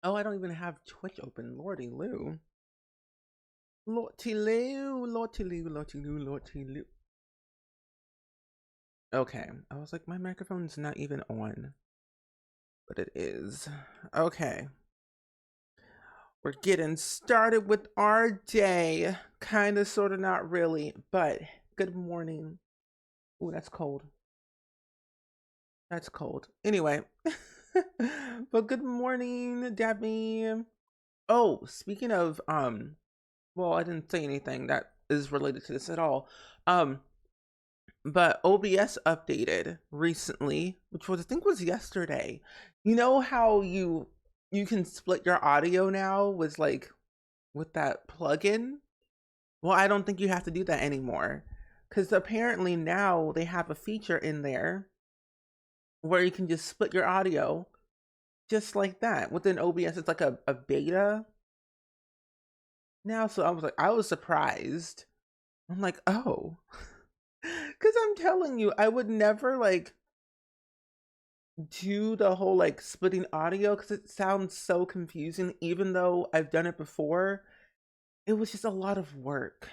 Oh, I don't even have Twitch open. Lordy Lou. Lordy Lou, Lordy Lou, Lordy Lou, Lordy Lou. Okay, I was like, my microphone's not even on, but it is. Okay, we're getting started with our day. Kinda, sorta, not really, but good morning. Ooh, that's cold. That's cold. Anyway, but good morning, Debbie. Oh, speaking of, well, I didn't say anything that is related to this at all. Um, but OBS updated recently, which was I think was yesterday. You know how you can split your audio now with that plugin? Well, I don't think you have to do that anymore. Because apparently now they have a feature in there where you can just split your audio just like that within OBS. It's like a beta now. So I was surprised. I'm like, oh, because I'm telling you, I would never like do the whole like splitting audio because it sounds so confusing. Even though I've done it before, it was just a lot of work.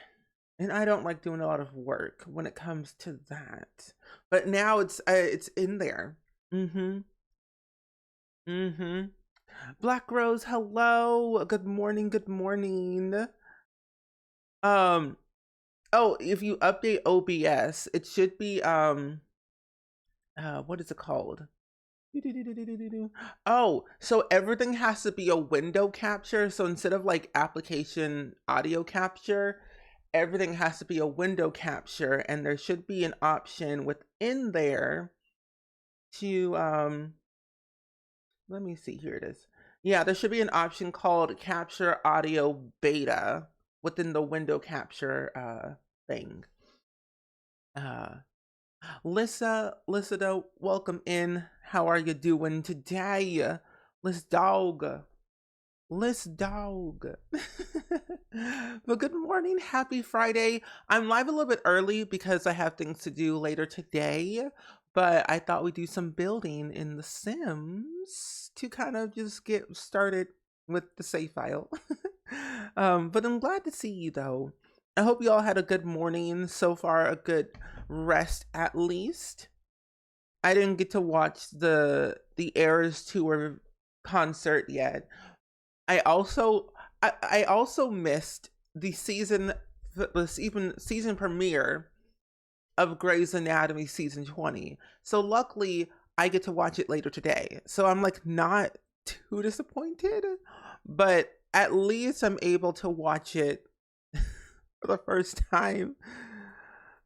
And I don't like doing a lot of work when it comes to that. But now it's in there. Mm-hmm. Mm-hmm. Black Rose, hello. Good morning, good morning. Um, oh, if you update OBS, it should be what is it called? Oh, so everything has to be a window capture. So instead of like application audio capture, everything has to be a window capture, and there should be an option within there to let me see, here it is. Yeah, there should be an option called capture audio beta within the window capture thing. Uh Lissa, welcome in. How are you doing today? Liz dog. Liz dog. But good morning, happy Friday. I'm live a little bit early because I have things to do later today, but I thought we'd do some building in The Sims to kind of just get started with the save file. But I'm glad to see you though. I hope you all had a good morning so far, a good rest at least. I didn't get to watch the Eras Tour concert yet. I also I also missed the season premiere of Grey's Anatomy season 20. So luckily I get to watch it later today. So I'm like not too disappointed, but at least I'm able to watch it for the first time.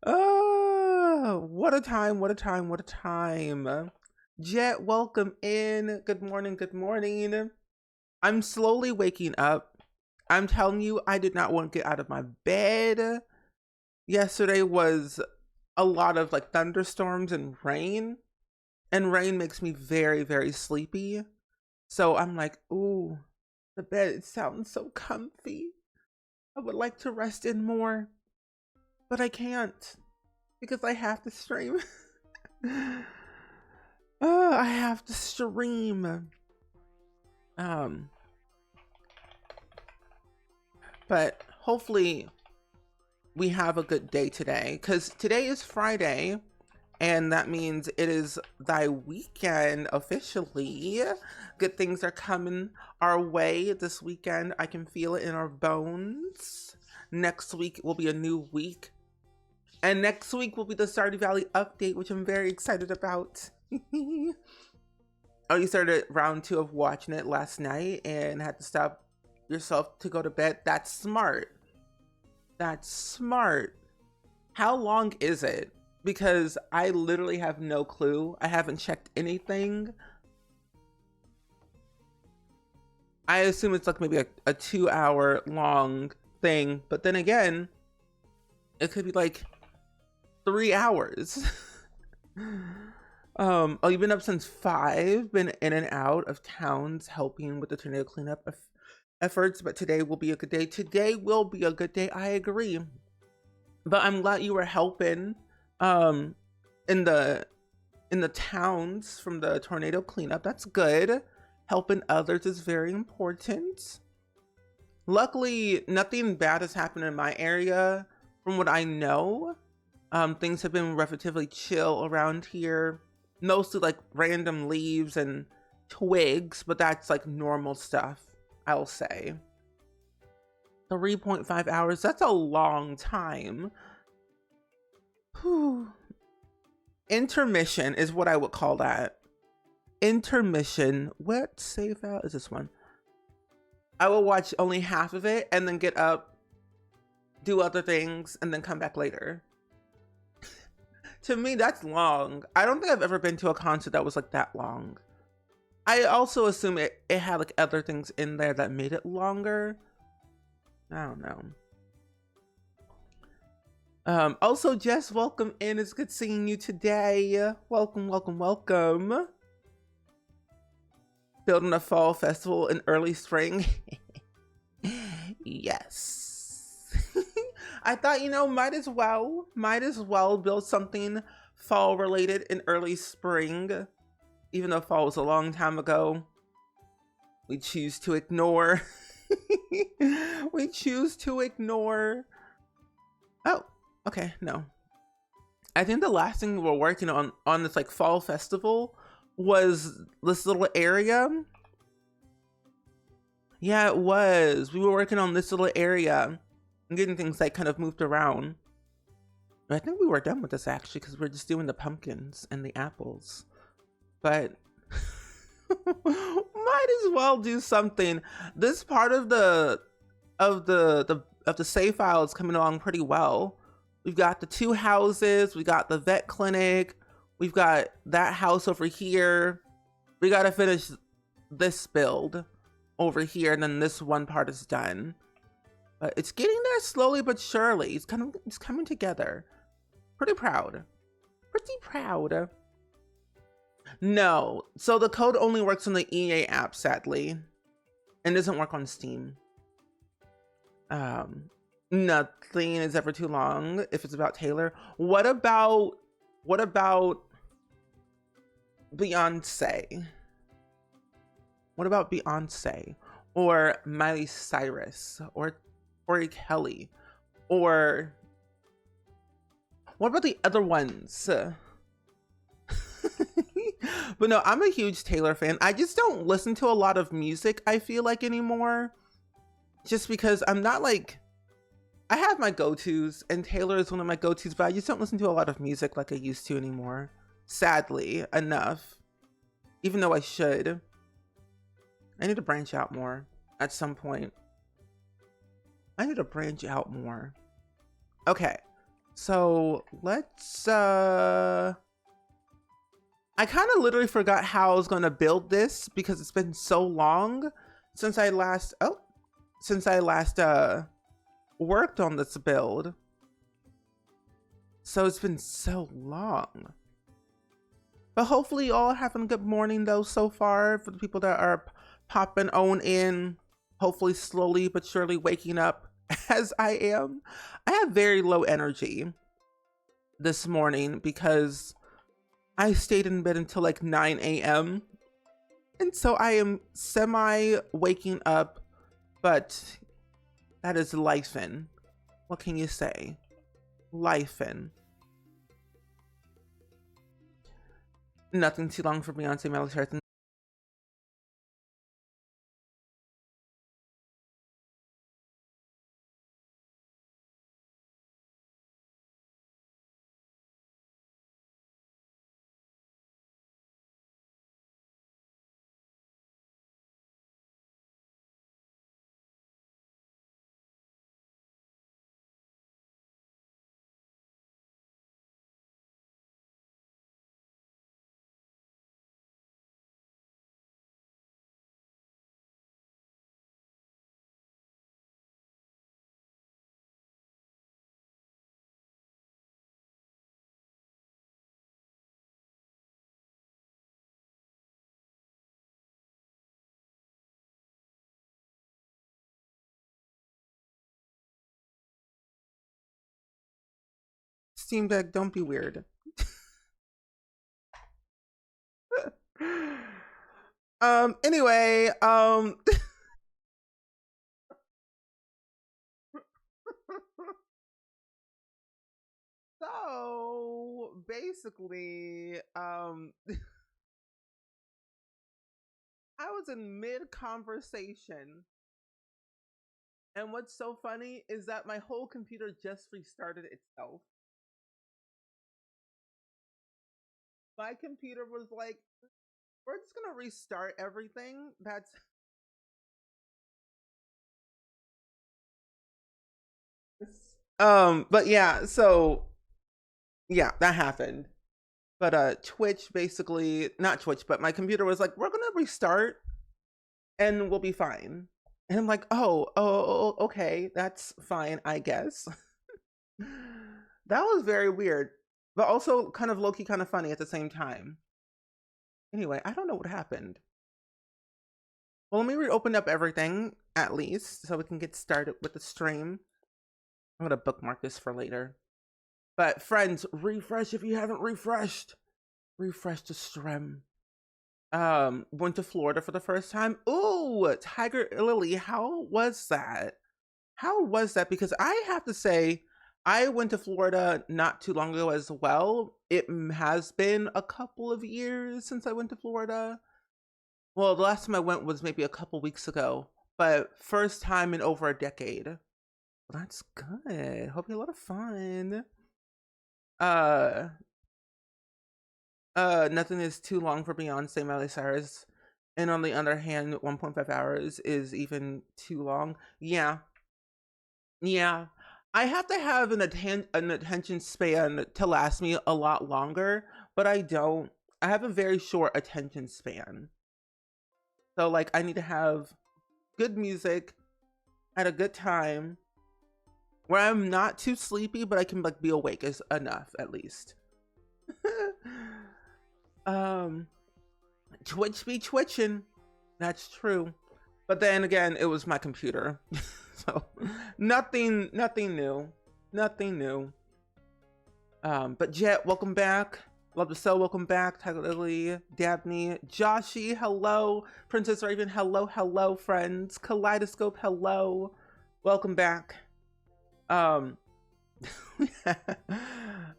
Oh, what a time, what a time, what a time. Jet, welcome in. Good morning, good morning. I'm slowly waking up. I'm telling you, I did not want to get out of my bed. Yesterday was a lot of like thunderstorms and rain makes me very, very sleepy. So I'm like, ooh, the bed, it sounds so comfy. I would like to rest in more, but I can't because I have to stream. I have to stream. Um, but hopefully we have a good day today because today is Friday and that means it is thy weekend officially. Good things are coming our way this weekend. I can feel it in our bones. Next week will be a new week. And next week will be the Stardew Valley update, which I'm very excited about. Oh, you started round 2 of watching it last night and had to stop yourself to go to bed. That's smart. That's smart. How long is it? Because I literally have no clue. I haven't checked anything. I assume it's like maybe a 2-hour long thing, but then again, it could be like 3 hours. Oh, you've been up since 5, been in and out of towns helping with the tornado cleanup efforts, but today will be a good day. Today will be a good day, I agree. But I'm glad you were helping in the towns from the tornado cleanup. That's good. Helping others is very important. Luckily, nothing bad has happened in my area. From what I know, things have been relatively chill around here. Mostly like random leaves and twigs, but that's like normal stuff, I'll say. 3.5 hours, that's a long time. Whew. Intermission is what I would call that. Intermission. What save out is this one? I will watch only half of it and then get up, do other things, and then come back later. To me, that's long. I don't think I've ever been to a concert that was like that long. I also assume it had like other things in there that made it longer. I don't know. Also, Jess, welcome in. It's good seeing you today. Welcome, welcome, welcome. Building a fall festival in early spring. Yes. I thought, might as well build something fall related in early spring. Even though fall was a long time ago, we choose to ignore. We choose to ignore. Oh, okay, no. I think the last thing we were working on this like fall festival was this little area. Yeah, it was. We were working on this little area and getting things like kind of moved around. I think we were done with this actually because we're just doing the pumpkins and the apples. But might as well do something. This part of the save file is coming along pretty well. We've got the 2 houses, we got the vet clinic, we've got that house over here. We got to finish this build over here, and then this one part is done. But it's getting there slowly but surely. It's coming together. Pretty proud. Pretty proud. No, so the code only works on the EA app, sadly, and doesn't work on Steam. Nothing is ever too long if it's about Taylor. What about Beyonce? What about Beyonce or Miley Cyrus or Tori Kelly? Or what about the other ones? But no, I'm a huge Taylor fan. I just don't listen to a lot of music, I feel like, anymore. Just because I'm not like, I have my go-tos, and Taylor is one of my go-tos, but I just don't listen to a lot of music like I used to anymore. Sadly enough. Even though I should. I need to branch out more at some point. I need to branch out more. Okay. So let's I kind of literally forgot how I was going to build this because it's been so long since I last worked on this build. So it's been so long. But hopefully you all having a good morning though so far. For the people that are popping on in, hopefully slowly but surely waking up as I am. I have very low energy this morning because I stayed in bed until like 9 a.m. And so I am semi waking up, but that is lifing. What can you say? Lifing. Nothing too long for Beyonce, Miley Cyrus. Steam Deck, don't be weird. Anyway, so basically, I was in mid conversation, and what's so funny is that my whole computer just restarted itself. My computer was like, we're just gonna restart everything. That's but yeah, so yeah, that happened. But Twitch basically, not Twitch, but my computer was like, we're gonna restart and we'll be fine. And I'm like, okay, that's fine, I guess. That was very weird, but also kind of low key, kind of funny at the same time. Anyway, I don't know what happened. Well, let me reopen up everything at least so we can get started with the stream. I'm gonna bookmark this for later. But friends, refresh if you haven't refreshed. Refresh the stream. Went to Florida for the first time. Ooh, Tiger Lily, how was that? How was that? Because I have to say, I went to Florida not too long ago as well. It has been a couple of years since I went to Florida. Well, the last time I went was maybe a couple weeks ago, but first time in over a decade. Well, that's good. Hope you had a lot of fun. Nothing is too long for Beyonce, Miley Cyrus. And on the other hand, 1.5 hours is even too long. Yeah. Yeah. I have to have an attention span to last me a lot longer, but I don't. I have a very short attention span. So like I need to have good music at a good time where I'm not too sleepy, but I can like be awake is enough at least. Twitch be twitching. That's true. But then again, it was my computer. So nothing new. Nothing new. But Jet, welcome back. Love to Sell, welcome back. Tiger Lily, Dabney, Joshi, hello. Princess Raven, hello, friends. Kaleidoscope, hello. Welcome back. That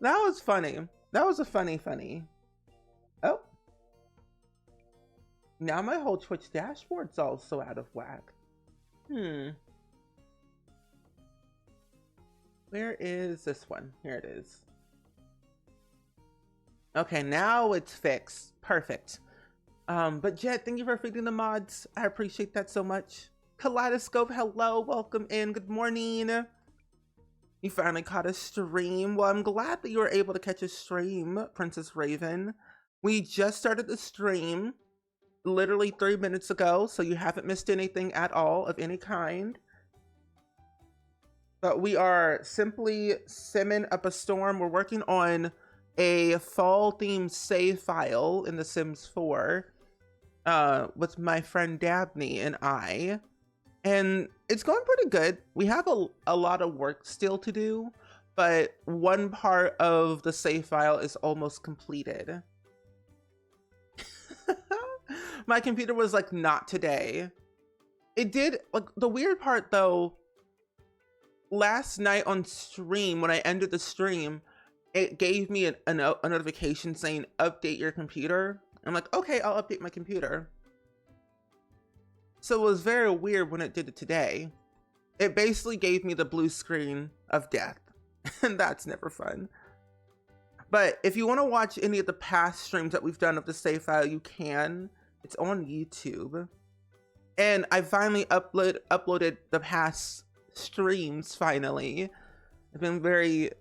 was funny. That was a funny. Oh. Now my whole Twitch dashboard's also out of whack. Where is this one? Here it is. Okay, now it's fixed. Perfect. But Jet, thank you for feeding the mods. I appreciate that so much. Kaleidoscope, hello, welcome in. Good morning. You finally caught a stream. Well, I'm glad that you were able to catch a stream, Princess Raven. We just started the stream literally 3 minutes ago, so you haven't missed anything at all of any kind. But we are simply simming up a storm. We're working on a fall themed save file in The Sims 4 with my friend Dabney and I. And it's going pretty good. We have a lot of work still to do, but one part of the save file is almost completed. My computer was like, not today. It did, like, the weird part though, last night on stream, when I ended the stream, it gave me a notification saying, update your computer. I'm like, okay, I'll update my computer. So it was very weird when it did it today. It basically gave me the blue screen of death, and that's never fun. But if you want to watch any of the past streams that we've done of the save file, you can. It's on YouTube. And I finally uploaded the past streams finally. I've been very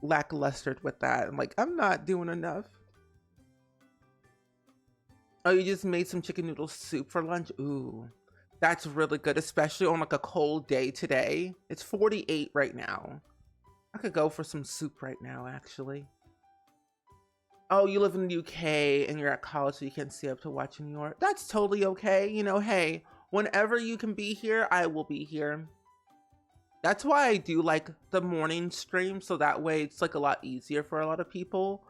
lackluster with that. I'm like, I'm not doing enough. Oh, you just made some chicken noodle soup for lunch? Ooh, that's really good, especially on like a cold day today. It's 48 right now. I could go for some soup right now, actually. Oh, you live in the UK and you're at college, so you can't stay up to watch in New York. That's totally okay. You know, hey, whenever you can be here, I will be here. That's why I do like the morning stream, so that way it's like a lot easier for a lot of people.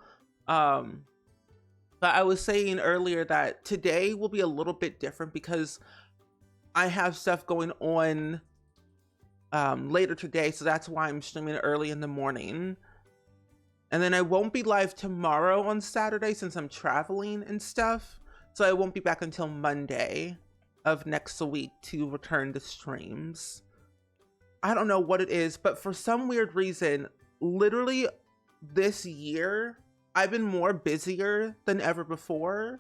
But I was saying earlier that today will be a little bit different because I have stuff going on later today, so that's why I'm streaming early in the morning. And then I won't be live tomorrow on Saturday since I'm traveling and stuff. So I won't be back until Monday of next week to return to streams. I don't know what it is, but for some weird reason, literally this year, I've been more busier than ever before.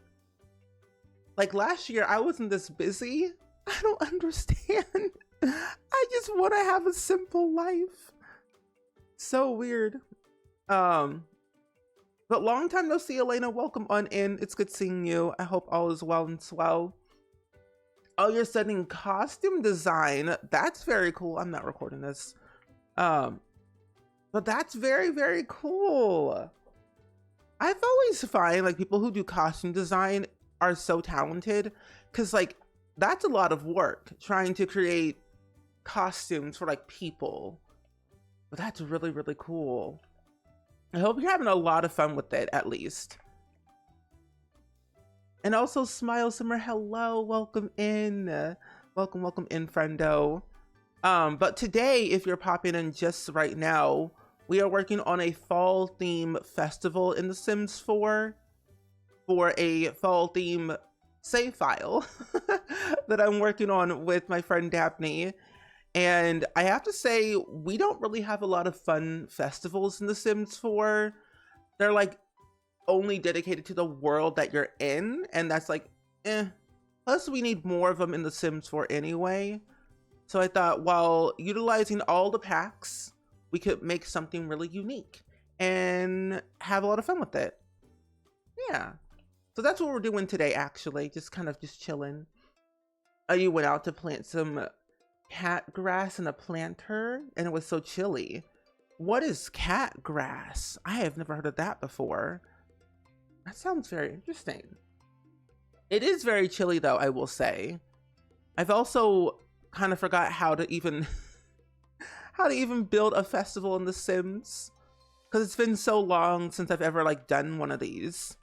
Like last year, I wasn't this busy. I don't understand. I just want to have a simple life. So weird. But long time no see, Elena. Welcome on in. It's good seeing you. I hope all is well and swell. Oh, you're studying costume design. That's very cool. I'm not recording this. But that's very, very cool. I've always find like people who do costume design are so talented because like that's a lot of work trying to create costumes for like people. But that's really, really cool. I hope you're having a lot of fun with it, at least. And also, Smile Summer, hello, welcome in. Welcome in, friendo. But today, if you're popping in just right now, we are working on a fall theme festival in The Sims 4 for a fall theme save file that I'm working on with my friend Daphne. And I have to say, we don't really have a lot of fun festivals in The Sims 4. They're like only dedicated to the world that you're in, and that's like, eh. Plus, we need more of them in The Sims 4 anyway. So I thought, while utilizing all the packs, we could make something really unique and have a lot of fun with it. Yeah. So that's what we're doing today, actually. Just chilling. You went out to plant some cat grass in a planter, and it was so chilly. What is cat grass? I have never heard of that before. That sounds very interesting. It is very chilly, though, I will say. I've also kind of forgot how to even build a festival in The Sims, because it's been so long since I've ever like done one of these.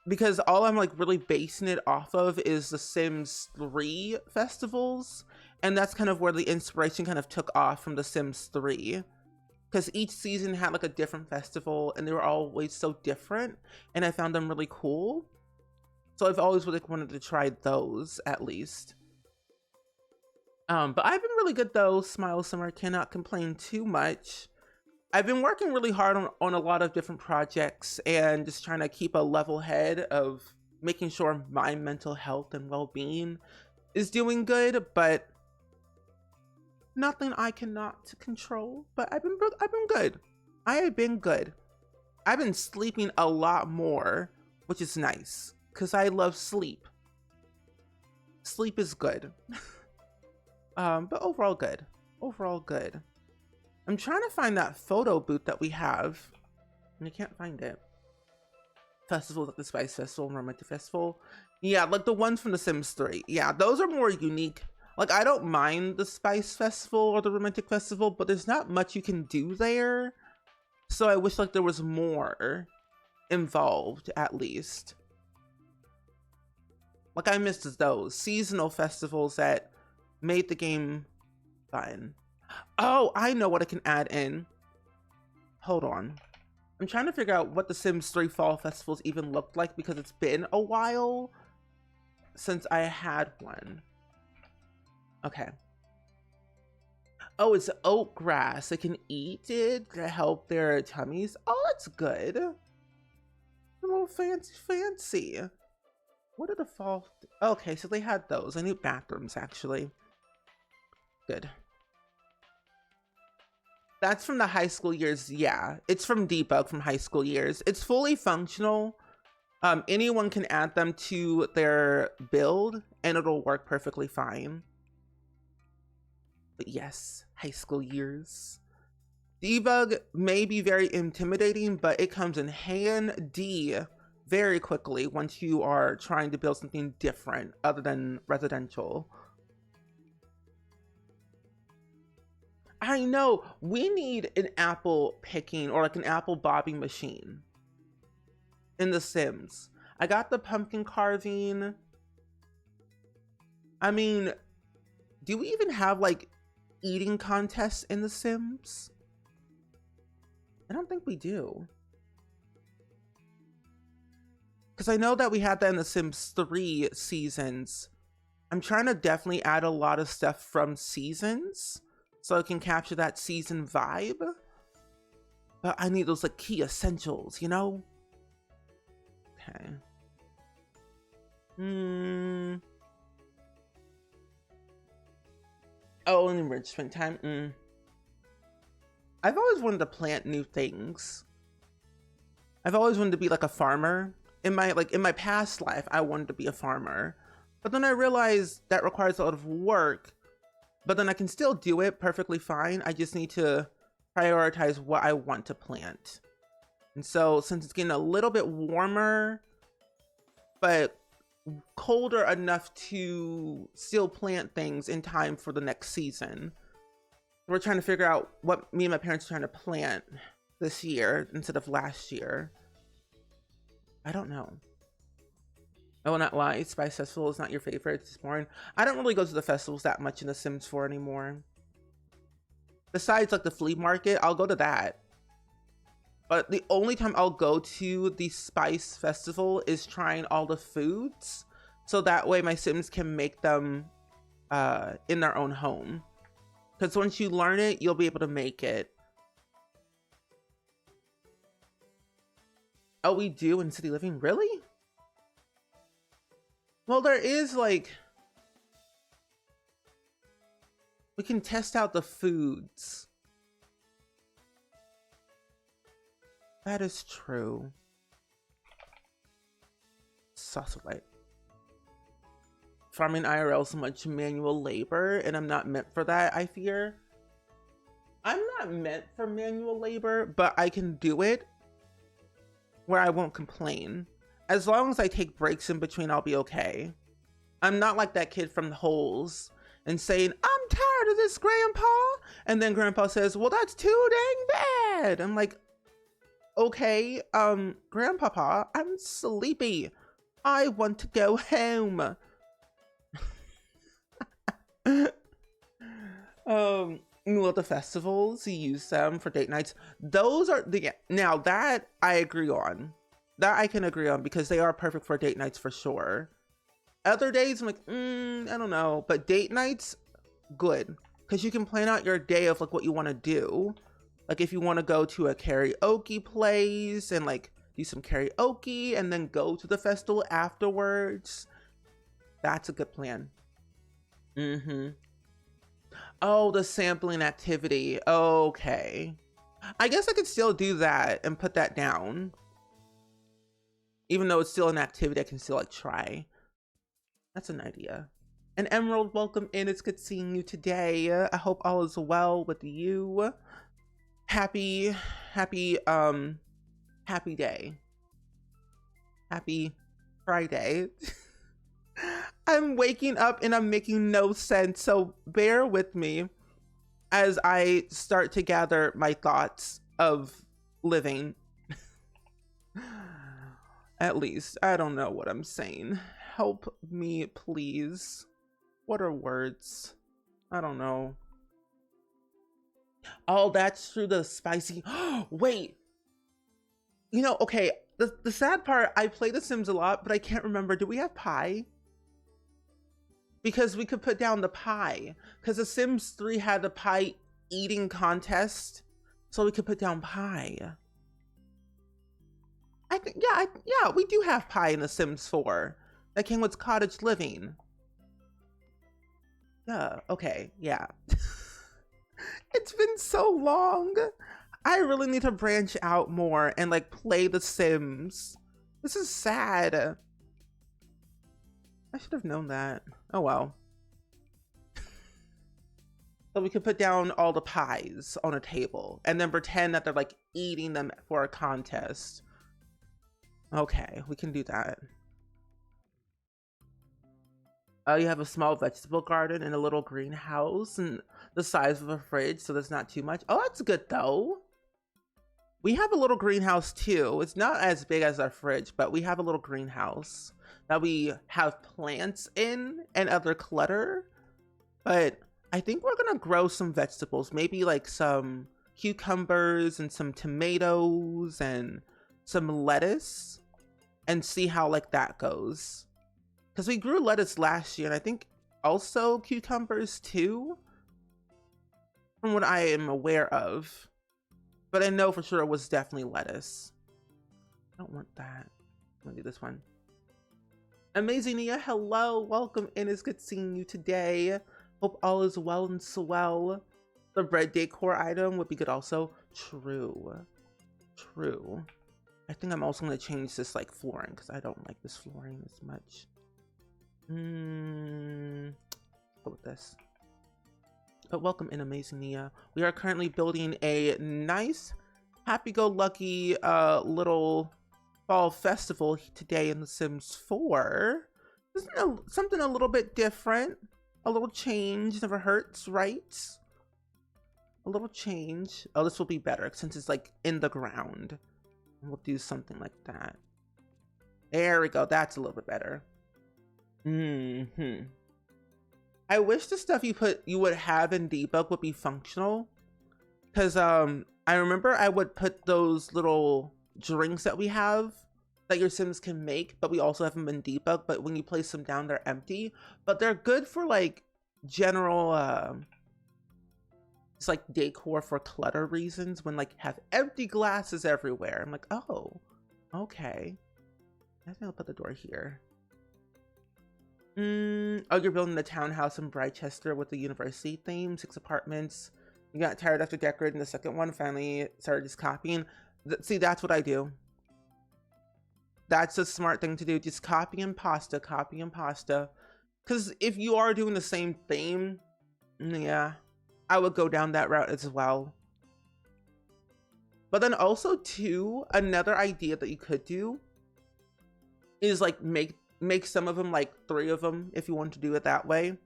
Because all I'm like really basing it off of is The Sims 3 festivals, and that's kind of where the inspiration kind of took off from The Sims 3. Because each season had like a different festival, and they were always so different, and I found them really cool. So I've always really wanted to try those at least. But I've been really good though. Smile Summer, cannot complain too much. I've been working really hard on a lot of different projects and just trying to keep a level head of making sure my mental health and well-being is doing good, but nothing I cannot control. But I've been good. I have been good. I've been sleeping a lot more, which is nice because I love sleep. Sleep is good. But overall good. Overall good. I'm trying to find that photo booth that we have, and I can't find it. Festivals like the Spice Festival and Romantic Festival. Yeah, like the ones from The Sims 3. Yeah, those are more unique. Like, I don't mind the Spice Festival or the Romantic Festival, but there's not much you can do there. So I wish like there was more involved, at least. Like, I missed those seasonal festivals that made the game fun. Oh, I know what I can add in. Hold on. I'm trying to figure out what the Sims 3 Fall Festivals even looked like because it's been a while since I had one. Okay. Oh, it's oat grass. They can eat it to help their tummies. Oh, that's good. A little fancy. What are the fall? Okay, so they had those. I need bathrooms, actually. Good. That's from the high school years. Yeah, it's from Debug from high school years. It's fully functional. Anyone can add them to their build and it'll work perfectly fine. But yes, high school years. Debug may be very intimidating, but it comes in handy very quickly once you are trying to build something different other than residential. I know, we need an apple picking or like an apple bobbing machine. in The Sims. I got the pumpkin carving. I mean, do we even have like eating contests in The Sims? I don't think we do. Because I know that we had that in The Sims 3 seasons. I'm trying to definitely add a lot of stuff from seasons so I can capture that season vibe. But I need those like key essentials, you know? Okay. Oh, enrichment time. I've always wanted to plant new things. I've always wanted to be like a farmer. In my past life, I wanted to be a farmer. But then I realized that requires a lot of work. But then I can still do it perfectly fine. I just need to prioritize what I want to plant. And so since it's getting a little bit warmer, but colder enough to still plant things in time for the next season, we're trying to figure out what me and my parents are trying to plant this year instead of last year. I don't know. I will not lie, Spice Festival is not your favorite. It's boring. I don't really go to the festivals that much in The Sims 4 anymore. Besides like the flea market, I'll go to that. But the only time I'll go to the Spice Festival is trying all the foods. So that way my Sims can make them in their own home. Because once you learn it, you'll be able to make it. Oh, we do in City Living? Really? Well, there is like... we can test out the foods. That is true. Sauce light. Farming IRL is so much manual labor, and I'm not meant for that, I fear. I'm not meant for manual labor, but I can do it where I won't complain. As long as I take breaks in between, I'll be okay. I'm not like that kid from the Holes and saying, I'm tired of this, Grandpa. And then Grandpa says, well, that's too dang bad. I'm like, okay, Grandpapa, I'm sleepy. I want to go home. You love the festivals, you use them for date nights. Those are the, now that I agree on. That I can agree on because they are perfect for date nights for sure. Other days, I'm like, I don't know. But date nights, good. Because you can plan out your day of like what you want to do. Like if you want to go to a karaoke place and like do some karaoke and then go to the festival afterwards. That's a good plan. Oh, the sampling activity. Okay. I guess I could still do that and put that down. Even though it's still an activity, I can still like try. That's an idea. And Emerald, welcome in. It's good seeing you today. I hope all is well with you. Happy day. Happy Friday. I'm waking up and I'm making no sense, so bear with me as I start to gather my thoughts of living. At least, I don't know what I'm saying. Help me, please. What are words? I don't know. Oh, that's true, the spicy. Wait. You know, okay, the sad part, I play The Sims a lot, but I can't remember. Do we have pie? Because we could put down the pie. Because The Sims 3 had the pie eating contest. So we could put down pie. I think, yeah, we do have pie in The Sims 4. That came with cottage living. Yeah, okay, yeah. It's been so long. I really need to branch out more and like play The Sims. This is sad. I should have known that. Oh well. So we could put down all the pies on a table and then pretend that they're like eating them for a contest. Okay, we can do that. You have a small vegetable garden and a little greenhouse and the size of a fridge, so there's not too much. Oh, that's good though. We have a little greenhouse too. It's not as big as our fridge, but we have a little greenhouse that we have plants in and other clutter. But I think we're gonna grow some vegetables, maybe like some cucumbers and some tomatoes and some lettuce, and see how like that goes. Because we grew lettuce last year, and I think also cucumbers too, from what I am aware of. But I know for sure it was definitely lettuce. I don't want that. I'm gonna do this one. Amazing Nia, hello, welcome in. It's good seeing you today. Hope all is well and swell. The red decor item would be good also. True. I think I'm also gonna change this like flooring because I don't like this flooring as much. Go with this. But welcome in, Amazing Nia. We are currently building a nice, happy-go-lucky little fall festival today in The Sims 4. Something a little bit different. A little change never hurts, right? A little change. Oh, this will be better since it's like in the ground. We'll do something like that. There we go. That's a little bit better. I wish the stuff you would have in debug would be functional, because I remember I would put those little drinks that we have that your Sims can make, but we also have them in debug. But when you place them down, they're empty. But they're good for like general, it's like decor for clutter reasons. When like have empty glasses everywhere, I'm like, oh, okay. I think I'll put the door here. Oh, you're building the townhouse in Britechester with the university theme, 6 apartments. You got tired after decorating the second one, finally started just copying. See, that's what I do. That's a smart thing to do. Just copy and pasta. Because if you are doing the same theme, yeah, I would go down that route as well. But then also too, another idea that you could do is like make some of them, like 3 of them if you want to do it that way,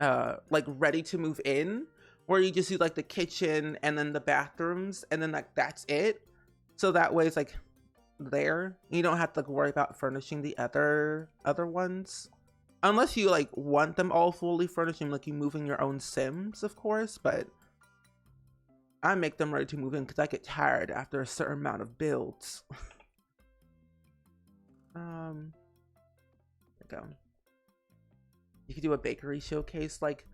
like ready to move in, where you just do like the kitchen and then the bathrooms and then like that's it. So that way it's like there, you don't have to worry about furnishing the other ones, unless you like want them all fully furnished and like you move in your own Sims, of course. But I make them ready to move in because I get tired after a certain amount of builds. Go. You could do a bakery showcase like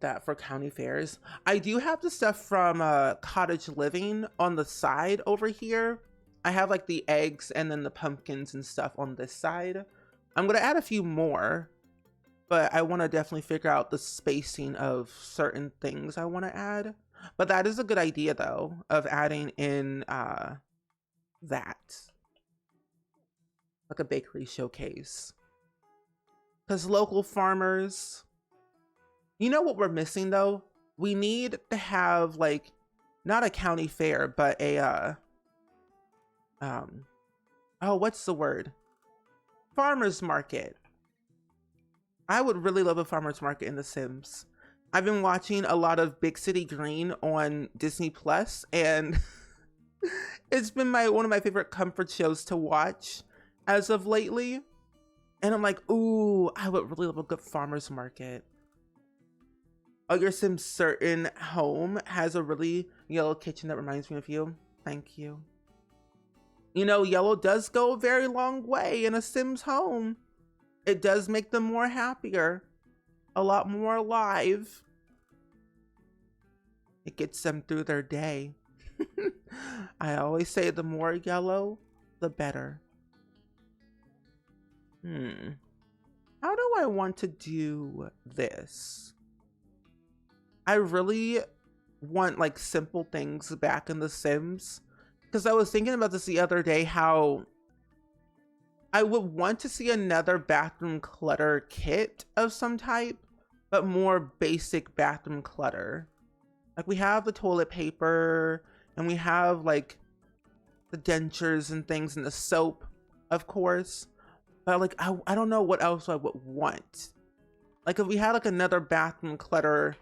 that for county fairs. I do have the stuff from Cottage Living on the side over here. I have like the eggs and then the pumpkins and stuff on this side. I'm gonna add a few more, but I want to definitely figure out the spacing of certain things I want to add. But that is a good idea though, of adding in that, like a bakery showcase. Because local farmers, you know what we're missing though? We need to have like, not a county fair, but a, oh, what's the word? Farmer's market. I would really love a farmer's market in The Sims. I've been watching a lot of Big City Green on Disney Plus, and it's been one of my favorite comfort shows to watch as of lately. And I'm like, ooh, I would really love a good farmer's market. Oh, your Sims certain home has a really yellow kitchen that reminds me of you. Thank you. You know, yellow does go a very long way in a Sims home. It does make them more happier, a lot more alive. It gets them through their day. I always say the more yellow, the better. How do I want to do this? I really want like simple things back in The Sims, because I was thinking about this the other day, how I would want to see another bathroom clutter kit of some type, but more basic bathroom clutter. Like we have the toilet paper and we have like the dentures and things and the soap, of course. But like, I don't know what else I would want. Like if we had like another bathroom clutter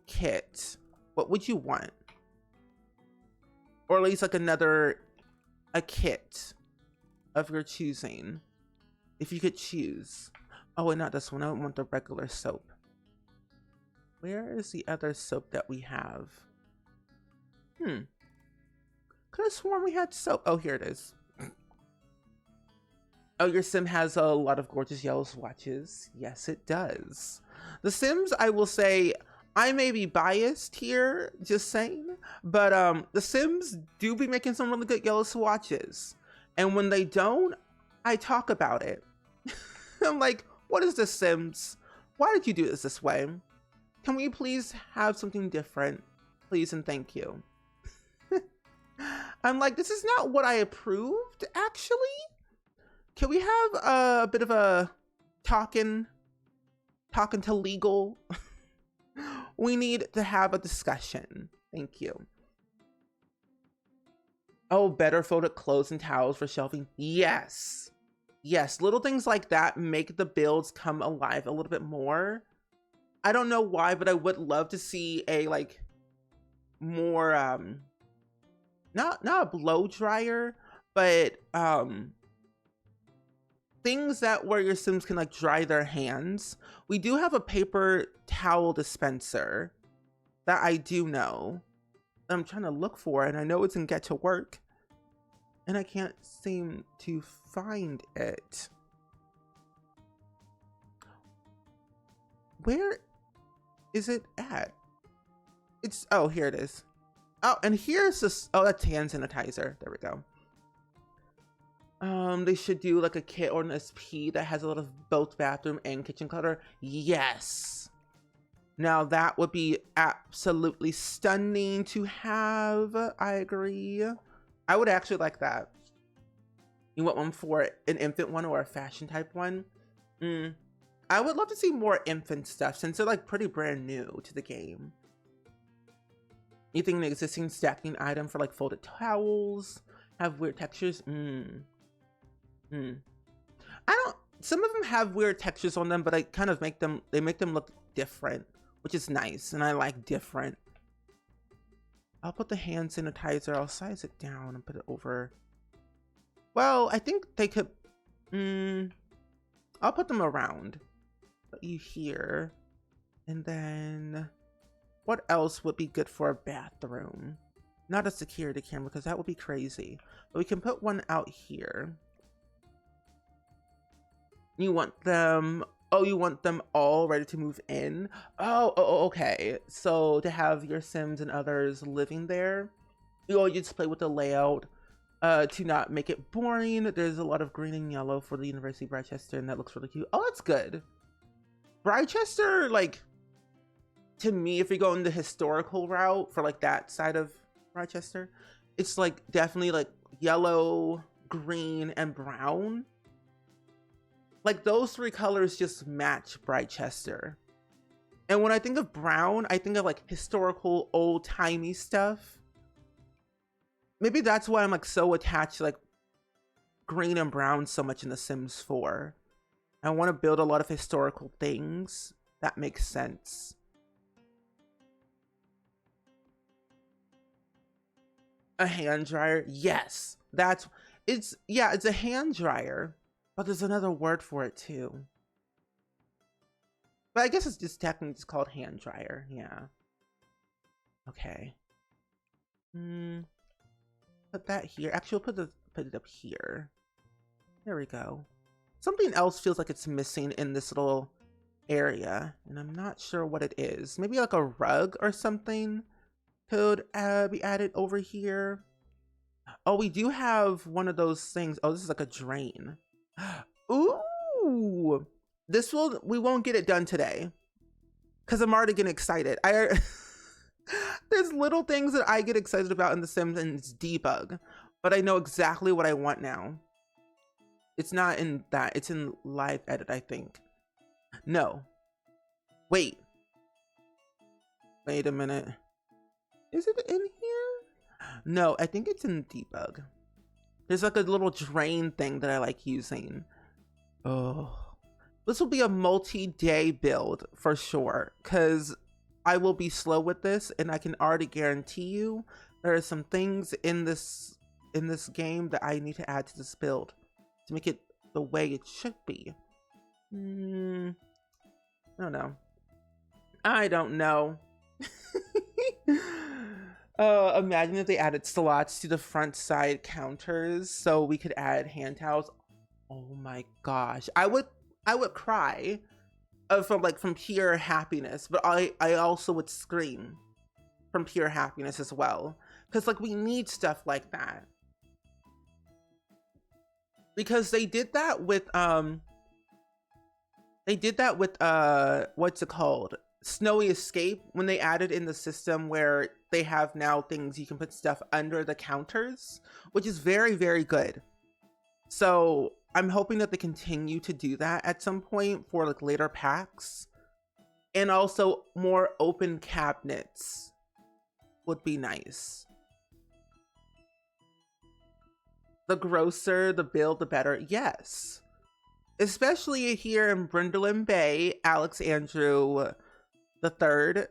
kit, what would you want? or at least like a kit of your choosing, if you could choose. Oh wait, not this one. I don't want the regular soap. Where is the other soap that we have? Could have sworn we had soap. Oh, here it is. Oh, your sim has a lot of gorgeous yellow swatches. Yes, it does. The Sims, I will say, I may be biased here, just saying, but the Sims do be making some really good yellow swatches. And when they don't, I talk about it. I'm like, what is this, Sims? Why did you do this way? Can we please have something different? Please and thank you. I'm like, this is not what I approved, actually. Can we have a bit of a talking to legal? We need to have a discussion. Thank you. Oh, better folded clothes and towels for shelving. Yes. Yes, little things like that make the builds come alive a little bit more. I don't know why, but I would love to see a like more not a blow dryer, but things that where your Sims can like dry their hands. We do have a paper towel dispenser that I do know that I'm trying to look for, and I know it's in Get to Work, and I can't seem to find it. Where is it at? It's, oh, here it is. Oh, and here's this, oh, that's hand sanitizer. There we go. They should do like a kit or an SP that has a lot of both bathroom and kitchen clutter. Yes. Now that would be absolutely stunning to have. I agree. I would actually like that. You want one for an infant one or a fashion type one? I would love to see more infant stuff since they're like pretty brand new to the game. You think an existing stacking item for like folded towels have weird textures? Some of them have weird textures on them, but I kind of make them look different, which is nice, and I like different. I'll put the hand sanitizer, I'll size it down and put it over. Well, I think they could, I'll put them around. Put you here, and then what else would be good for a bathroom? Not a security camera, because that would be crazy. But we can put one out here. You want them, oh, you want them all ready to move in? Oh, okay. So to have your Sims and others living there, you just play with the layout to not make it boring. There's a lot of green and yellow for the University of Britechester, and that looks really cute. Oh, that's good. Britechester, like, to me, if we go in the historical route for like that side of Britechester, it's like definitely like yellow, green, and brown. Like those three colors just match Britechester. And when I think of brown, I think of like historical, old-timey stuff. Maybe that's why I'm like so attached to like green and brown so much in The Sims 4. I want to build a lot of historical things. That makes sense. A hand dryer? Yes. It's a hand dryer. But there's another word for it too. But I guess it's just technically just called hand dryer. Yeah. Okay. Put that here. Actually, we'll put it up here. There we go. Something else feels like it's missing in this little area, and I'm not sure what it is. Maybe like a rug or something could be added over here. Oh, we do have one of those things. Oh, this is like a drain. Ooh, we won't get it done today because I'm already getting excited. There's little things that I get excited about in The Sims, and it's debug, but I know exactly what I want now. It's not in that, it's in live edit, I think. No, wait a minute, is it in here? No, I think it's in debug. There's like a little drain thing that I like using. Oh, this will be a multi-day build for sure, because I will be slow with this, and I can already guarantee you there are some things in this game that I need to add to this build to make it the way it should be. I don't know. I don't know. Imagine if they added slots to the front side counters so we could add hand towels. Oh my gosh. I would cry from pure happiness, but I also would scream from pure happiness as well. Because like we need stuff like that. Because they did that with what's it called? Snowy Escape, when they added in the system where they have now things you can put stuff under the counters, which is very, very good. So I'm hoping that they continue to do that at some point for like later packs. And also more open cabinets would be nice. The grosser the build, the better. Yes. Especially here in Brindleton Bay, Alex Andrew the third.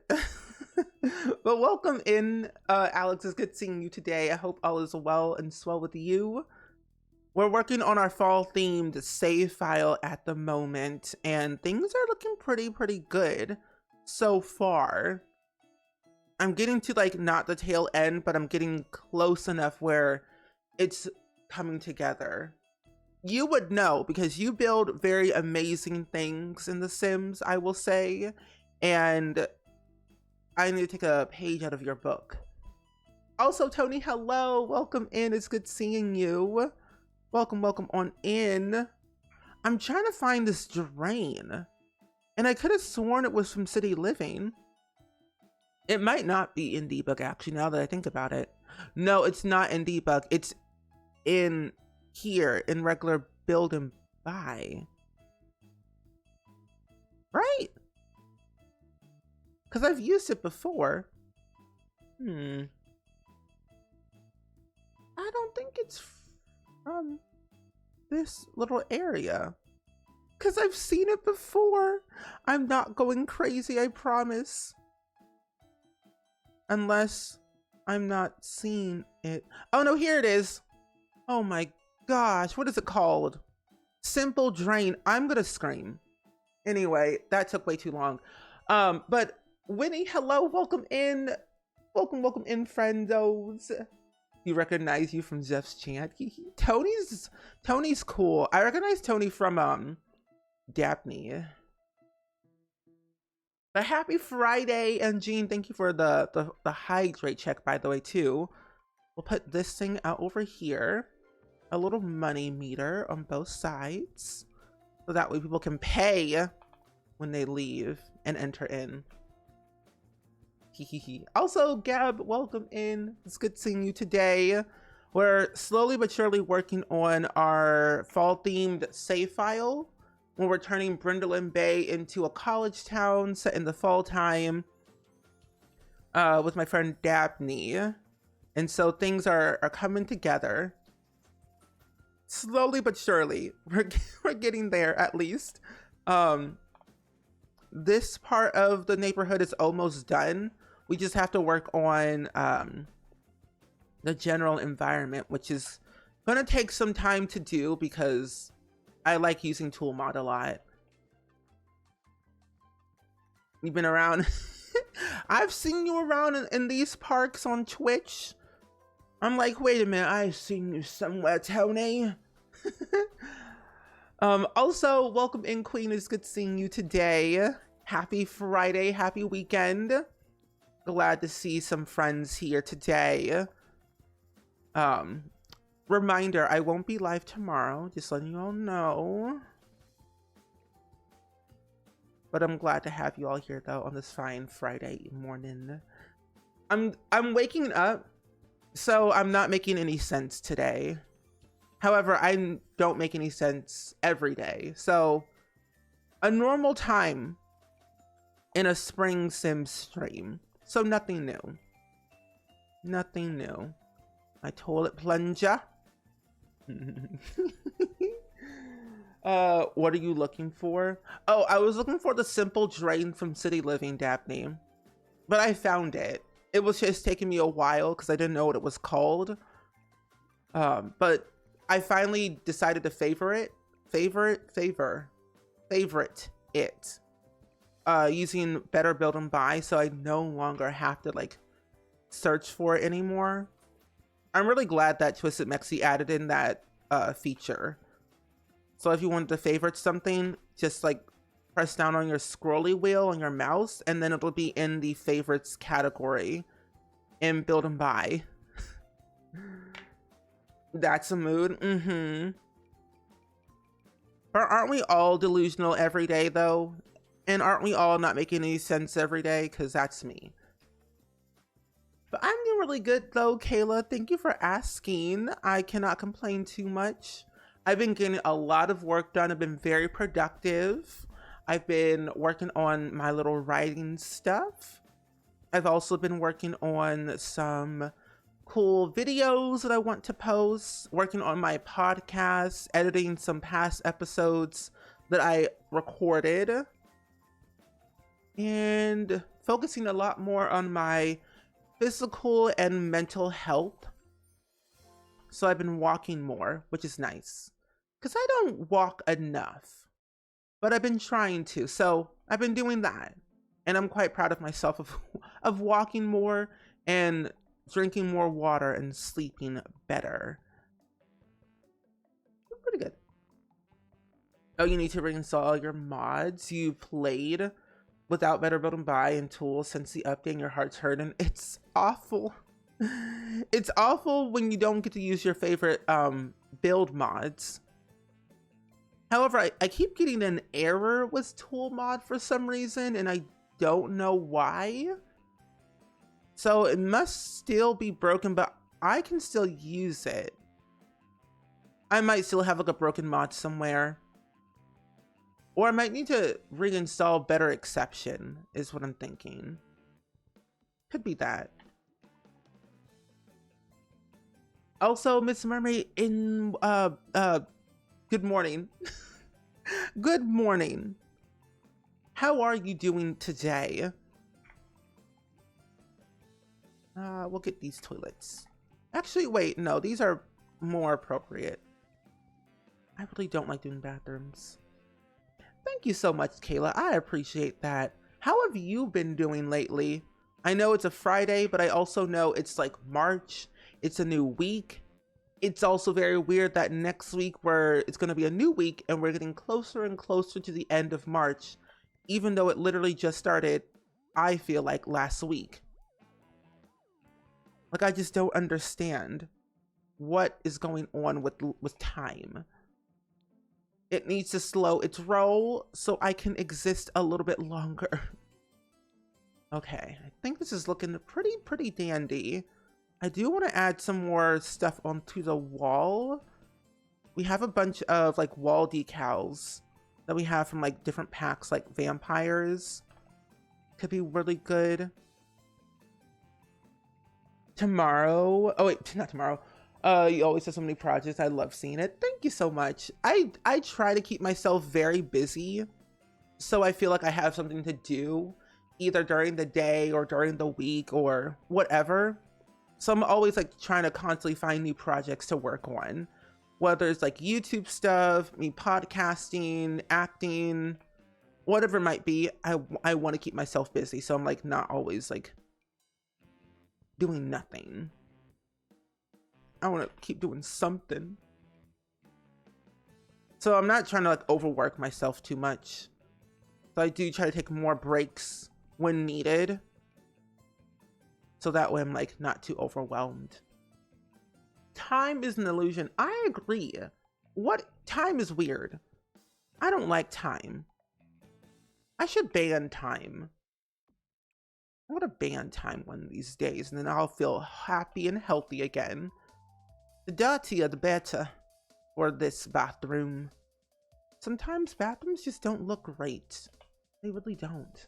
But welcome in, Alex. It's good seeing you today. I hope all is well and swell with you. We're working on our fall themed save file at the moment, and things are looking pretty good so far. I'm getting to like not the tail end, but I'm getting close enough where it's coming together. You would know because you build very amazing things in The Sims, I will say, and I need to take a page out of your book. Also, Tony, hello, welcome in. It's good seeing you. Welcome on in. I'm trying to find this drain, and I could have sworn it was from City Living. It might not be in debug, actually, now that I think about it. No, it's not in debug. It's in here in regular build and buy. Right? Because I've used it before. I don't think it's from this little area. Because I've seen it before. I'm not going crazy, I promise. Unless I'm not seeing it. Oh no, here it is. Oh my gosh, what is it called? Simple Drain. I'm gonna scream. Anyway, that took way too long. But Winnie, hello, welcome in. Welcome in, friendos. You recognize you from Jeff's chant. Tony's cool. I recognize Tony from Daphne. But happy Friday, and Jean, thank you for the hydrate check, by the way, too. We'll put this thing out over here. A little money meter on both sides. So that way people can pay when they leave and enter in. Also, Gab, welcome in. It's good seeing you today. We're slowly but surely working on our fall-themed save file, when we're turning Brindleton Bay into a college town set in the fall time with my friend Daphne. And so things are coming together. Slowly but surely. We're getting there, at least. This part of the neighborhood is almost done. We just have to work on the general environment, which is going to take some time to do because I like using Toolmod a lot. You've been around. I've seen you around in these parks on Twitch. I'm like, wait a minute, I've seen you somewhere, Tony. Also, welcome in, Queen. It's good seeing you today. Happy Friday, happy weekend. Glad to see some friends here today. Reminder, I won't be live tomorrow, just letting you all know. But I'm glad to have you all here though on this fine Friday morning. I'm waking up, so I'm not making any sense today. However, I don't make any sense every day. So a normal time in a spring sim stream. So nothing new. Nothing new. My toilet plunger. What are you looking for? Oh, I was looking for the simple drain from City Living, Daphne. But I found it. It was just taking me a while because I didn't know what it was called. But I finally decided to favorite it. Using Better Build and Buy, so I no longer have to like search for it anymore. I'm really glad that Twisted Mexi added in that feature. So if you wanted to favorite something, just like press down on your scrolly wheel on your mouse, and then it'll be in the favorites category in Build and Buy. That's a mood. But aren't we all delusional every day though? And aren't we all not making any sense every day? Because that's me. But I'm doing really good though, Kayla. Thank you for asking. I cannot complain too much. I've been getting a lot of work done. I've been very productive. I've been working on my little writing stuff. I've also been working on some cool videos that I want to post, working on my podcast, editing some past episodes that I recorded, and focusing a lot more on my physical and mental health. So I've been walking more, which is nice because I don't walk enough, but I've been trying to. So I've been doing that, and I'm quite proud of myself of walking more and drinking more water and sleeping better. Pretty good. Oh, you need to reinstall your mods. You played without Better Build and Buy and tools since the update and your heart's hurting. It's awful. It's awful when you don't get to use your favorite build mods. However, I keep getting an error with tool mod for some reason, and I don't know why. So it must still be broken, but I can still use it. I might still have like a broken mod somewhere. Or I might need to reinstall Better Exception, is what I'm thinking. Could be that. Also, Miss Mermaid, good morning. Good morning. How are you doing today? We'll get these toilets. Actually, wait, no, these are more appropriate. I really don't like doing bathrooms. Thank you so much, Kayla. I appreciate that. How have you been doing lately? I know it's a Friday, but I also know it's like March. It's a new week. It's also very weird that next week it's going to be a new week and we're getting closer and closer to the end of March, even though it literally just started, I feel like, last week. Like, I just don't understand what is going on with time. It needs to slow its roll so I can exist a little bit longer. Okay, I think this is looking pretty dandy. I do want to add some more stuff onto the wall. We have a bunch of like wall decals that we have from like different packs, like vampires. Could be really good. Tomorrow, oh wait, not tomorrow. You always have so many projects. I love seeing it. Thank you so much. I try to keep myself very busy, so I feel like I have something to do either during the day or during the week or whatever. So I'm always like trying to constantly find new projects to work on, whether it's like YouTube stuff, me podcasting, acting, whatever it might be. I want to keep myself busy, so I'm like not always like doing nothing. I want to keep doing something. So I'm not trying to like overwork myself too much. So I do try to take more breaks when needed. So that way I'm like not too overwhelmed. Time is an illusion. I agree. Time is weird. I don't like time. I should ban time. I want to ban time one of these days and then I'll feel happy and healthy again. The dirtier the better for this bathroom. Sometimes bathrooms just don't look great. They really don't.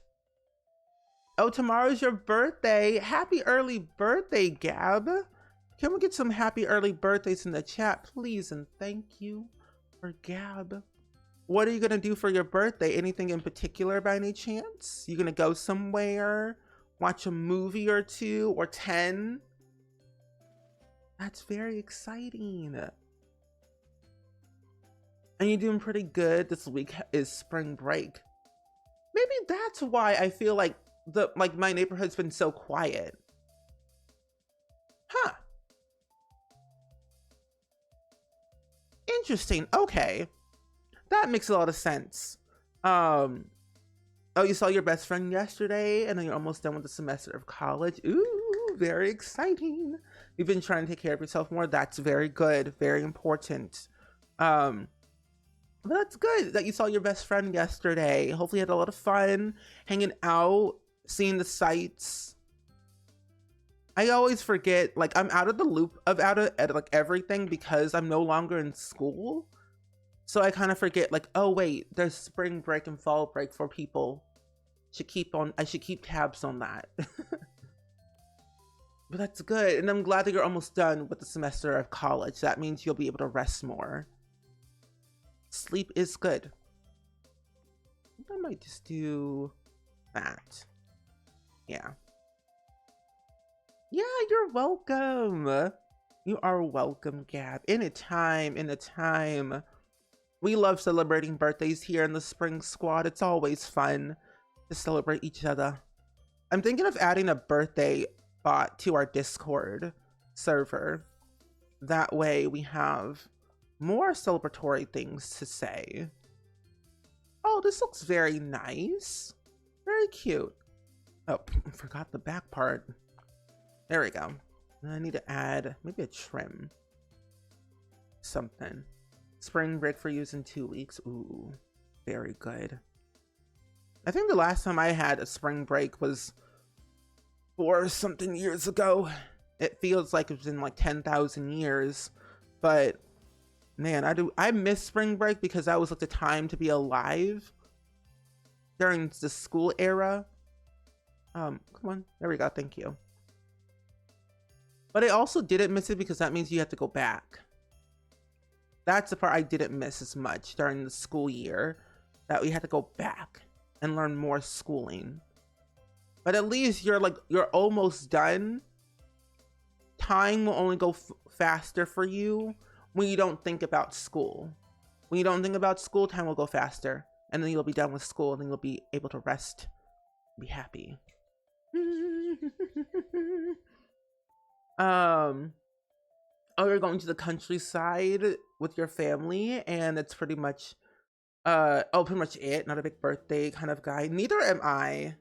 Oh, tomorrow's your birthday. Happy early birthday, Gab. Can we get some happy early birthdays in the chat, please? And thank you for Gab. What are you going to do for your birthday? Anything in particular by any chance? You going to go somewhere? watch a movie or two or 10. That's very exciting. And you're doing pretty good. This week is spring break. Maybe that's why I feel like my neighborhood's been so quiet. Huh. Interesting. Okay. That makes a lot of sense. Oh, you saw your best friend yesterday, and then you're almost done with the semester of college. Ooh, very exciting. You've been trying to take care of yourself more. That's very good. Very important. But that's good that you saw your best friend yesterday. Hopefully you had a lot of fun hanging out, seeing the sights. I always forget, like, I'm out of the loop of like everything because I'm no longer in school. So I kind of forget, like, oh wait, there's spring break and fall break for people. I should keep tabs on that. But that's good. And I'm glad that you're almost done with the semester of college. That means you'll be able to rest more. Sleep is good. I might just do that. Yeah. Yeah, you're welcome. You are welcome, Gab. Anytime. We love celebrating birthdays here in the Spring Squad. It's always fun to celebrate each other. I'm thinking of adding a birthday bot to our Discord server. That way we have more celebratory things to say. Oh, this looks very nice. Very cute. Oh, I forgot the back part. There we go. I need to add maybe a trim. Something. Spring break for use in 2 weeks. Ooh, very good. I think the last time I had a spring break was 4 something years ago. It feels like it's been like 10,000 years, but man, I miss spring break because that was like the time to be alive during the school era. Come on, there we go, thank you. But I also didn't miss it because that means you have to go back. That's the part I didn't miss as much during the school year, that we had to go back and learn more schooling. But at least you're almost done. Time will only go faster for you when you don't think about school. When you don't think about school, time will go faster. And then you'll be done with school and then you'll be able to rest. Be happy. Oh, you're going to the countryside with your family, and it's pretty much pretty much it. Not a big birthday kind of guy. Neither am I.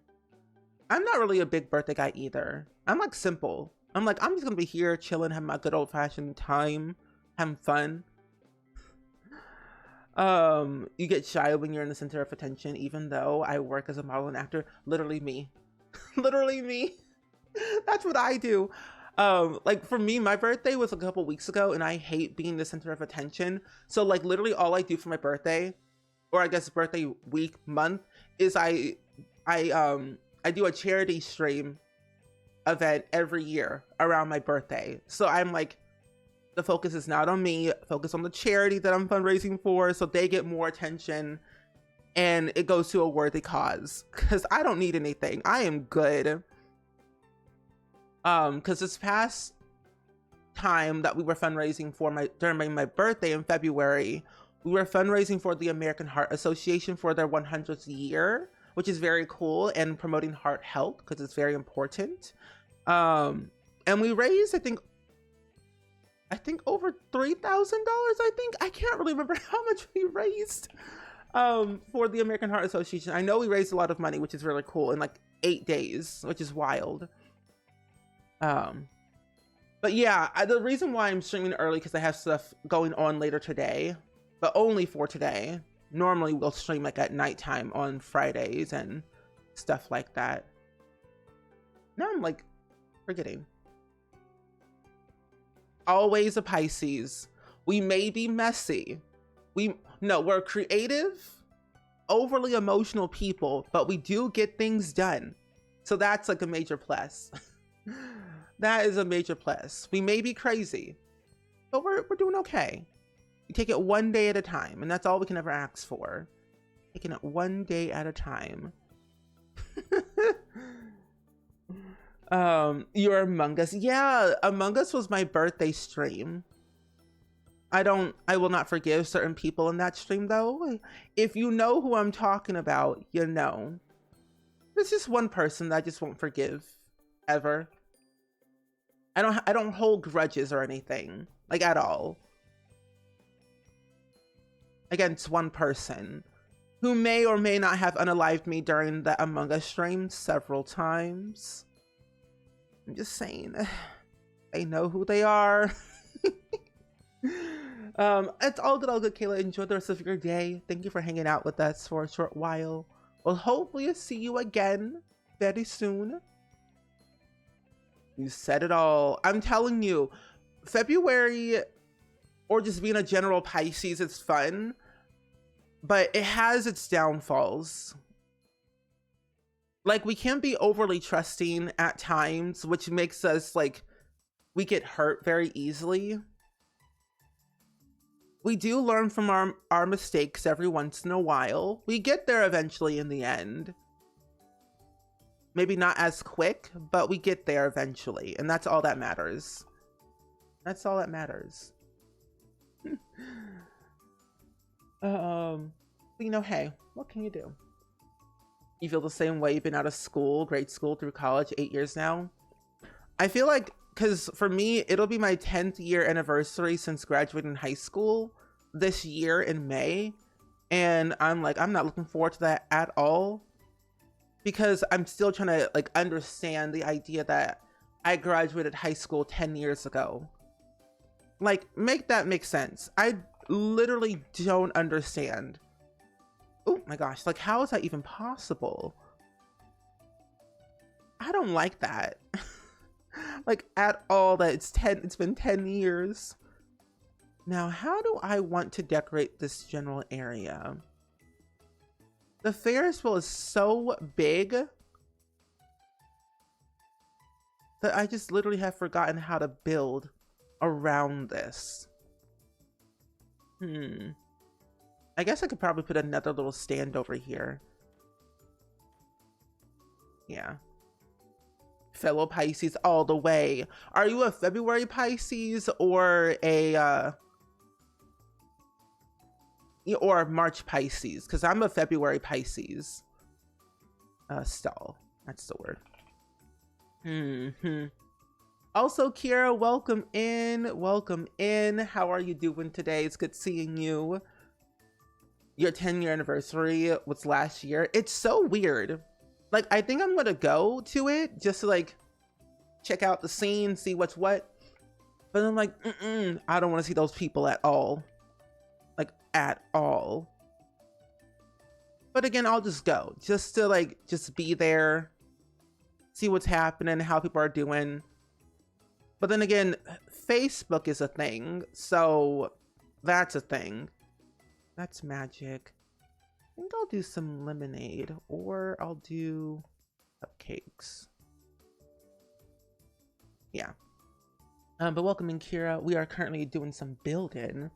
I'm not really a big birthday guy either. I'm like simple. I'm just gonna be here chilling, having my good old-fashioned time, having fun. You get shy when you're in the center of attention, even though I work as a model and actor. Literally me. Literally me. That's what I do. Like for me, my birthday was a couple weeks ago and I hate being the center of attention. So like literally all I do for my birthday, or I guess birthday week, month, is I do a charity stream event every year around my birthday. So I'm like, the focus is not on me, focus on the charity that I'm fundraising for, so they get more attention and it goes to a worthy cause, because I don't need anything. I am good. Because this past time that we were fundraising for during my birthday in February, we were fundraising for the American Heart Association for their 100th year, which is very cool, and promoting heart health because it's very important. And we raised, I think over $3,000. I can't really remember how much we raised for the American Heart Association. I know we raised a lot of money, which is really cool, in like 8 days, which is wild. But yeah, the reason why I'm streaming early because I have stuff going on later today, but only for today. Normally we'll stream like at nighttime on Fridays and stuff like that. Now I'm like forgetting. Always a Pisces. We may be messy. We're creative, overly emotional people, but we do get things done. So that's like a major plus. That is a major plus. We may be crazy, but we're doing okay. We take it one day at a time, and that's all we can ever ask for. Taking it one day at a time. Your Among Us. Yeah, Among Us was my birthday stream. I will not forgive certain people in that stream though. If you know who I'm talking about, you know. There's just one person that I just won't forgive ever. I don't hold grudges or anything, like at all, against one person who may or may not have unalived me during the Among Us stream several times. I'm just saying, they know who they are. It's all good, Kayla. Enjoy the rest of your day. Thank you for hanging out with us for a short while. Well, hopefully see you again very soon. You said it all. I'm telling you, February, or just being a general Pisces, it's fun, but it has its downfalls. Like, we can be overly trusting at times, which makes us, like, we get hurt very easily. We do learn from our mistakes every once in a while. We get there eventually in the end. Maybe not as quick, but we get there eventually. And that's all that matters. That's all that matters. You know, hey, what can you do? You feel the same way? You've been out of school, grade school through college, 8 years now. I feel like, because for me, it'll be my 10th year anniversary since graduating high school this year in May. And I'm like, I'm not looking forward to that at all, because I'm still trying to like understand the idea that I graduated high school 10 years ago. Like, make that make sense. I literally don't understand. Oh my gosh, like, how is that even possible? I don't like that. Like, at all, that it's been 10 years. Now, how do I want to decorate this general area? The Ferris wheel is so big that I just literally have forgotten how to build around this. I guess I could probably put another little stand over here. Yeah. Fellow Pisces all the way. Are you a February Pisces or a March Pisces? Because I'm a February Pisces. Stall. That's the word. Also, Kira, welcome in. Welcome in. How are you doing today? It's good seeing you. Your 10-year anniversary was last year. It's so weird. Like, I think I'm gonna go to it just to like check out the scene, see what's what. But I'm like, I don't want to see those people at all. Like, at all. But again, I'll just go just to like just be there, see what's happening, how people are doing. But then again, Facebook is a thing, so that's a thing. That's magic. I think I'll do some lemonade, or I'll do cupcakes. Yeah. But welcome in, Kira. We are currently doing some building.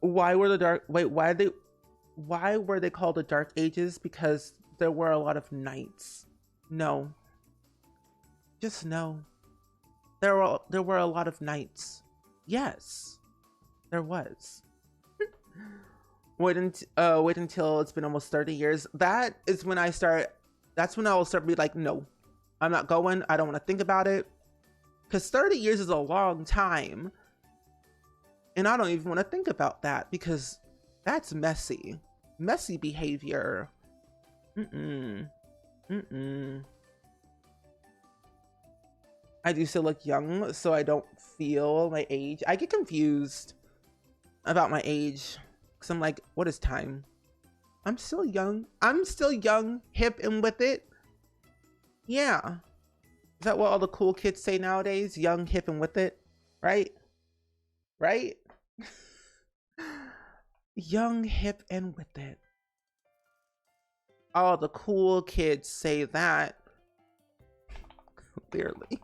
Why were they called the Dark Ages? Because there were a lot of nights. No. Just no. There were a lot of nights. Yes. There was. Wait until it's been almost 30 years. That is when I start. That's when I will start to be like, no, I'm not going. I don't want to think about it. Because 30 years is a long time. And I don't even want to think about that because that's messy. Messy behavior. I do still look young, so I don't feel my age. I get confused about my age. Because I'm like, what is time? I'm still young. I'm still young, hip, and with it. Yeah. Is that what all the cool kids say nowadays? Young, hip, and with it? Right? Right? Young, hip, and with it. All the cool kids say that. Clearly.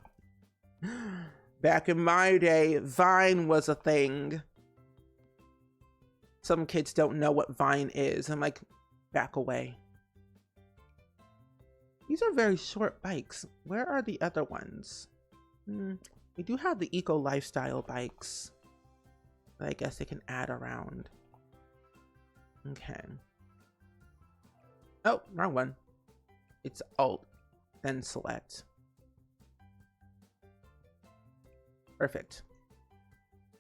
Back in my day, Vine was a thing. Some kids don't know what Vine is. I'm like, back away. These are very short bikes. Where are the other ones? We do have the eco lifestyle bikes that I guess they can add around. Okay. Oh, wrong one. It's Alt, then Select. Perfect.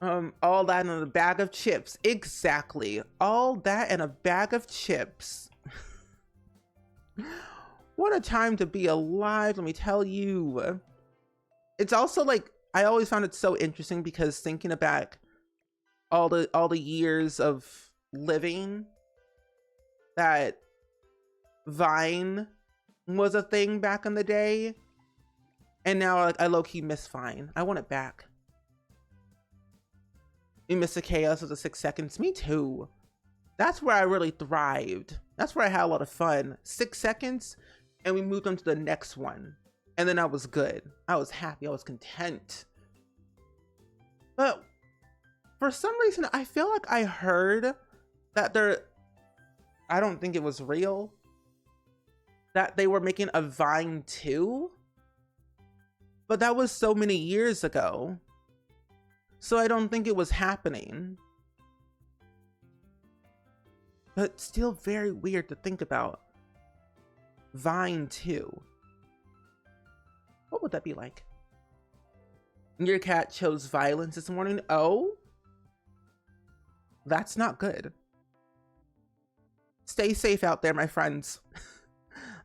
All that in a bag of chips. Exactly. All that in a bag of chips. What a time to be alive, let me tell you. It's also like, I always found it so interesting because thinking about all the years of living that Vine was a thing back in the day, and now like I low-key miss Vine. I want it back. You miss the chaos of the 6 seconds. Me too. That's where I really thrived. That's where I had a lot of fun. 6 seconds, and we moved on to the next one. And then I was good. I was happy. I was content. But for some reason, I feel like I heard that I don't think it was real, that they were making a Vine 2. But that was so many years ago. So I don't think it was happening. But still very weird to think about. Vine 2. What would that be like? Your cat chose violence this morning. Oh? That's not good. Stay safe out there, my friends.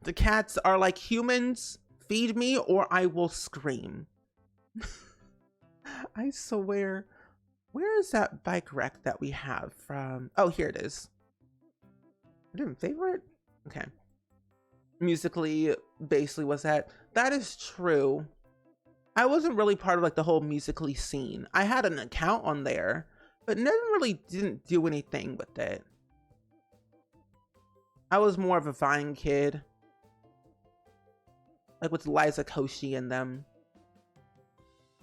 The cats are like humans. Feed me or I will scream. I swear. Where is that bike wreck that we have from? Oh, here it is. I didn't favorite? Okay. Musically, basically was that. That is true. I wasn't really part of like the whole Musically scene. I had an account on there, but never really didn't do anything with it. I was more of a Vine kid. Like with Liza Koshy and them.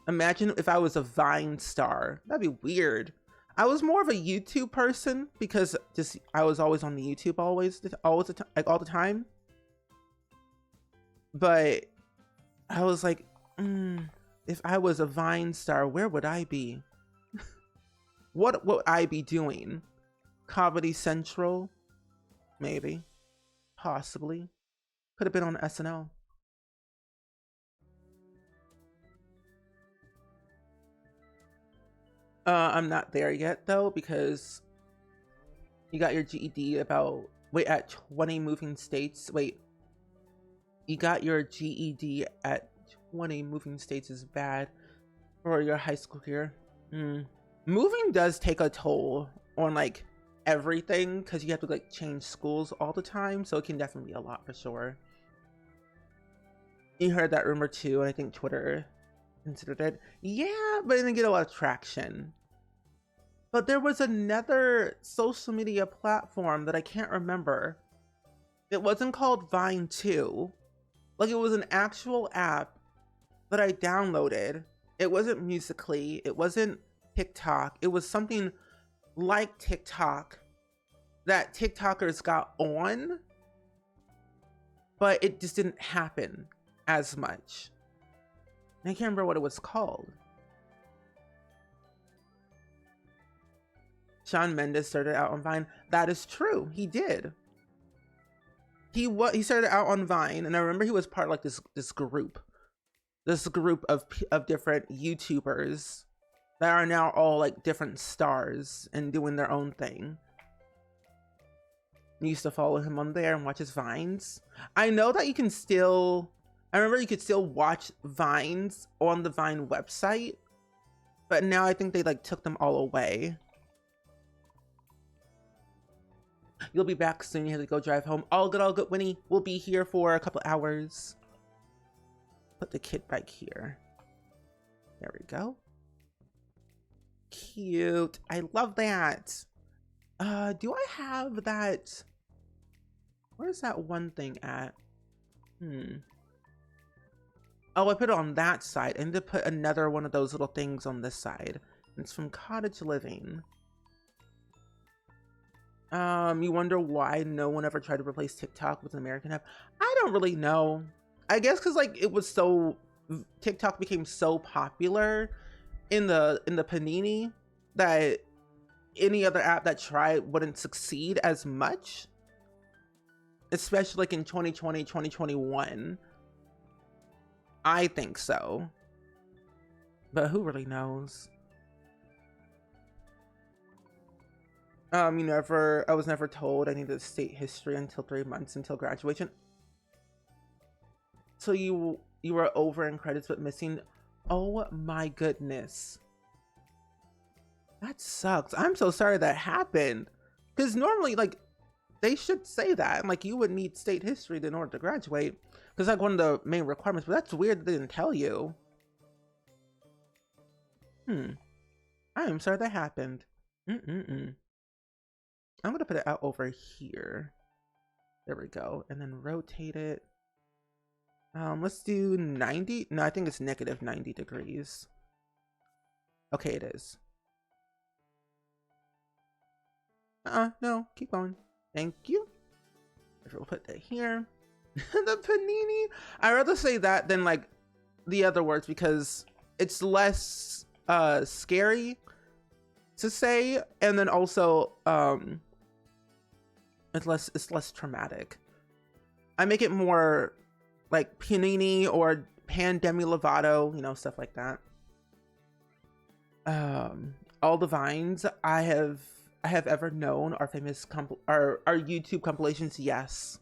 Imagine if I was a Vine star. That'd be weird. I was more of a YouTube person because just I was always on the YouTube all the time. But I was like, if I was a Vine star, where would I be? What would I be doing? Comedy Central? Maybe. Possibly. Could have been on SNL. I'm not there yet though, because you got your GED at 20 moving states. Wait, you got your GED at 20 moving states is bad for your high school career. Moving does take a toll on like everything because you have to like change schools all the time, so it can definitely be a lot for sure. You heard that rumor too, and I think Twitter considered it. Yeah, but it didn't get a lot of traction. But there was another social media platform that I can't remember. It wasn't called Vine 2. Like, it was an actual app that I downloaded. It wasn't Musically. It wasn't TikTok. It was something like TikTok that TikTokers got on, but it just didn't happen as much. I can't remember what it was called. Shawn Mendes started out on Vine. That is true. He did. He started out on Vine, and I remember he was part of like this group of different YouTubers that are now all like different stars and doing their own thing. I used to follow him on there and watch his Vines. I know that you can still. I remember you could still watch Vines on the Vine website, but now I think they like took them all away. You'll be back soon. You have to go drive home. All good, Winnie. We'll be here for a couple hours. Put the kid bike here. There we go. Cute. I love that. Do I have that? Where's that one thing at? Oh, I put it on that side. I need to put another one of those little things on this side. It's from Cottage Living. You wonder why no one ever tried to replace TikTok with an American app? I don't really know. I guess because like it was so TikTok became so popular in the panini that any other app that tried wouldn't succeed as much, especially like in 2020, 2021. I think so, but who really knows? I was never told I needed state history until 3 months until graduation. So you were over in credits but missing. Oh my goodness, that sucks. I'm so sorry that happened, because normally like they should say that, like you would need state history in order to graduate, because like one of the main requirements. But that's weird that they didn't tell you. I am sorry that happened. I'm gonna put it out over here. There we go. And then rotate it. Let's do 90. No, I think it's negative 90 degrees. Okay, it is. No, keep going. Thank you. We'll put that here. The panini. I'd rather say that than like the other words, because it's less scary to say, and then also it's less traumatic. I make it more like panini or pan demi lovato, you know, stuff like that. All the vines I have ever known are famous are YouTube compilations. Yes,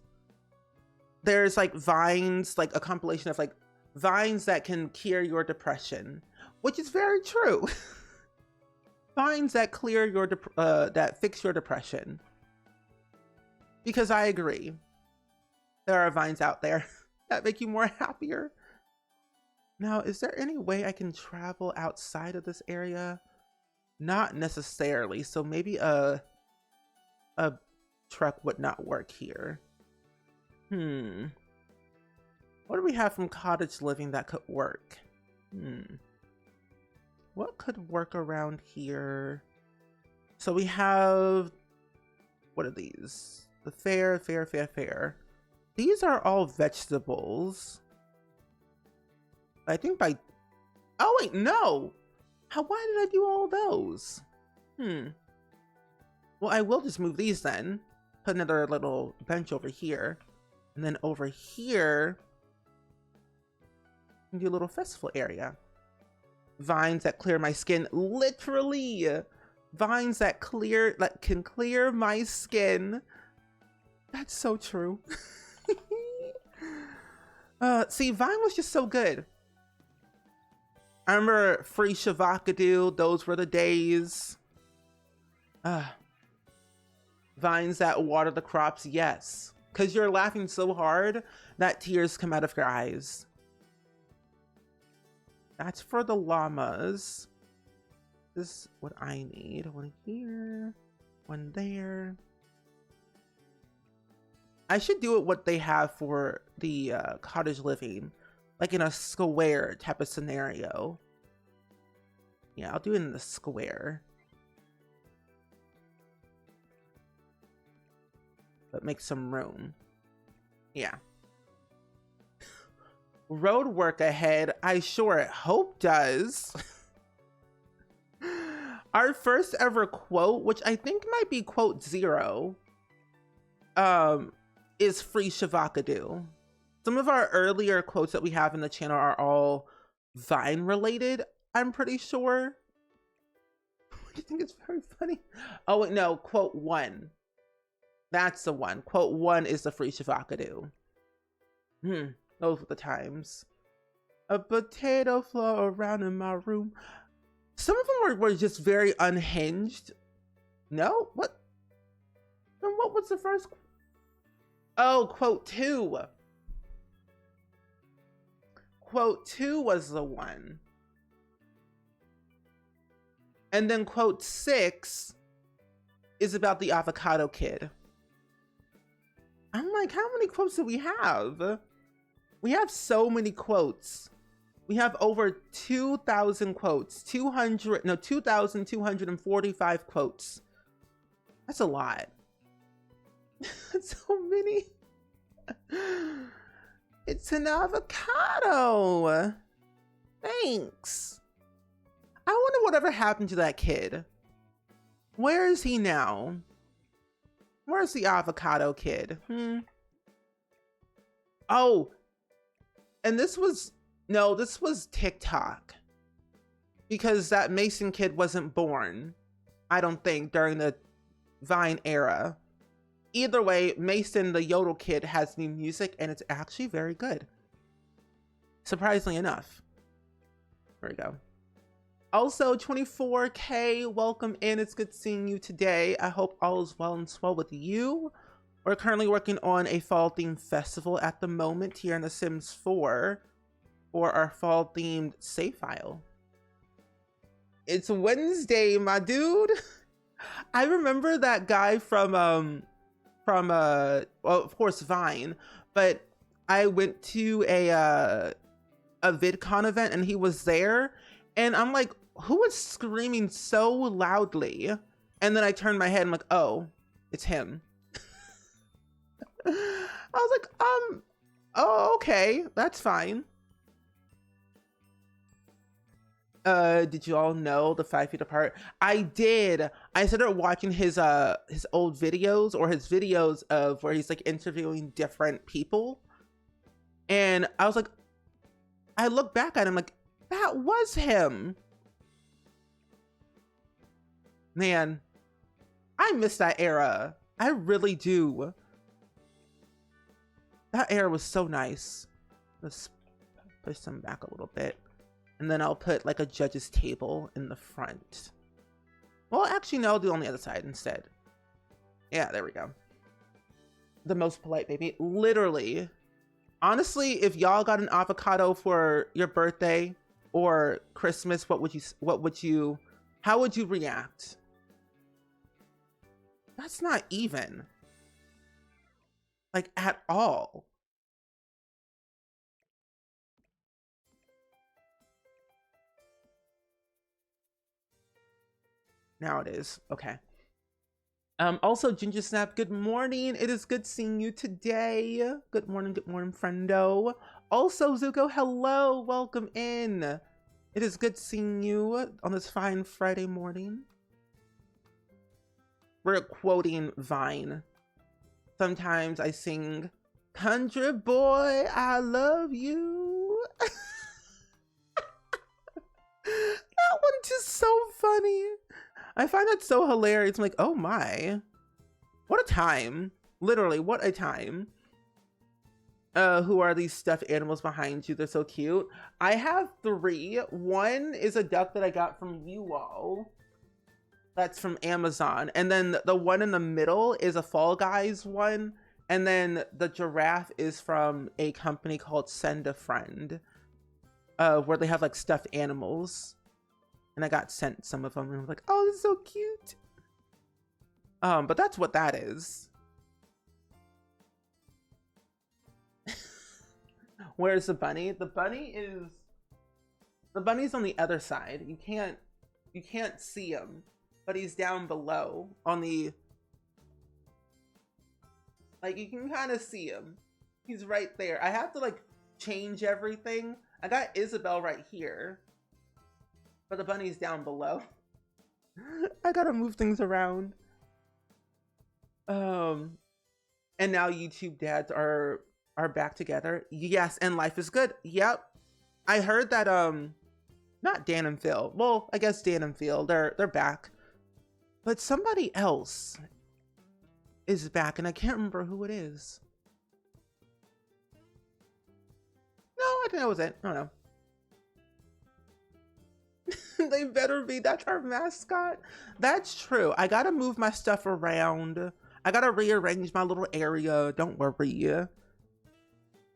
there's like vines, like a compilation of like vines that can cure your depression, which is very true. Vines that clear your that fix your depression, because I agree, there are vines out there that make you more happier. Now, is there any way I can travel outside of this area? Not necessarily, so maybe a truck would not work here. What do we have from cottage living that could work? What could work around here? So we have, what are these? The fair. These are all vegetables. I think by, oh wait, no. Why did I do all those? Well, I will just move these then. Put another little bench over here. And then over here, do a little festival area. Vines that clear my skin, literally. Vines that can clear my skin. That's so true. See, Vine was just so good. I remember free Shavakadu, those were the days. Vines that water the crops, yes. Because you're laughing so hard that tears come out of your eyes. That's for the llamas. This is what I need. One here, one there. I should do it what they have for the cottage living, like in a square type of scenario. Yeah, I'll do it in the square. But make some room. Yeah. Road work ahead. I sure hope does. Our first ever quote, which I think might be quote 0, is free Shavakadu. Some of our earlier quotes that we have in the channel are all Vine related, I'm pretty sure. I think it's very funny. Oh wait, no, quote 1. That's the one. Quote 1 is the free Shavakadu. Those were the times. A potato flow around in my room. Some of them were just very unhinged. No? What? Then what was the first? Oh, quote 2. Quote 2 was the one. And then quote 6 is about the avocado kid. I'm like, how many quotes do we have? We have so many quotes. We have over 2,000 quotes. 2,245 quotes. That's a lot. So many. It's an avocado. Thanks. I wonder whatever happened to that kid. Where is he now? Where's the avocado kid? Oh, and this was TikTok. Because that Mason kid wasn't born, I don't think, during the Vine era. Either way, Mason, the Yodel kid, has new music and it's actually very good. Surprisingly enough. There we go. Also, 24K, welcome in. It's good seeing you today. I hope all is well and swell with you. We're currently working on a fall themed festival at the moment here in The Sims 4 for our fall themed save file. It's Wednesday, my dude. I remember that guy from well, of course, Vine, but I went to a VidCon event and he was there, and I'm like, who was screaming so loudly? And then I turned my head and I'm like, oh, it's him. I was like, oh, okay, that's fine. Did you all know the 5 feet apart? I did. I started watching his old videos, or his videos of where he's like interviewing different people, and I was like, I look back at him like, that was him. Man, I miss that era. I really do. That era was so nice. Let's push them back a little bit. And then I'll put like a judge's table in the front. Well, actually, no, I'll do it on the other side instead. Yeah, there we go. The most polite baby. Literally. Honestly, if y'all got an avocado for your birthday or Christmas, how would you react? That's not even. Like, at all. Now it is. Okay. Also, Ginger Snap, good morning. It is good seeing you today. Good morning, friendo. Also, Zuko, hello. Welcome in. It is good seeing you on this fine Friday morning. We're quoting Vine. Sometimes I sing, "Country boy, I love you." That one just so funny. I find that so hilarious. I'm like, oh my, what a time. Literally, what a time. Who are these stuffed animals behind you? They're so cute. I have 3. One is a duck that I got from you all. That's from Amazon. And then the one in the middle is a Fall Guys one. And then the giraffe is from a company called Send a Friend, where they have like stuffed animals. And I got sent some of them and I was like, oh, this is so cute. But that's what that is. Where's the bunny? The bunny's on the other side. You can't see him, but he's down below on the, like, you can kind of see him. He's right there. I have to like change everything. I got Isabel right here, but the bunny's down below. I gotta move things around. And now YouTube dads are back together. Yes, and life is good. Yep. I heard that not Dan and Phil. Well, I guess Dan and Phil, they're back. But somebody else is back and I can't remember who it is. No, I think that was it. I don't know. They better be. That's our mascot. That's true. I gotta move my stuff around. I gotta rearrange my little area. Don't worry.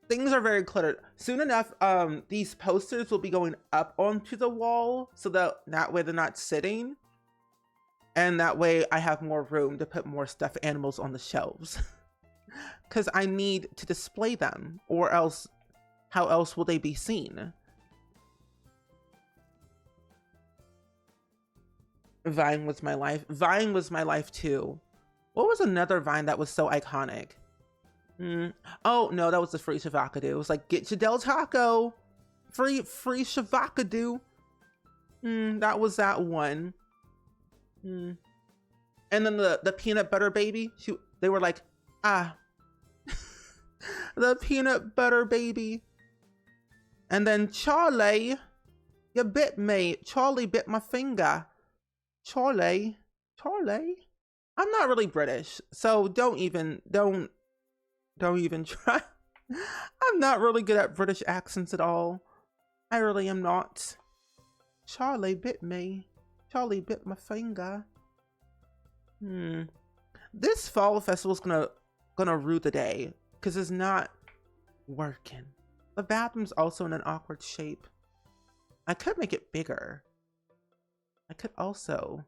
Things are very cluttered. Soon enough, these posters will be going up onto the wall so that way they're not sitting. And that way I have more room to put more stuffed animals on the shelves. Because I need to display them, or else, how else will they be seen? Vine was my life. Vine was my life too. What was another vine that was so iconic? Oh no, that was the free Shavakadu. It was like, get your Del Taco, free Shavakadu. That was that one. And then the peanut butter baby. They were like, the peanut butter baby. And then Charlie, you bit me. Charlie bit my finger. Charlie. I'm not really British, so don't even try. I'm not really good at British accents at all. I really am not. Charlie bit me. Charlie bit my finger. This fall festival's gonna rue the day because it's not working. The bathroom's also in an awkward shape. I could make it bigger. I could also.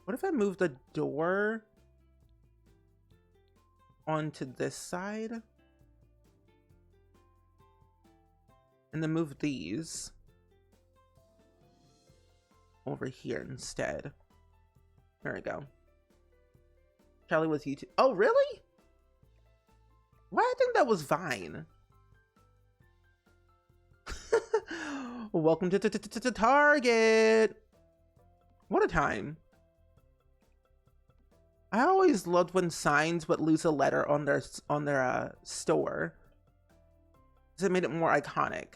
What if I move the door onto this side? And then move these over here instead. There we go. Charlie was YouTube. Oh, really? Why? I think that was Vine. Welcome to Target. What a time. I always loved when signs would lose a letter on their store. Because it made it more iconic.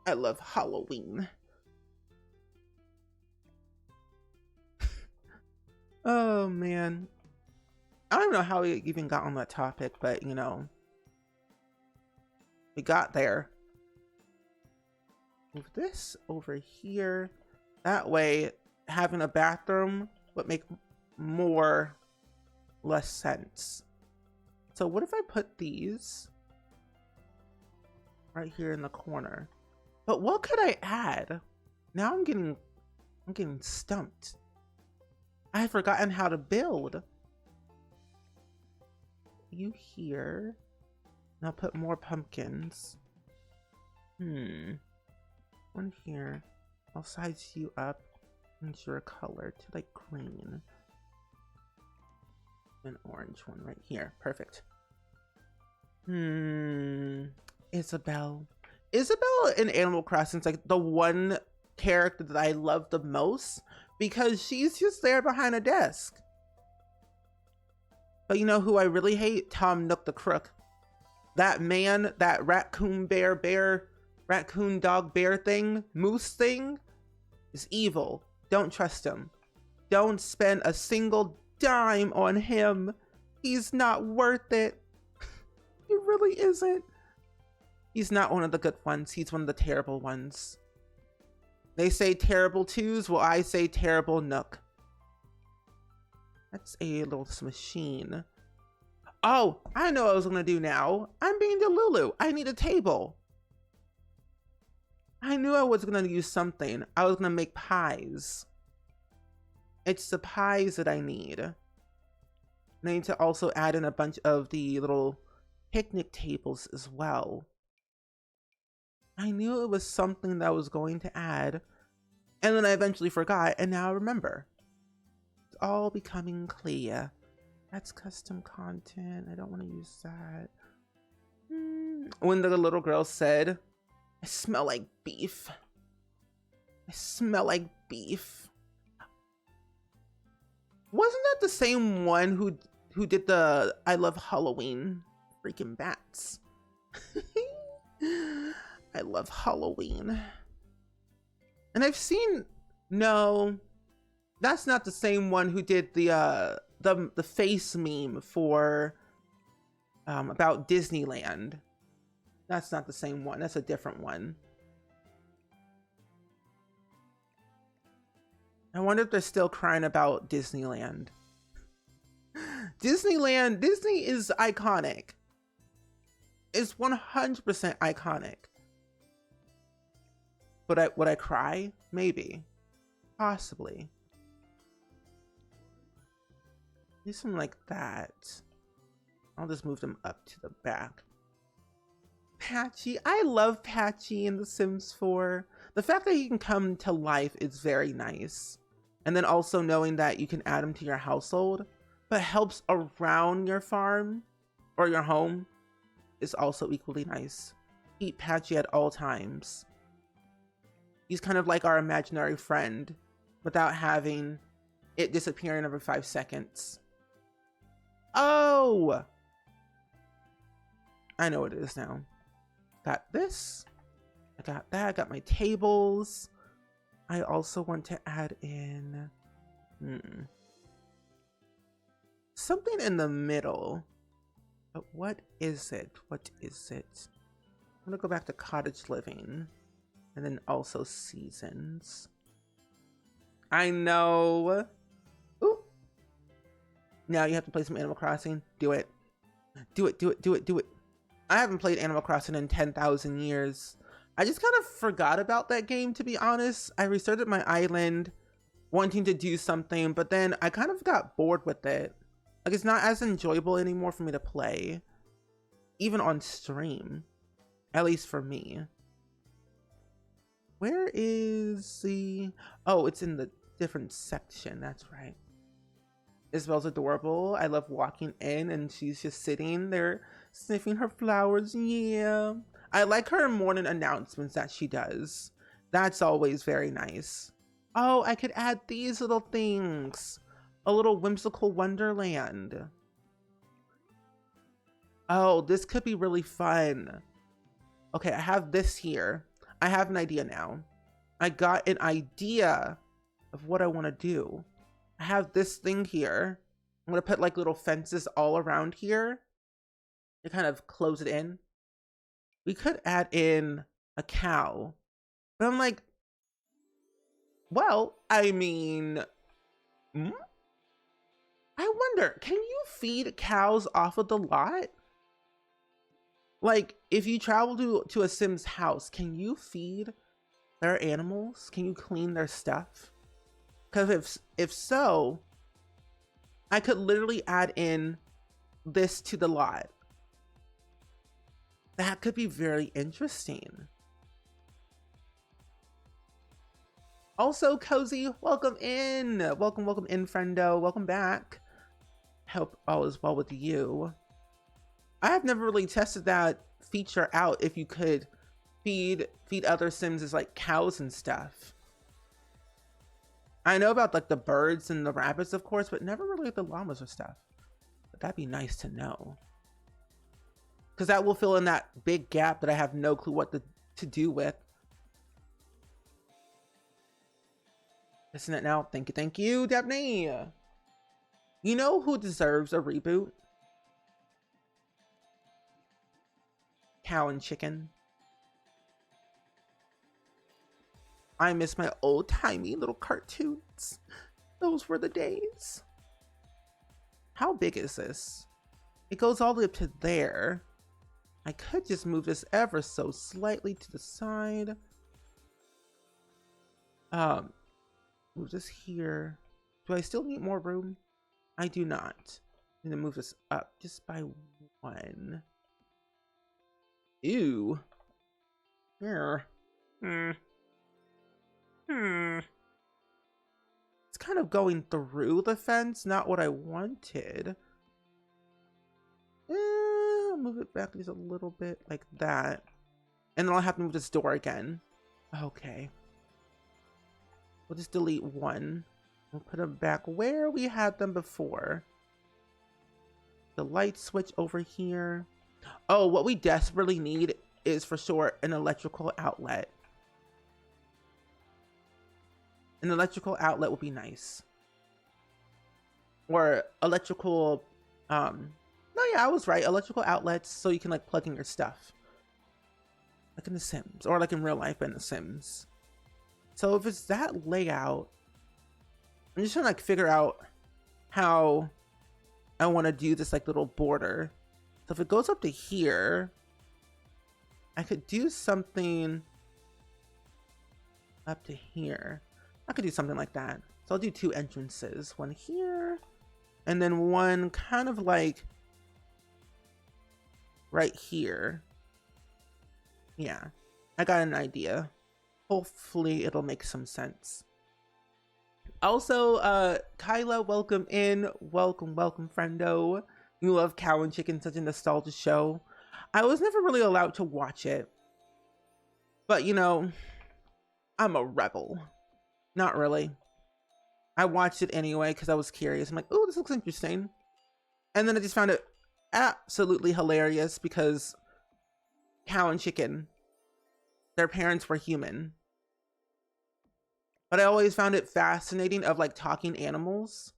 I love Halloween. Oh man. I don't even know how we even got on that topic, but you know, we got there. Move this over here. That way, having a bathroom would make less sense. So what if I put these right here in the corner? But what could I add? Now I'm getting stumped. I had forgotten how to build. You here. And I'll put more pumpkins. One here. I'll size you up into your color to like green. An orange one right here. Perfect. Isabelle. Isabelle in Animal Crossing is like the one character that I love the most because she's just there behind a desk. But you know who I really hate? Tom Nook the Crook. That man, that raccoon raccoon dog bear thing, moose thing is evil. Don't trust him. Don't spend a single dime on him. He's not worth it. He really isn't. He's not one of the good ones. He's one of the terrible ones. They say terrible twos. Well, I say terrible Nook. That's a little machine. Oh, I know what I was gonna do now. I'm being Delulu. I need a table. I knew I was gonna use something. I was gonna make pies. It's the pies that I need. And I need to also add in a bunch of the little picnic tables as well. I knew it was something that I was going to add. And then I eventually forgot, and now I remember. It's all becoming clear. That's custom content. I don't want to use that. When the little girl said, I smell like beef. I smell like beef. Wasn't that the same one who did the I love Halloween? Freaking bats. I love Halloween. And I've seen, no, that's not the same one who did the face meme for about Disneyland. That's not the same one. That's a different one. I wonder if they're still crying about Disneyland. Disney is iconic. It's 100% iconic. But would I cry? Maybe. Possibly. Do something like that. I'll just move them up to the back. Patchy. I love Patchy in The Sims 4. The fact that he can come to life is very nice. And then also knowing that you can add him to your household, but helps around your farm or your home is also equally nice. Keep Patchy at all times. He's kind of like our imaginary friend without having it disappearing every 5 seconds. Oh! I know what it is now. Got this. I got that. I got my tables. I also want to add in something in the middle. But what is it? What is it? I'm gonna go back to cottage living and then also seasons. I know. Ooh. Now you have to play some Animal Crossing. Do it. Do it, do it, do it, do it. I haven't played Animal Crossing in 10,000 years. I just kind of forgot about that game, to be honest. I restarted my island wanting to do something, but then I kind of got bored with it. Like, it's not as enjoyable anymore for me to play, even on stream, at least for me. Where is the... Oh, it's in the different section. That's right. Isabel's adorable. I love walking in and she's just sitting there sniffing her flowers. Yeah. I like her morning announcements that she does. That's always very nice. Oh, I could add these little things. A little whimsical wonderland. Oh, this could be really fun. Okay, I have this here. I have an idea now. I got an idea of what I want to do. I have this thing here. I'm going to put like little fences all around here to kind of close it in. We could add in a cow, but I'm like, well, I mean, I wonder, can you feed cows off of the lot? Like, if you travel to a Sim's house, can you feed their animals? Can you clean their stuff? Because if so, I could literally add in this to the lot. That could be very interesting. Also, Cozy, welcome in. Welcome in, friendo. Welcome back. Hope all is well with you. I have never really tested that feature out if you could feed other Sims as like cows and stuff. I know about like the birds and the rabbits, of course, but never really the llamas or stuff. But that'd be nice to know. Because that will fill in that big gap that I have no clue what to do with. Isn't it now? Thank you, Dabney. You know who deserves a reboot? Cow and Chicken. I miss my old-timey little cartoons. Those were the days. How big is this? It goes all the way up to there. I could just move this ever so slightly to the side. Move this here. Do I still need more room? I do not. I'm gonna move this up just by 1. Ew. Here. It's kind of going through the fence, not what I wanted. I'll move it back just a little bit like that. And then I'll have to move this door again. Okay. We'll just delete 1. We'll put them back where we had them before. The light switch over here. Oh, what we desperately need is for sure an electrical outlet. An electrical outlet would be nice. Or electrical, no, yeah, I was right. Electrical outlets so you can like plug in your stuff. Like in The Sims, or like in real life in The Sims. So if it's that layout, I'm just trying to like figure out how I want to do this like little border. So if it goes up to here, I could do something up to here. I could do something like that. So I'll do 2 entrances, 1 here, and then 1 kind of like right here. Yeah, I got an idea. hopefully it'll make some sense. Also, Kyla, welcome in. Welcome, friendo. You love Cow and Chicken, such a nostalgia show. I was never really allowed to watch it. But, you know, I'm a rebel. Not really. I watched it anyway because I was curious. I'm like, oh, this looks interesting. And then I just found it absolutely hilarious because Cow and Chicken, their parents were human. But I always found it fascinating of like talking animals.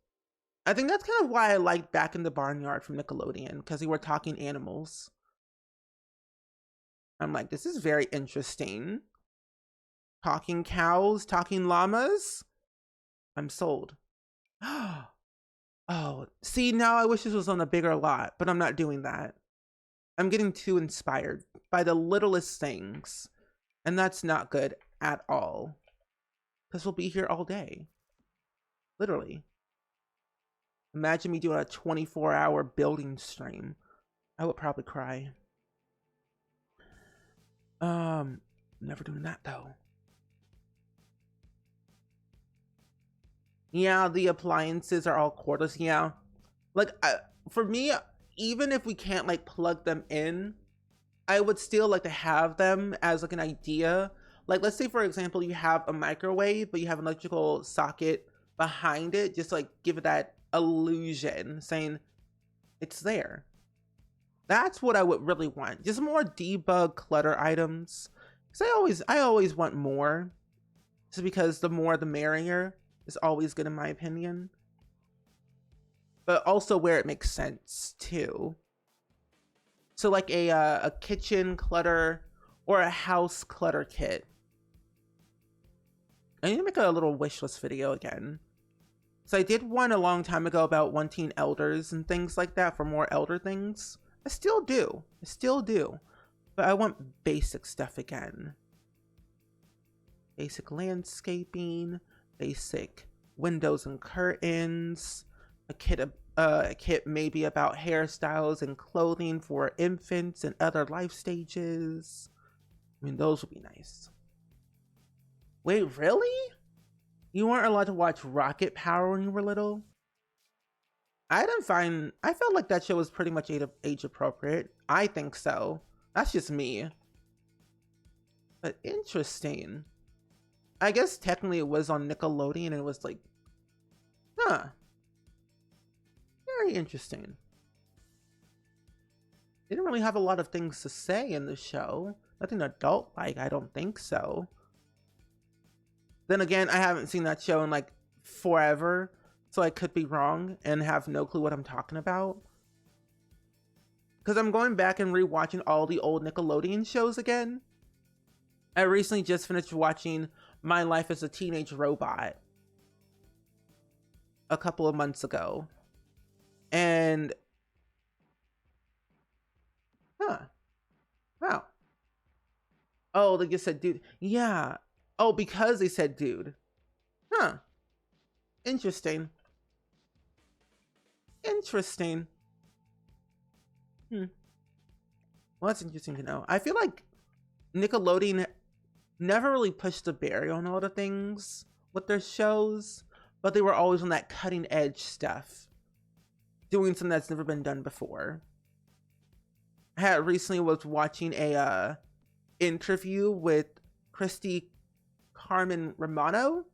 I think that's kind of why I liked Back in the Barnyard from Nickelodeon, because they were talking animals. I'm like, this is very interesting. Talking cows, talking llamas. I'm sold. Oh, see, now I wish this was on a bigger lot, but I'm not doing that. I'm getting too inspired by the littlest things, and that's not good at all. Because we'll be here all day. Literally. Imagine me doing a 24-hour building stream. I would probably cry. Never doing that though. Yeah, the appliances are all cordless. Yeah. Like, for me, even if we can't like plug them in, I would still like to have them as like an idea. Like, let's say for example, you have a microwave, but you have an electrical socket behind it, just to, like give it that illusion, saying it's there. That's what I would really want. Just more debug clutter items. Because I always want more. Just because the more the merrier is always good in my opinion. But also where it makes sense too. So like a kitchen clutter or a house clutter kit. I need to make a little wish list video again. So I did one a long time ago about wanting elders and things like that for more elder things. I still do. But I want basic stuff again. Basic landscaping, basic windows and curtains, a kit maybe about hairstyles and clothing for infants and other life stages. I mean, those would be nice. Wait, really? You weren't allowed to watch Rocket Power when you were little? I felt like that show was pretty much age appropriate. I think so. That's just me. But interesting. I guess technically it was on Nickelodeon and it was like, huh. Very interesting. They didn't really have a lot of things to say in the show. Nothing adult-like, I don't think so. Then again, I haven't seen that show in like forever, so I could be wrong and have no clue what I'm talking about. Because I'm going back and rewatching all the old Nickelodeon shows again. I recently just finished watching My Life as a Teenage Robot a couple of months ago. And wow. Oh, they just said dude. Yeah. Oh, because they said dude. Huh. Interesting. Well, that's interesting to know. I feel like Nickelodeon never really pushed the barrier on a lot of things with their shows, but they were always on that cutting edge stuff, doing something that's never been done before. I had recently was watching a interview with Christy Carmen Romano,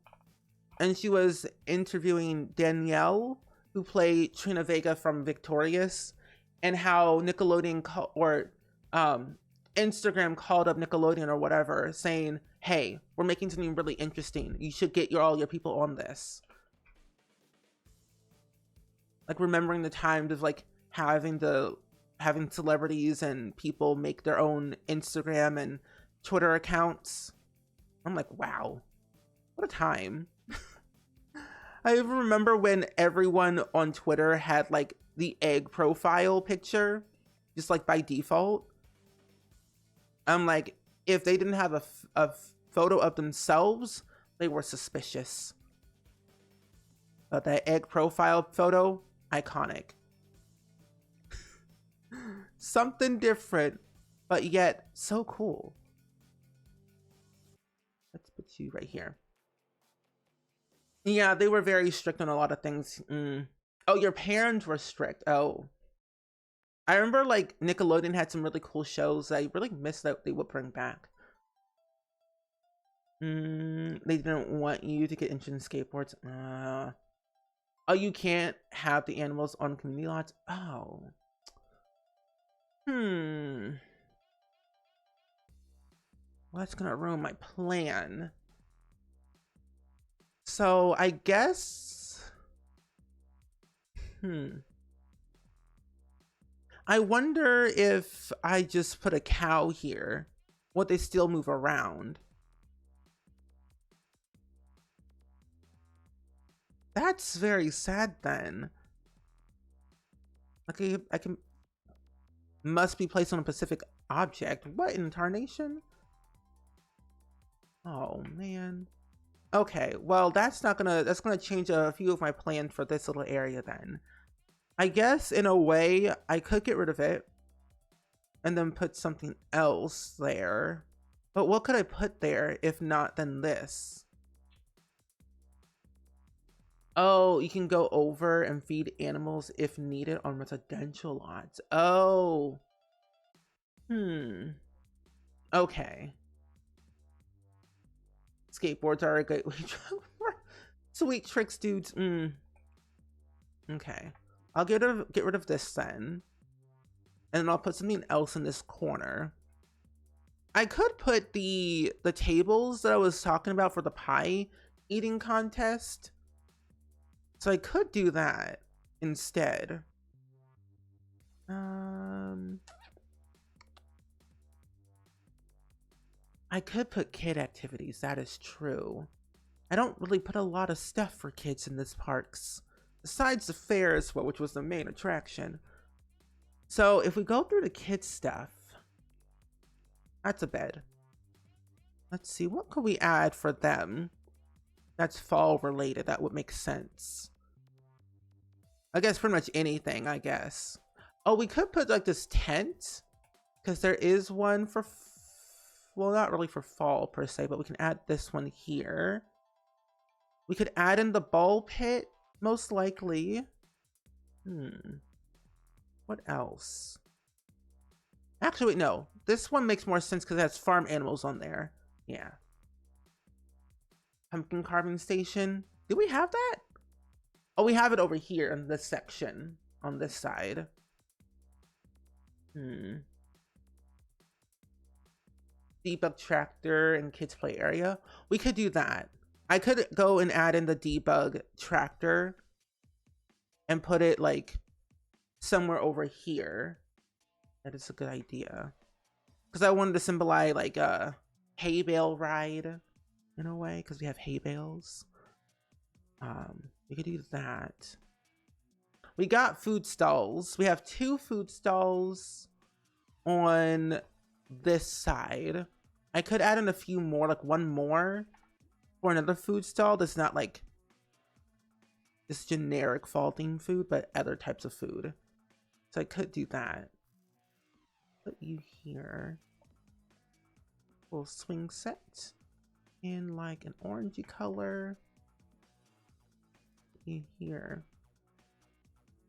and she was interviewing Danielle, who played Trina Vega from Victorious, and how Nickelodeon Instagram called up Nickelodeon or whatever, saying, "Hey, we're making something really interesting. You should get all your people on this." Like remembering the times of like having celebrities and people make their own Instagram and Twitter accounts. I'm like, wow, what a time. I even remember when everyone on Twitter had like the egg profile picture, just like by default. I'm like, if they didn't have a photo of themselves, they were suspicious. But that egg profile photo, iconic. Something different, but yet so cool. Let's 2 right here. Yeah, they were very strict on a lot of things. Oh, your parents were strict. Oh, I remember like Nickelodeon had some really cool shows that I really missed that they would bring back. They didn't want you to get into skateboards. Oh, you can't have the animals on community lots. Oh. Well, that's gonna ruin my plan. So I guess. I wonder if I just put a cow here, would they still move around? That's very sad then. Okay, I can must be placed on a specific object. What in tarnation? Oh man. Okay, well that's gonna change a few of my plans for this little area then. I guess in a way I could get rid of it and then put something else there. But what could I put there if not then this? Oh, you can go over and feed animals if needed on residential lots. Oh. Okay. Skateboards are a great way to sweet tricks, dudes. Okay. I'll get rid of this then. And then I'll put something else in this corner. I could put the tables that I was talking about for the pie eating contest. So I could do that instead. I could put kid activities, that is true. I don't really put a lot of stuff for kids in this parks, besides the fairs, which was the main attraction. So if we go through the kids stuff, that's a bed. Let's see, what could we add for them that's fall related that would make sense? I guess pretty much anything, I guess. Oh, we could put like this tent, because there is one for, well, not really for fall per se, but we can add this one here. We could add in the ball pit, most likely. What else? Actually, wait, no. This one makes more sense because it has farm animals on there. Yeah. Pumpkin carving station. Do we have that? Oh, we have it over here in this section on this side. Debug tractor and kids play area. We could do that. I could go and add in the debug tractor and put it like somewhere over here. That is a good idea. Because I wanted to symbolize like a hay bale ride in a way, because we have hay bales. We could do that. We got food stalls. We have 2 food stalls on this side. I could add in a few more, like one more for another food stall that's not like this generic fall themed food, but other types of food. So I could do that. Put you here. Little swing set in like an orangey color. Put you here.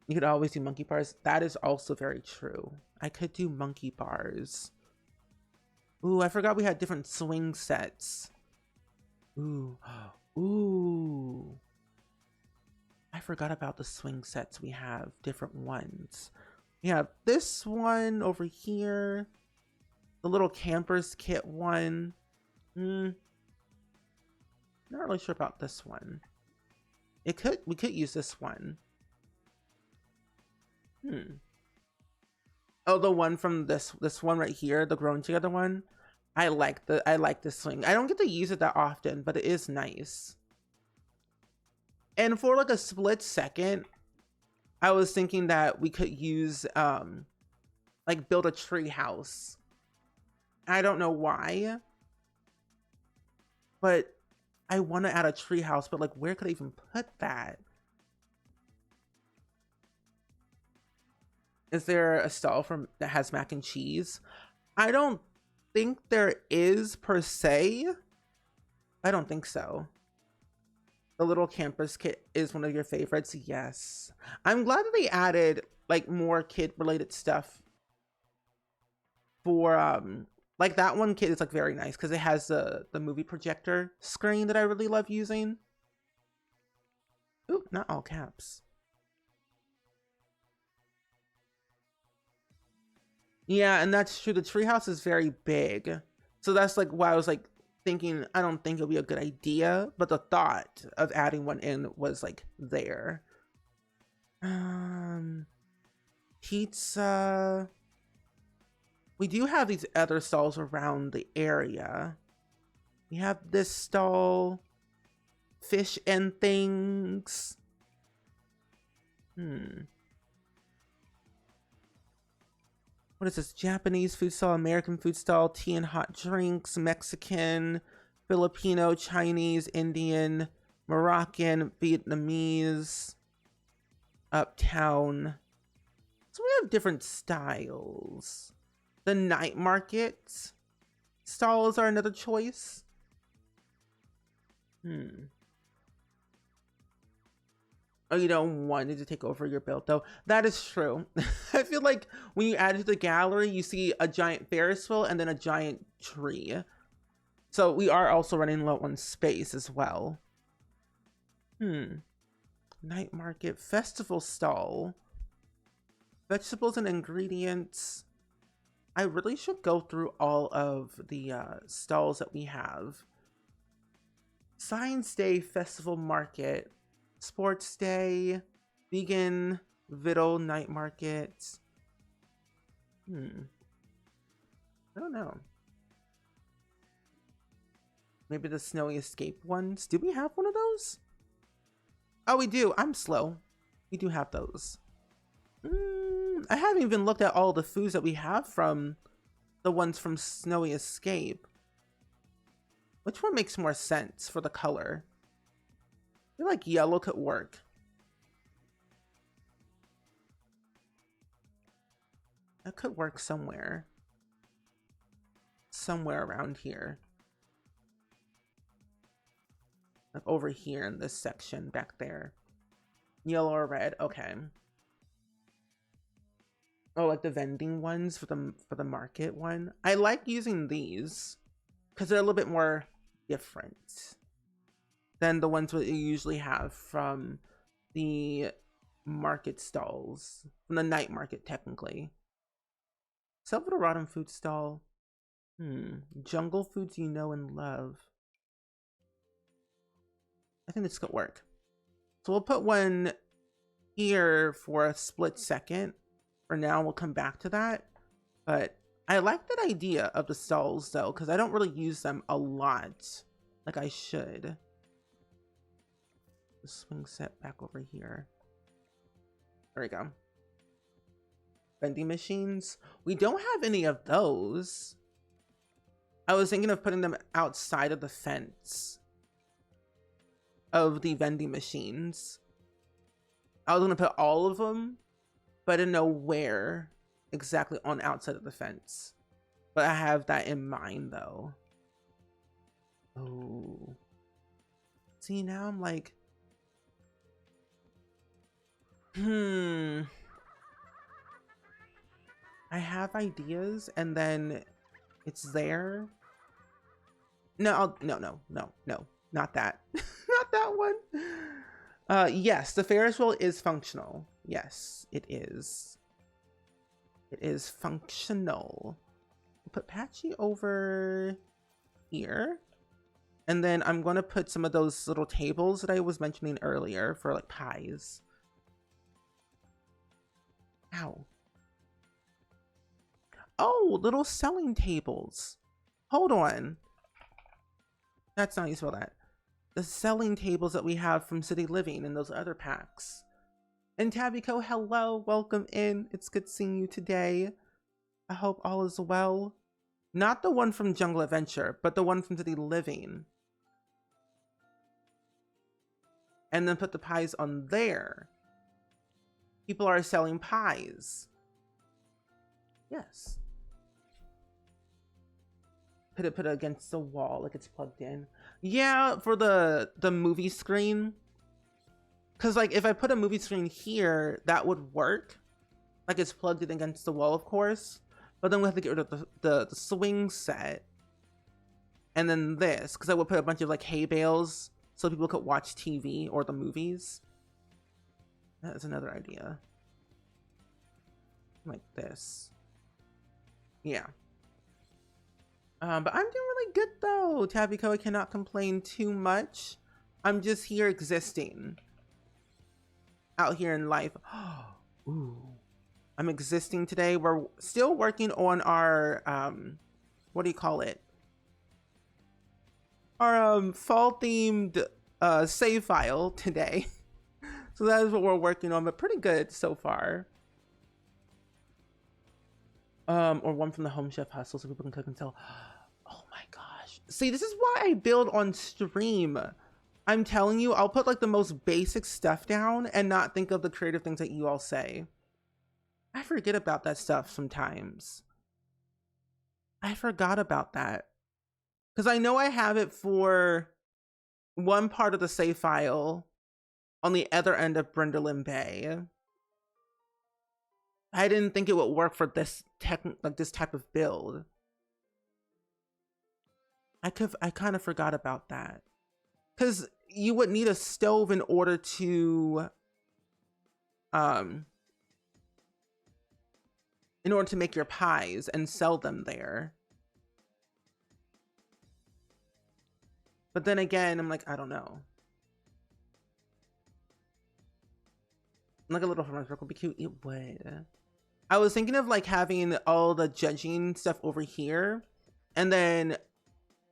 You could always do monkey bars. That is also very true. I could do monkey bars. Ooh, I forgot we had different swing sets. Ooh. Ooh. I forgot about the swing sets. We have different ones. We have this one over here. The little campers kit one. Not really sure about this one. We could use this one. Oh, the one from this one right here, the Grown Together one. I like this swing. I don't get to use it that often, but it is nice. And for like a split second, I was thinking that we could use like build a tree house. I don't know why, but I want to add a tree house, but like where could I even put that? Is there a stall that has mac and cheese? I don't think there is per se. I don't think so. The little campers kit is one of your favorites. Yes. I'm glad that they added like more kid related stuff for like that one kit is like very nice because it has the movie projector screen that I really love using. Oop, not all caps. Yeah, and that's true. The treehouse is very big. So that's like why I was like thinking I don't think it'll be a good idea, but the thought of adding one in was like there. Um Pizza. We do have these other stalls around the area. We have this stall, fish and things. What is this? Japanese food stall, American food stall, tea and hot drinks, Mexican, Filipino, Chinese, Indian, Moroccan, Vietnamese, uptown. So we have different styles. The night market stalls are another choice. Oh, you don't want it to take over your build, though. That is true. I feel like when you add it to the gallery, you see a giant Ferris wheel and then a giant tree. So we are also running low on space as well. Night market, festival stall. Vegetables and ingredients. I really should go through all of the stalls that we have. Science Day, Festival Market, Sports Day, Vegan, Vittle, Night Market. I don't know. Maybe the Snowy Escape ones. Do we have one of those? Oh, we do. I'm slow. We do have those. I haven't even looked at all the foods that we have from the ones from Snowy Escape. Which one makes more sense for the color? I feel like yellow could work. That could work somewhere. Somewhere around here. Like over here in this section back there. Yellow or red, okay. Oh, like the vending ones for the market one. I like using these because they're a little bit more different than the ones that you usually have from the market stalls, from the night market technically. Salvador Rotten food stall. Jungle foods you know and love. I think this could work. So we'll put one here for a split second. For now, we'll come back to that. But I like that idea of the stalls though, because I don't really use them a lot like I should. The swing set back over here. There we go. Vending machines. We don't have any of those. I was thinking of putting them outside of the fence of the vending machines. I was gonna put all of them, but I didn't know where exactly on outside of the fence. But I have that in mind though. Oh. See, now I'm like, I have ideas and then it's there. No, no, not that. Not that one. Yes, the Ferris wheel is functional. Yes, it is. It is functional. We'll put Patchy over here. And then I'm going to put some of those little tables that I was mentioning earlier for like pies. Ow. Oh, little selling tables. Hold on. That's not how you spell that. The selling tables that we have from City Living and those other packs. And Tabico, hello, welcome in. It's good seeing you today. I hope all is well. Not the one from Jungle Adventure, but the one from City Living. And then put the pies on there. People are selling pies. Yes. put it against the wall like it's plugged in. Yeah, for the movie screen. Cause like if I put a movie screen here, that would work. Like it's plugged in against the wall, of course. But then we have to get rid of the swing set. And then this, because I would put a bunch of like hay bales so people could watch TV or the movies. That's another idea. Like this. Yeah. But I'm doing really good though, Tabbyco. I cannot complain too much. I'm just here existing. Out here in life. Ooh. I'm existing today. We're still working on our, what do you call it? Our fall themed save file today. So that is what we're working on, but pretty good so far. Or one from the Home Chef Hustle so people can cook and tell. Oh my gosh. See, this is why I build on stream. I'm telling you, I'll put like the most basic stuff down and not think of the creative things that you all say. I forget about that stuff sometimes. I forgot about that. Because I know I have it for one part of the save file on the other end of Brindlin Bay. I didn't think it would work for this this type of build. I kind of forgot about that. Because you would need a stove in order to make your pies and sell them there. But then again, I'm like, I don't know. Like a little farmer's market would be cute. It would. I was thinking of like having all the judging stuff over here and then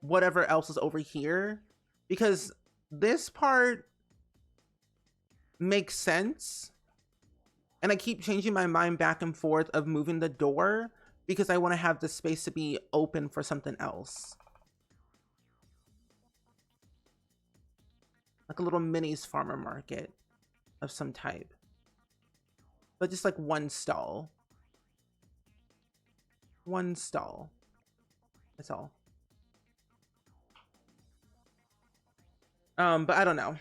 whatever else is over here, because this part makes sense. And I keep changing my mind back and forth of moving the door because I want to have the space to be open for something else. Like a little minis farmer market of some type. But just like one stall. One stall. That's all. But I don't know.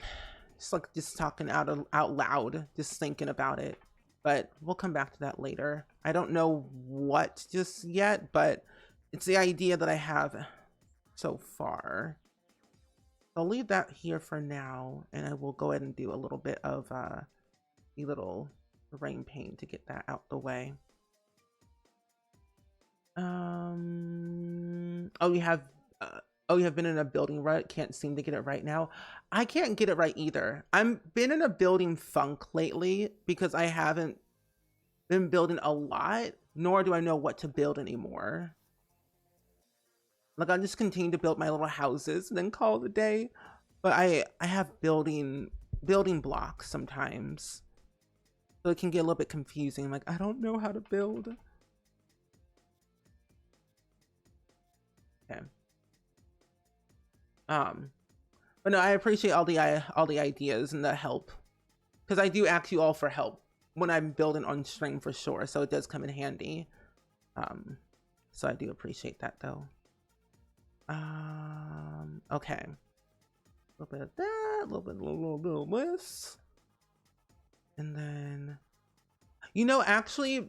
Just talking out loud, just thinking about it. But we'll come back to that later. I don't know what just yet, but it's the idea that I have so far. I'll leave that here for now, and I will go ahead and do a little bit of the little rain paint to get that out the way. Oh, you have been in a building rut, can't seem to get it right now. I can't get it right either. I've been in a building funk lately because I haven't been building a lot, nor do I know what to build anymore. Like, I just continue to build my little houses and then call it a day. But I have building blocks sometimes. So it can get a little bit confusing. Like, I don't know how to build. Okay. But no, I appreciate all the ideas and the help. Because I do ask you all for help when I'm building on stream for sure. So it does come in handy. So I do appreciate that though. Okay. A little bit of that, a little bit of this. And then, you know, actually,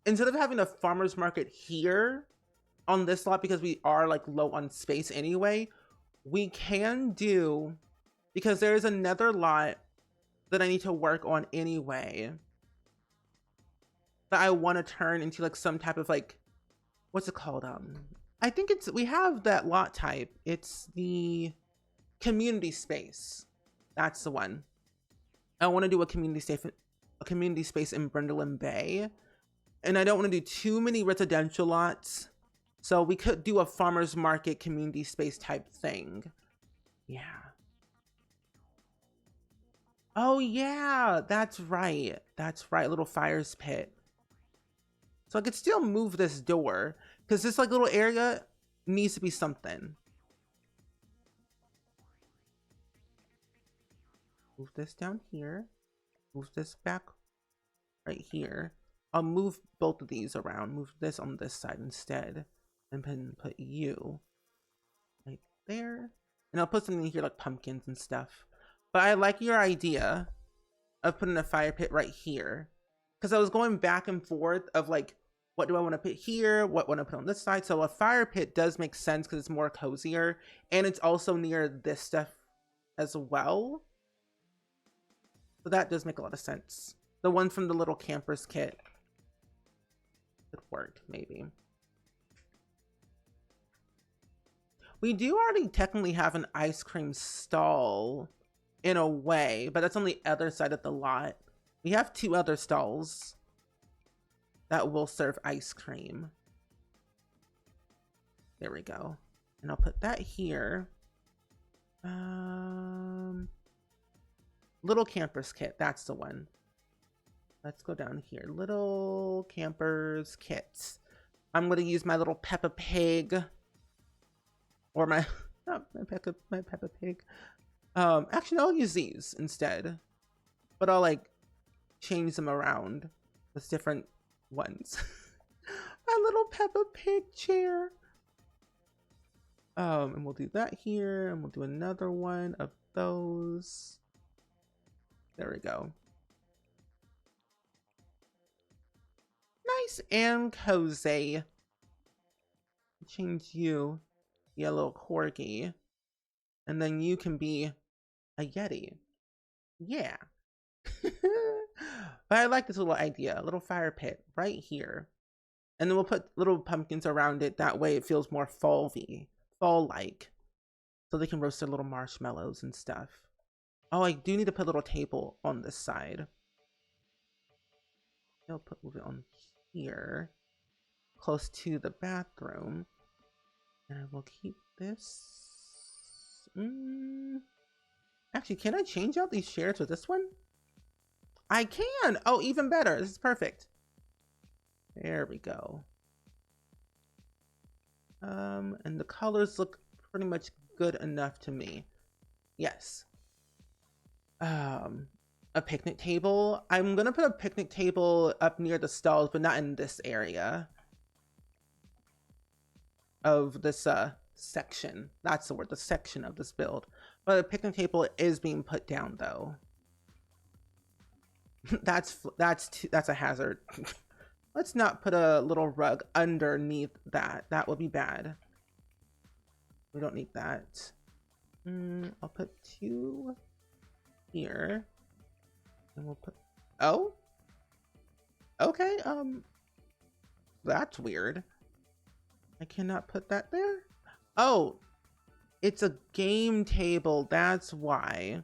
instead of having a farmer's market here on this lot, because we are like low on space anyway, we can do, because there is another lot that I need to work on anyway, that I want to turn into like some type of like, what's it called? I think we have that lot type. It's the community space. That's the one. I want to do a community space in Brindlin Bay. And I don't want to do too many residential lots. So we could do a farmer's market community space type thing. Yeah. Oh yeah, that's right. That's right. Little fires pit. So I could still move this door because this like little area needs to be something. Move this down here. Move this back right here. I'll move both of these around. Move this on this side instead. And then put you there. And I'll put something in here like pumpkins and stuff. But I like your idea of putting a fire pit right here. Because I was going back and forth of like, what do I want to put here? What want to put on this side? So a fire pit does make sense because it's more cozier. And it's also near this stuff as well. So that does make a lot of sense. The one from the little campers kit could work, maybe. We do already technically have an ice cream stall in a way, but that's on the other side of the lot. We have 2 other stalls that will serve ice cream. There we go. And I'll put that here. Little campers kit, that's the one. Let's go down here. Little campers kits. I'm gonna use my little Peppa Pig. Or my Peppa Pig. Actually, no, I'll use these instead. But I'll like change them around with different ones. My little Peppa Pig chair. And we'll do that here, and we'll do another one of those. There we go. Nice and cozy. Change you. Be a little corgi. And then you can be a Yeti. Yeah. But I like this little idea. A little fire pit right here. And then we'll put little pumpkins around it. That way it feels more fall-like. So they can roast their little marshmallows and stuff. Oh, I do need to put a little table on this side. I'll move it on here. Close to the bathroom. And I will keep this. Actually, can I change out these chairs with this one? I can! Oh, even better. This is perfect. There we go. And the colors look pretty much good enough to me. Yes. A picnic table. I'm gonna put a picnic table up near the stalls, but not in this area of this section. That's the word, the section of this build. But a picnic table is being put down though. that's a hazard. Let's not put a little rug underneath that. That will be bad. We don't need that. I'll put 2 here. And we'll put, oh, okay. That's weird. I cannot put that there. Oh, it's a game table. That's why.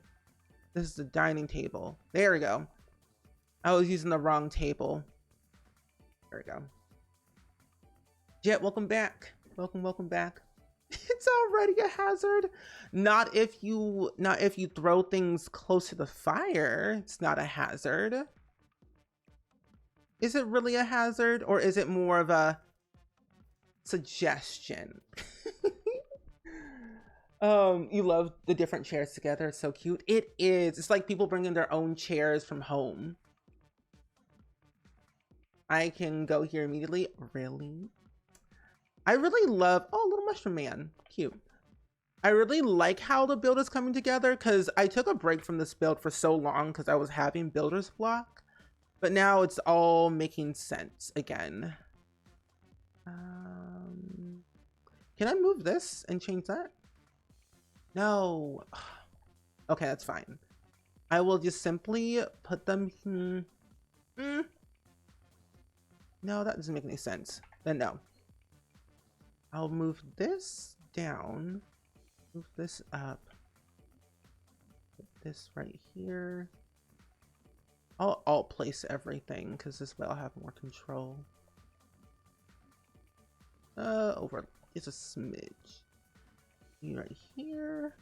This is the dining table. There we go. I was using the wrong table. There we go. Jet, welcome back. Welcome back. It's already a hazard. Not if you throw things close to the fire. It's not a hazard. Is it really a hazard, or is it more of a suggestion? You love the different chairs together. It's so cute. It is. It's like people bringing their own chairs from home. I can go here immediately. Really? I really love, oh, little mushroom man. Cute. I really like how the build is coming together because I took a break from this build for so long because I was having builder's block. But now it's all making sense again. Can I move this and change that? No. Okay, that's fine. I will just simply put them. No, that doesn't make any sense. Then no. I'll move this down. Move this up. Put this right here. I'll alt place everything because this way I'll have more control. Over just a smidge. Right here.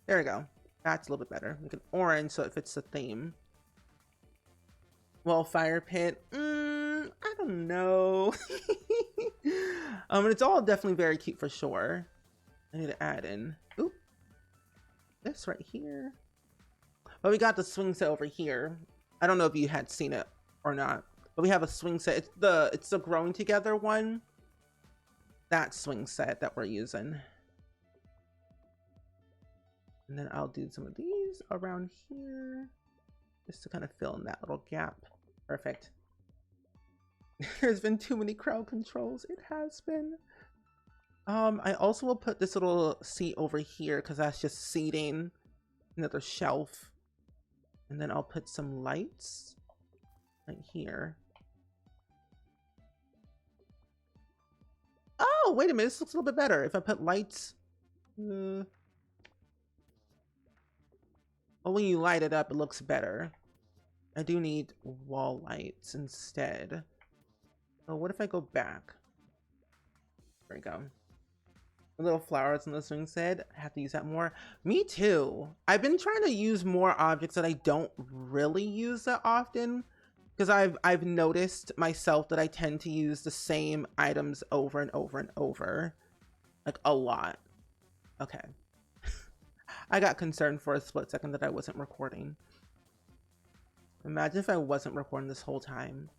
There we go. That's a little bit better. Make it orange so it fits the theme. Well, fire pit. I don't know. It's all definitely very cute for sure. I need to add in. Oop. This right here. But we got the swing set over here. I don't know if you had seen it or not, but we have a swing set. It's the growing together one. That swing set that we're using. And then I'll do some of these around here just to kind of fill in that little gap. Perfect. There's been too many crowd controls. It has been. I also will put this little seat over here because that's just seating. Another shelf. And then I'll put some lights right here. Oh, wait a minute. This looks a little bit better. If I put lights. Oh, when you light it up, it looks better. I do need wall lights instead. Oh, what if I go back? There we go. The little flowers on the swing said, I have to use that more. Me too. I've been trying to use more objects that I don't really use that often, because I've noticed myself that I tend to use the same items over and over and over, like a lot. Okay. I got concerned for a split second that I wasn't recording. Imagine if I wasn't recording this whole time.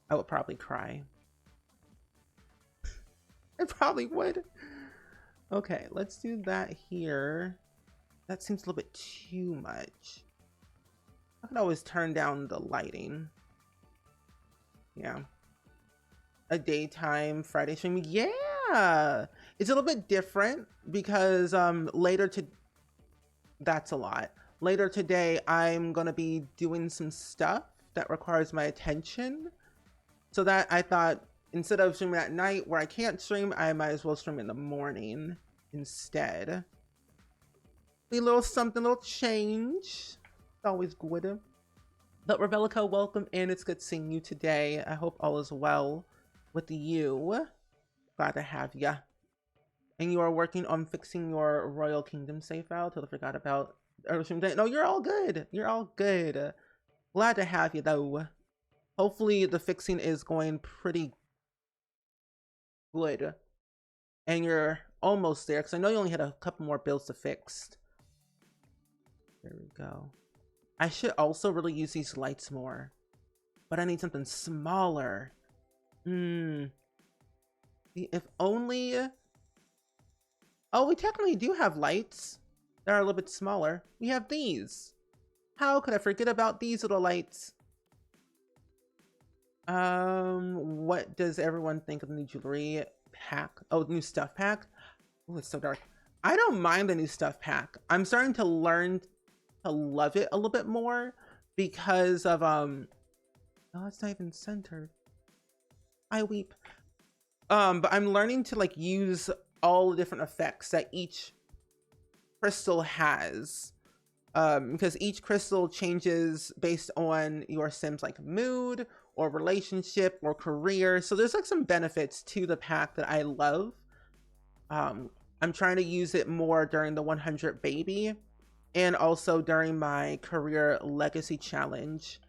I would probably cry. I probably would. Okay, let's do that here. That seems a little bit too much. I could always turn down the lighting. Yeah. A daytime Friday stream. Yeah! It's a little bit different because that's a lot. Later today, I'm gonna be doing some stuff that requires my attention. So that I thought, instead of streaming at night where I can't stream, I might as well stream in the morning instead. Be a little something, a little change. It's always good. But Rebellica, welcome in. It's good seeing you today. I hope all is well with you. Glad to have ya. And you are working on fixing your Royal Kingdom save file. Totally forgot about no, you're all good. You're all good. Glad to have you though. Hopefully the fixing is going pretty good. And you're almost there, because I know you only had a couple more builds to fix. There we go. I should also really use these lights more, but I need something smaller. If only. Oh, we technically do have lights that are a little bit smaller. We have these. How could I forget about these little lights? What does everyone think of the new jewelry pack? Oh, new stuff pack. Oh, it's so dark. I don't mind the new stuff pack. I'm starting to learn to love it a little bit more because of oh, it's not even centered. I weep. But I'm learning to like use all the different effects that each crystal has, because each crystal changes based on your sim's like mood or relationship or career. So there's like some benefits to the pack that I love. I'm trying to use it more during the 100 baby and also during my career legacy challenge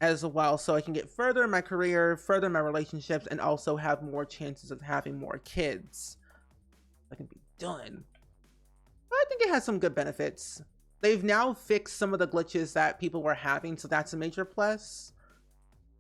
as well, so I can get further in my career, further in my relationships, and also have more chances of having more kids. I can be done. But I think it has some good benefits. They've now fixed some of the glitches that people were having, so that's a major plus.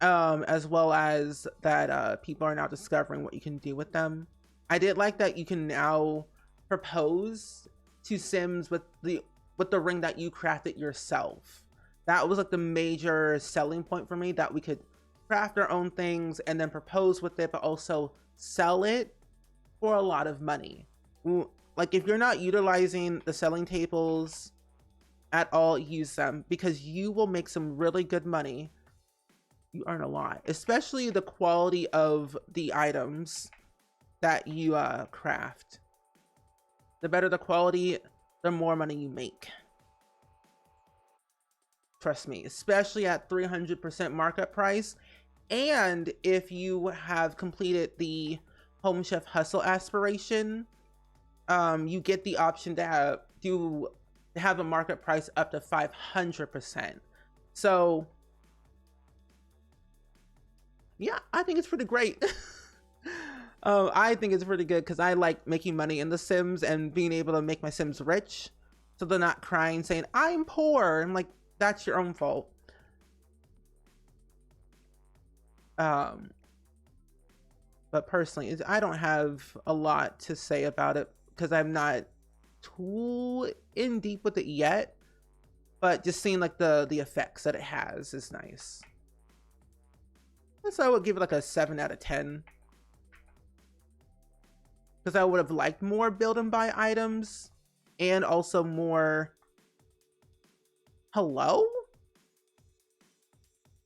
As well as that people are now discovering what you can do with them. I did like that you can now propose to Sims with the ring that you crafted yourself. That was like the major selling point for me, that we could craft our own things and then propose with it, but also sell it for a lot of money. Like if you're not utilizing the selling tables at all, use them, because you will make some really good money. You earn a lot, especially the quality of the items that you craft. The better the quality, the more money you make. Trust me, especially at 300% markup price. And if you have completed the Home Chef Hustle aspiration, you get the option to have a market price up to 500%. So yeah, I think it's pretty great. I think it's pretty good because I like making money in The Sims and being able to make my Sims rich, so they're not crying saying I'm poor. I'm like, that's your own fault. But personally, I don't have a lot to say about it because I'm not too in deep with it yet, but just seeing like the effects that it has is nice. So I would give it like a 7 out of 10. Because I would have liked more build and buy items and also more. Hello?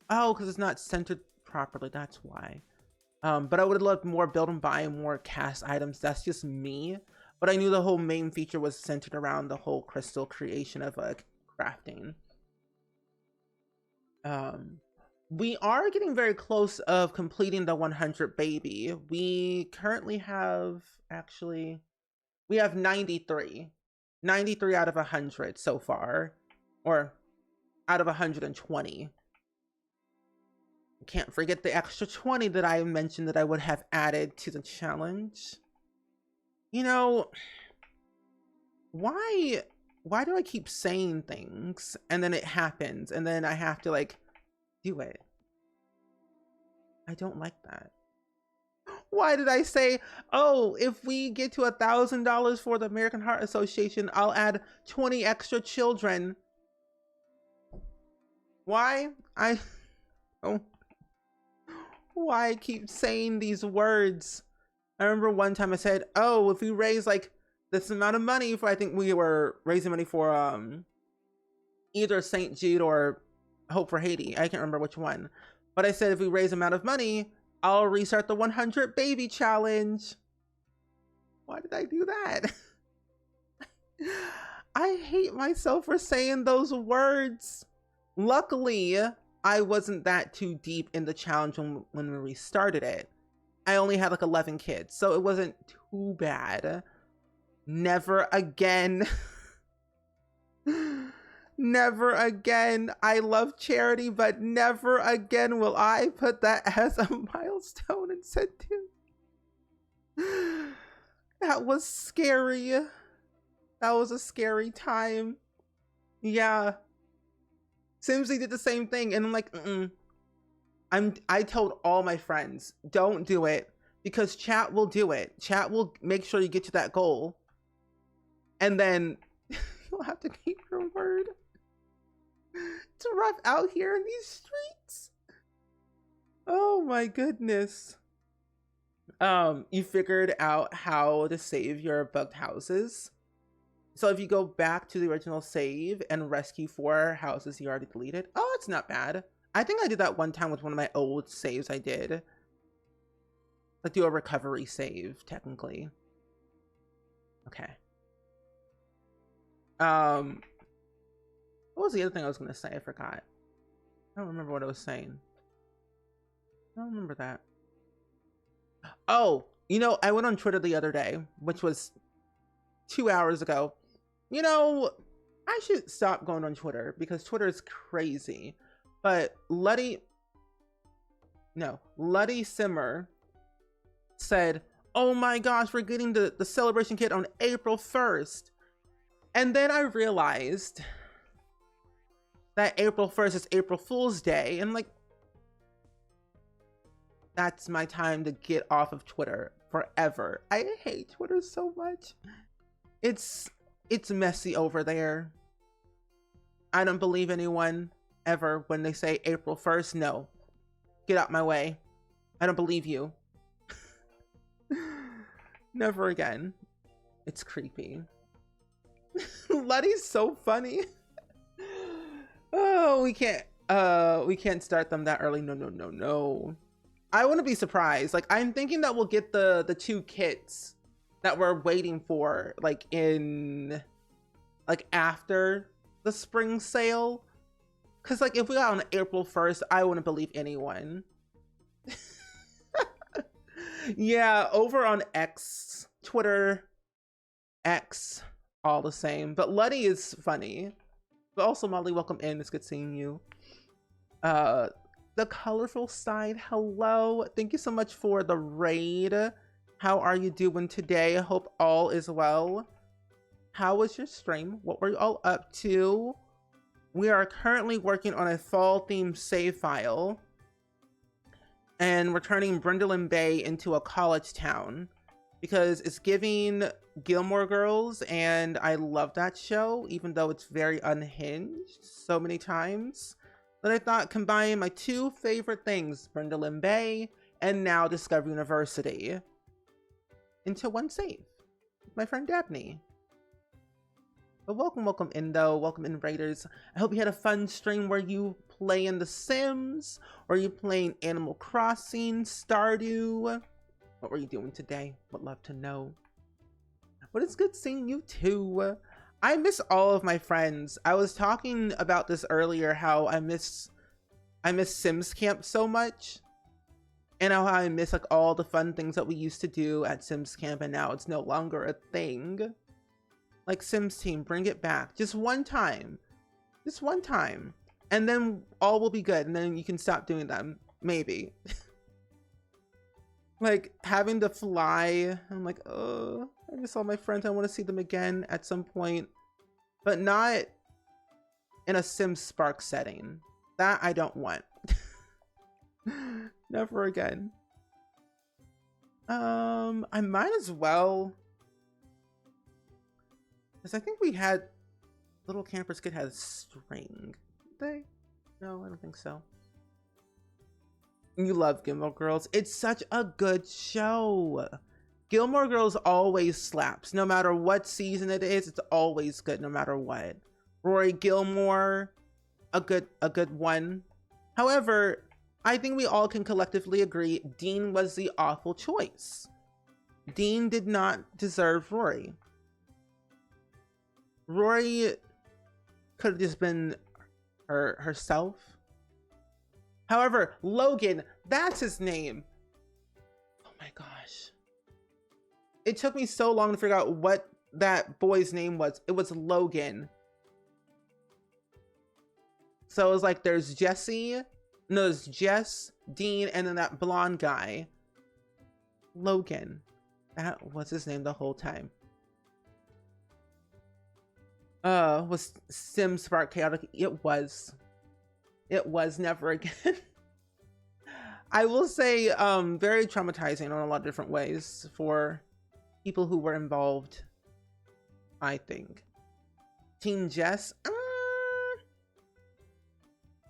Oh, because it's not centered properly. That's why. But I would have loved more build and buy and more cast items. That's just me. But I knew the whole main feature was centered around the whole crystal creation of crafting. We are getting very close of completing the 100 baby. We currently have, actually, we have 93 out of 100 so far, or out of 120. Can't forget the extra 20 that I mentioned that I would have added to the challenge. You know, why do I keep saying things and then it happens and then I have to like do it? I don't like that. Why did I say, oh, if we get to $1,000 for the American Heart Association, I'll add 20 extra children? Why? Why I keep saying these words? I remember one time I said, oh, if we raise like this amount of money for, I think we were raising money for either St. Jude or Hope for Haiti. I can't remember which one. But I said if we raise amount of money, I'll restart the 100 baby challenge. Why did I do that? I hate myself for saying those words. Luckily, I wasn't that too deep in the challenge when we restarted it. I only had like 11 kids, so it wasn't too bad. Never again. Never again. I love charity, but never again will I put that as a milestone incentive. That was scary. That was a scary time. Yeah. Simsy did the same thing, and I'm like, I told all my friends, don't do it, because chat will do it. Chat will make sure you get to that goal. And then you'll have to keep your word. It's rough out here in these streets. Oh my goodness. You figured out how to save your bugged houses. So if you go back to the original save and rescue 4 houses you already deleted, oh, it's not bad. I think I did that one time with one of my old saves I did. Like do a recovery save, technically. Okay. What was the other thing I was going to say? I forgot. I don't remember what I was saying. I don't remember that. Oh, you know, I went on Twitter the other day, which was 2 hours ago. You know, I should stop going on Twitter because Twitter is crazy. But Luddy Simmer said, oh my gosh, we're getting the celebration kit on April 1st. And then I realized that April 1st is April Fool's Day. And like, that's my time to get off of Twitter forever. I hate Twitter so much. It's messy over there. I don't believe anyone ever when they say April 1st. No, get out my way. I don't believe you. Never again. It's creepy. Luddy's so funny. Oh, we can't start them that early. No. I wouldn't be surprised. Like, I'm thinking that we'll get the 2 kits that we're waiting for, like after the spring sale. Cause like if we got on April 1st, I wouldn't believe anyone. Yeah, over on X, Twitter, X, all the same. But Luddy is funny. But also Molly, welcome in. It's good seeing you. The colorful side, hello. Thank you so much for the raid. How are you doing today? I hope all is well. How was your stream? What were you all up to? We are currently working on a fall themed save file. And we're turning Brindleton Bay into a college town. because it's giving Gilmore Girls, and I love that show, even though it's very unhinged so many times. But I thought combine my two favorite things, Brenda Lynn Bay and now Discover University, into one save. My friend Daphne. But welcome Indo, welcome in Raiders. I hope you had a fun stream where you play in The Sims, or you playing Animal Crossing, Stardew. What were you doing today? Would love to know. But it's good seeing you too. I miss all of my friends. I was talking about this earlier, how I miss Sims Camp so much. And how I miss like all the fun things that we used to do at Sims Camp, and now it's no longer a thing. Like Sims Team, bring it back. Just one time. Just one time. And then all will be good. And then you can stop doing them. Maybe. Like having to fly. I'm like, oh, I miss all my friends. I want to see them again at some point. But not in a Sims Spark setting. That I don't want. Never again. I might as well. Because I think we had Little Campers Kid has string. Did they? No, I don't think so. You love Gilmore Girls. It's such a good show. Gilmore Girls always slaps. No matter what season it is, it's always good no matter what. Rory Gilmore, a good one. However, I think we all can collectively agree Dean was the awful choice. Dean did not deserve Rory. Rory could have just been herself. However, Logan, that's his name. Oh my gosh. It took me so long to figure out what that boy's name was. It was Logan. So it was like there's Jesse, no, there's Jess, Dean, and then that blonde guy. Logan. That was his name the whole time. Was Sims Spark chaotic? It was. It was never again. I will say, very traumatizing in a lot of different ways for people who were involved, I think. Team Jess?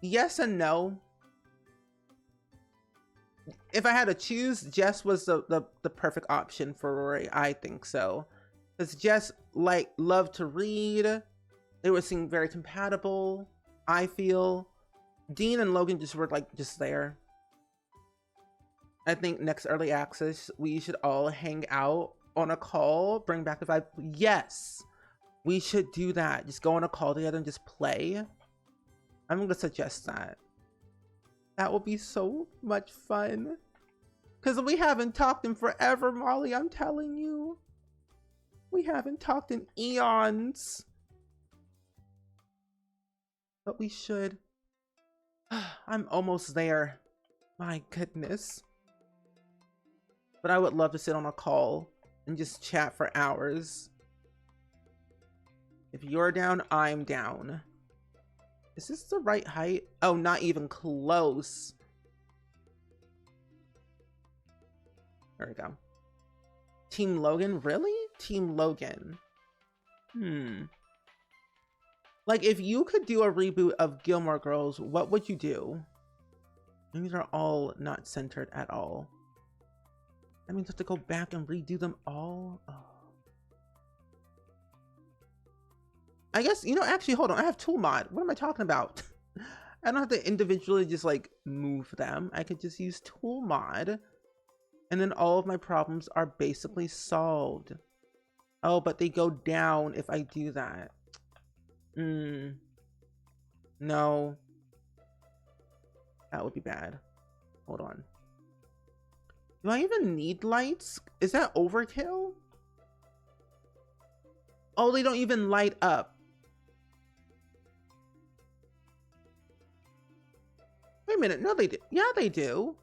Yes and no. If I had to choose, Jess was the perfect option for Rory. I think so. Because Jess, like, loved to read. They were seeming very compatible, I feel. Dean and Logan just were, like, just there. I think next early access, we should all hang out on a call, bring back the vibe. Yes, we should do that. Just go on a call together and just play. I'm gonna suggest that. That will be so much fun. Because we haven't talked in forever, Molly, I'm telling you. We haven't talked in eons. But we should. I'm almost there. My goodness. But I would love to sit on a call and just chat for hours. If you're down, I'm down. Is this the right height? Oh, not even close. There we go. Team Logan? Really? Team Logan. Like, if you could do a reboot of Gilmore Girls, what would you do? These are all not centered at all. That means I have to go back and redo them all? Oh. I guess, you know, actually, hold on. I have tool mod. What am I talking about? I don't have to individually just, like, move them. I could just use tool mod. And then all of my problems are basically solved. Oh, but they go down if I do that. No. That would be bad. Hold on. Do I even need lights? Is that overkill? Oh, they don't even light up. Wait a minute. No, they do. Yeah, they do.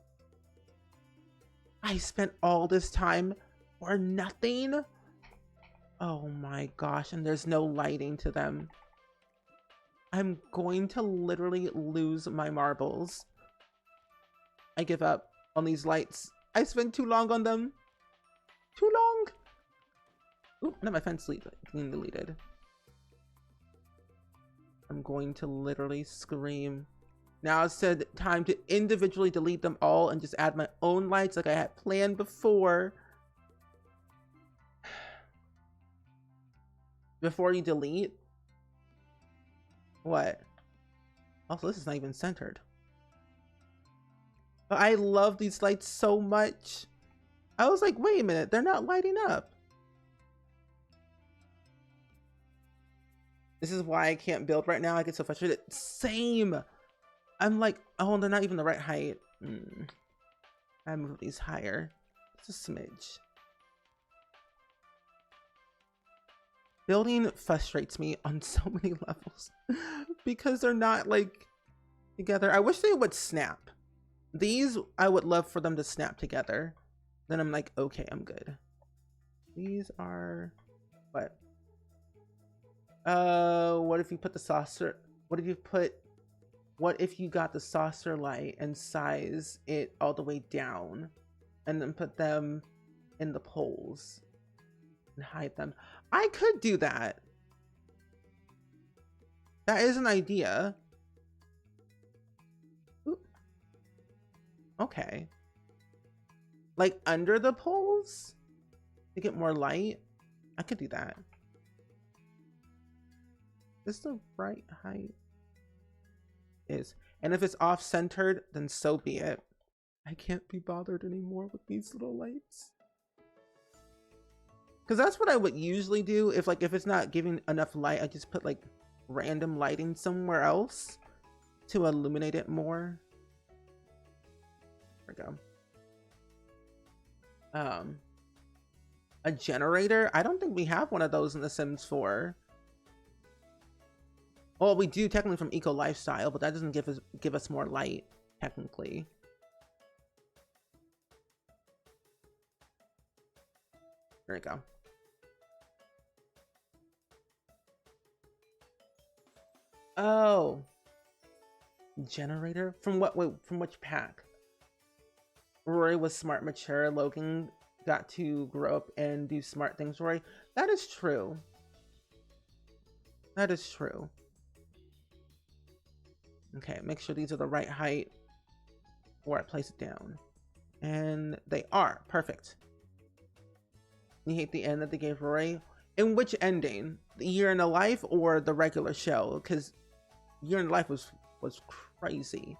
I spent all this time for nothing. Oh my gosh. And there's no lighting to them. I'm going to literally lose my marbles. I give up on these lights. I spent too long on them. Too long. Oop, not my fence being deleted. I'm going to literally scream. Now it said time to individually delete them all and just add my own lights like I had planned before. Before you delete? What? Also, this is not even centered. But I love these lights so much. I was like, wait a minute, they're not lighting up. This is why I can't build right now. I get so frustrated. Same. I'm like, oh, they're not even the right height. I move these higher. Just a smidge. Building frustrates me on so many levels because they're not like together. I wish they would snap. These, I would love for them to snap together. Then I'm like, okay, I'm good. These are what? What if you put the saucer? What if you got the saucer light and size it all the way down and then put them in the poles and hide them? I could do that. That is an idea. Ooh. Okay. Like under the poles to get more light? I could do that. Is this the right height? Is. And if it's off-centered, then so be it. I can't be bothered anymore with these little lights. Because that's what I would usually do. If it's not giving enough light, I just put like random lighting somewhere else to illuminate it more. There we go. A generator? I don't think we have one of those in The Sims 4. Well, we do technically from Eco Lifestyle, but that doesn't give us more light, technically. There we go. Oh. Generator? From what? Wait, from which pack? Rory was smart, mature. Logan got to grow up and do smart things, Rory. That is true. That is true. Okay, make sure these are the right height before I place it down. And they are. Perfect. You hate the end that they gave Rory? In which ending? The Year in a Life or the regular show? Because Year in a Life was crazy.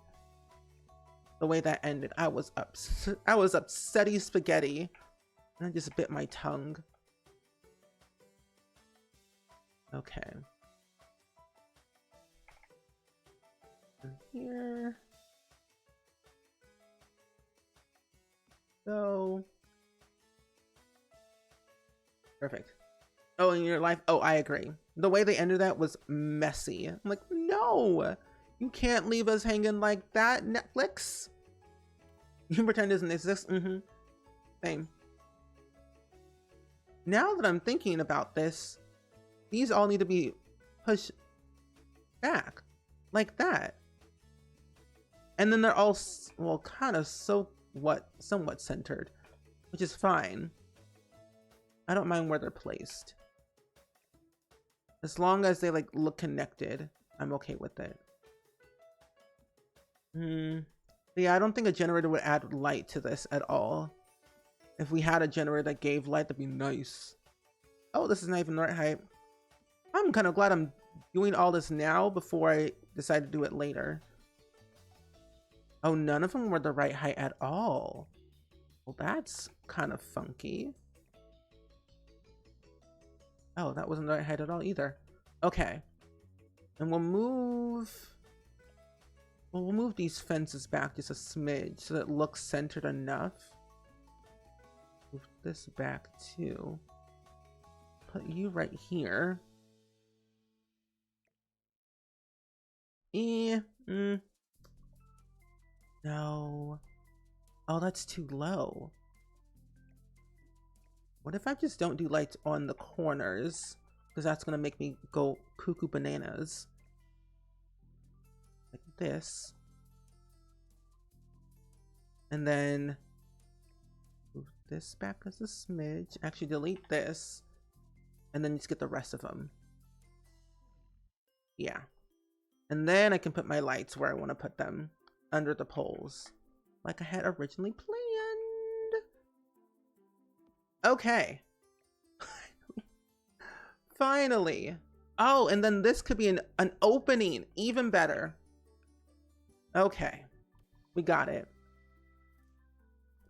The way that ended, I was upsetty spaghetti. And I just bit my tongue. Okay. Here. So. Perfect. Oh, in your life? Oh, I agree. The way they ended that was messy. I'm like, no! You can't leave us hanging like that, Netflix. You pretend it doesn't exist? Mm-hmm. Same. Now that I'm thinking about this, these all need to be pushed back. Like that. And then they're all, well, kind of somewhat centered, which is fine. I don't mind where they're placed. As long as they like look connected, I'm okay with it. Yeah, I don't think a generator would add light to this at all. If we had a generator that gave light, that'd be nice. Oh, this is not even the right height. I'm kind of glad I'm doing all this now before I decide to do it later. Oh, none of them were the right height at all. Well, that's kind of funky. Oh, that wasn't the right height at all either. Okay. And we'll move these fences back just a smidge so that it looks centered enough. Move this back too. Put you right here. No. Oh, that's too low. What if I just don't do lights on the corners? Because that's going to make me go cuckoo bananas. Like this. And then move this back as a smidge. Actually, delete this. And then just get the rest of them. Yeah. And then I can put my lights where I want to put them. Under the poles. Like I had originally planned. Okay. Finally. Oh, and then this could be an opening. Even better. Okay. We got it.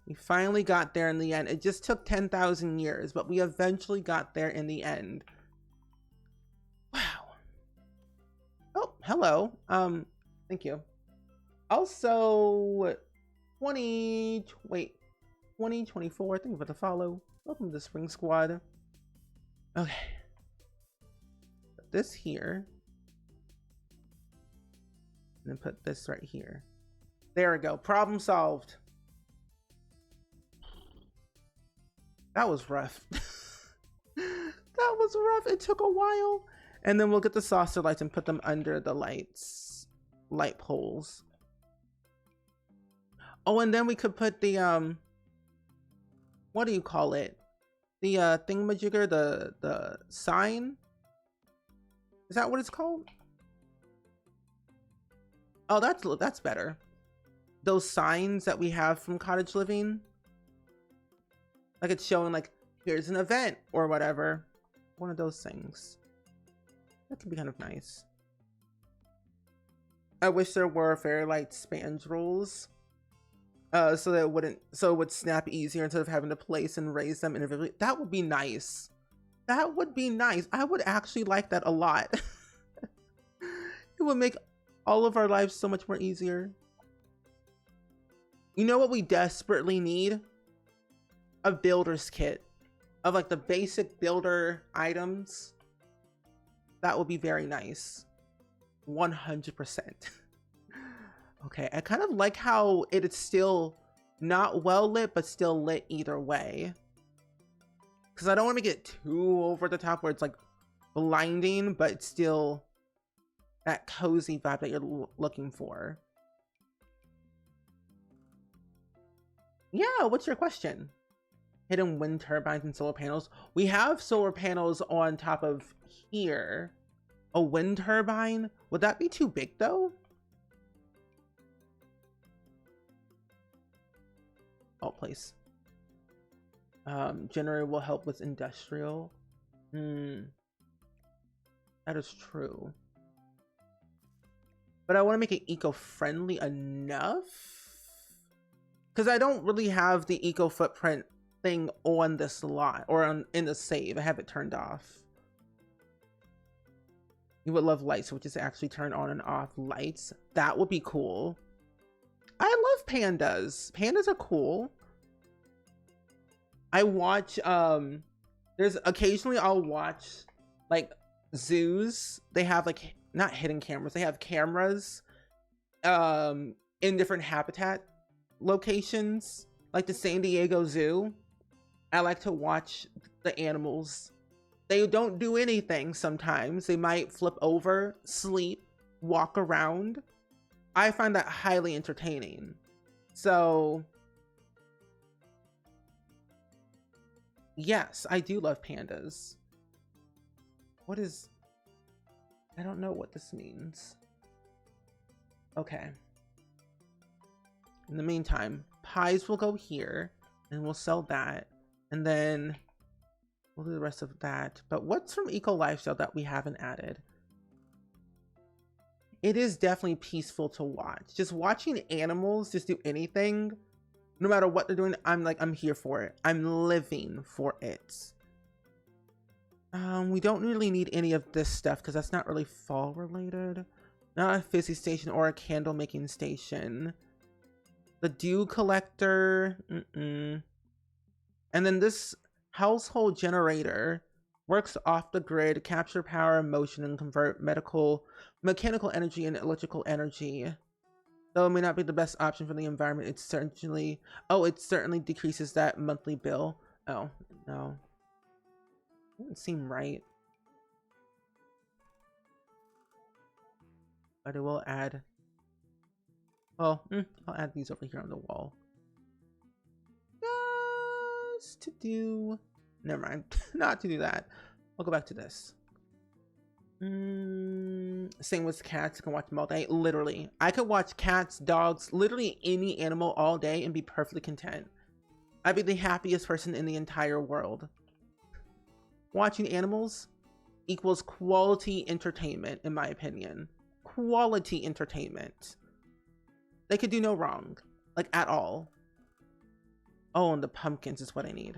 We finally got there in the end. It just took 10,000 years, but we eventually got there in the end. Wow. Oh, hello. Thank you. Also, 2024, thank you for the follow. Welcome to the Spring Squad. Okay. Put this here. And then put this right here. There we go. Problem solved. That was rough. That was rough. It took a while. And then we'll get the saucer lights and put them under the light poles. Oh, and then we could put the what do you call it? The thingamajigger, the sign? Is that what it's called? Oh, that's better. Those signs that we have from Cottage Living. Like it's showing like, here's an event or whatever. One of those things. That could be kind of nice. I wish there were Fairlight spans rules. So that it would snap easier instead of having to place and raise them individually. That would be nice. That would be nice. I would actually like that a lot. It would make all of our lives so much more easier. You know what we desperately need? A builder's kit of like the basic builder items. That would be very nice. 100%. Okay, I kind of like how it is still not well lit, but still lit either way. Because I don't want to make it too over the top where it's like blinding, but it's still that cozy vibe that you're looking for. Yeah, what's your question? Hidden wind turbines and solar panels. We have solar panels on top of here. A wind turbine? Would that be too big though? Oh, place. Generator will help with industrial. That is true. But I want to make it eco-friendly enough. Because I don't really have the eco footprint thing on this lot or in the save. I have it turned off. You would love lights, which is actually turn on and off lights. That would be cool. I love pandas. Pandas are cool. I watch there's occasionally I'll watch like zoos. They have like not hidden cameras. They have cameras in different habitat locations, like the San Diego Zoo. I like to watch the animals. They don't do anything sometimes. They might flip over, sleep, walk around. I find that highly entertaining. So yes, I do love pandas. What is... I don't know what this means. Okay. In the meantime, pies will go here, and we'll sell that. And then we'll do the rest of that. But what's from Eco Lifestyle that we haven't added? It is definitely peaceful to watch. Just watching animals just do anything, no matter what they're doing, I'm here for it. I'm living for it. We don't really need any of this stuff because that's not really fall related. Not a fizzy station or a candle making station. The dew collector. And then this household generator works off the grid, capture power, motion, and convert mechanical energy and electrical energy. Though it may not be the best option for the environment, it certainly decreases that monthly bill. Oh, no. Doesn't seem right. But it will add... Well, I'll add these over here on the wall. was to do... Never mind. Not to do that. I'll go back to this. Same with cats. You can watch them all day. Literally. I could watch cats, dogs, literally any animal all day and be perfectly content. I'd be the happiest person in the entire world. Watching animals equals quality entertainment, in my opinion. Quality entertainment. They could do no wrong. Like, at all. Oh, and the pumpkins is what I need.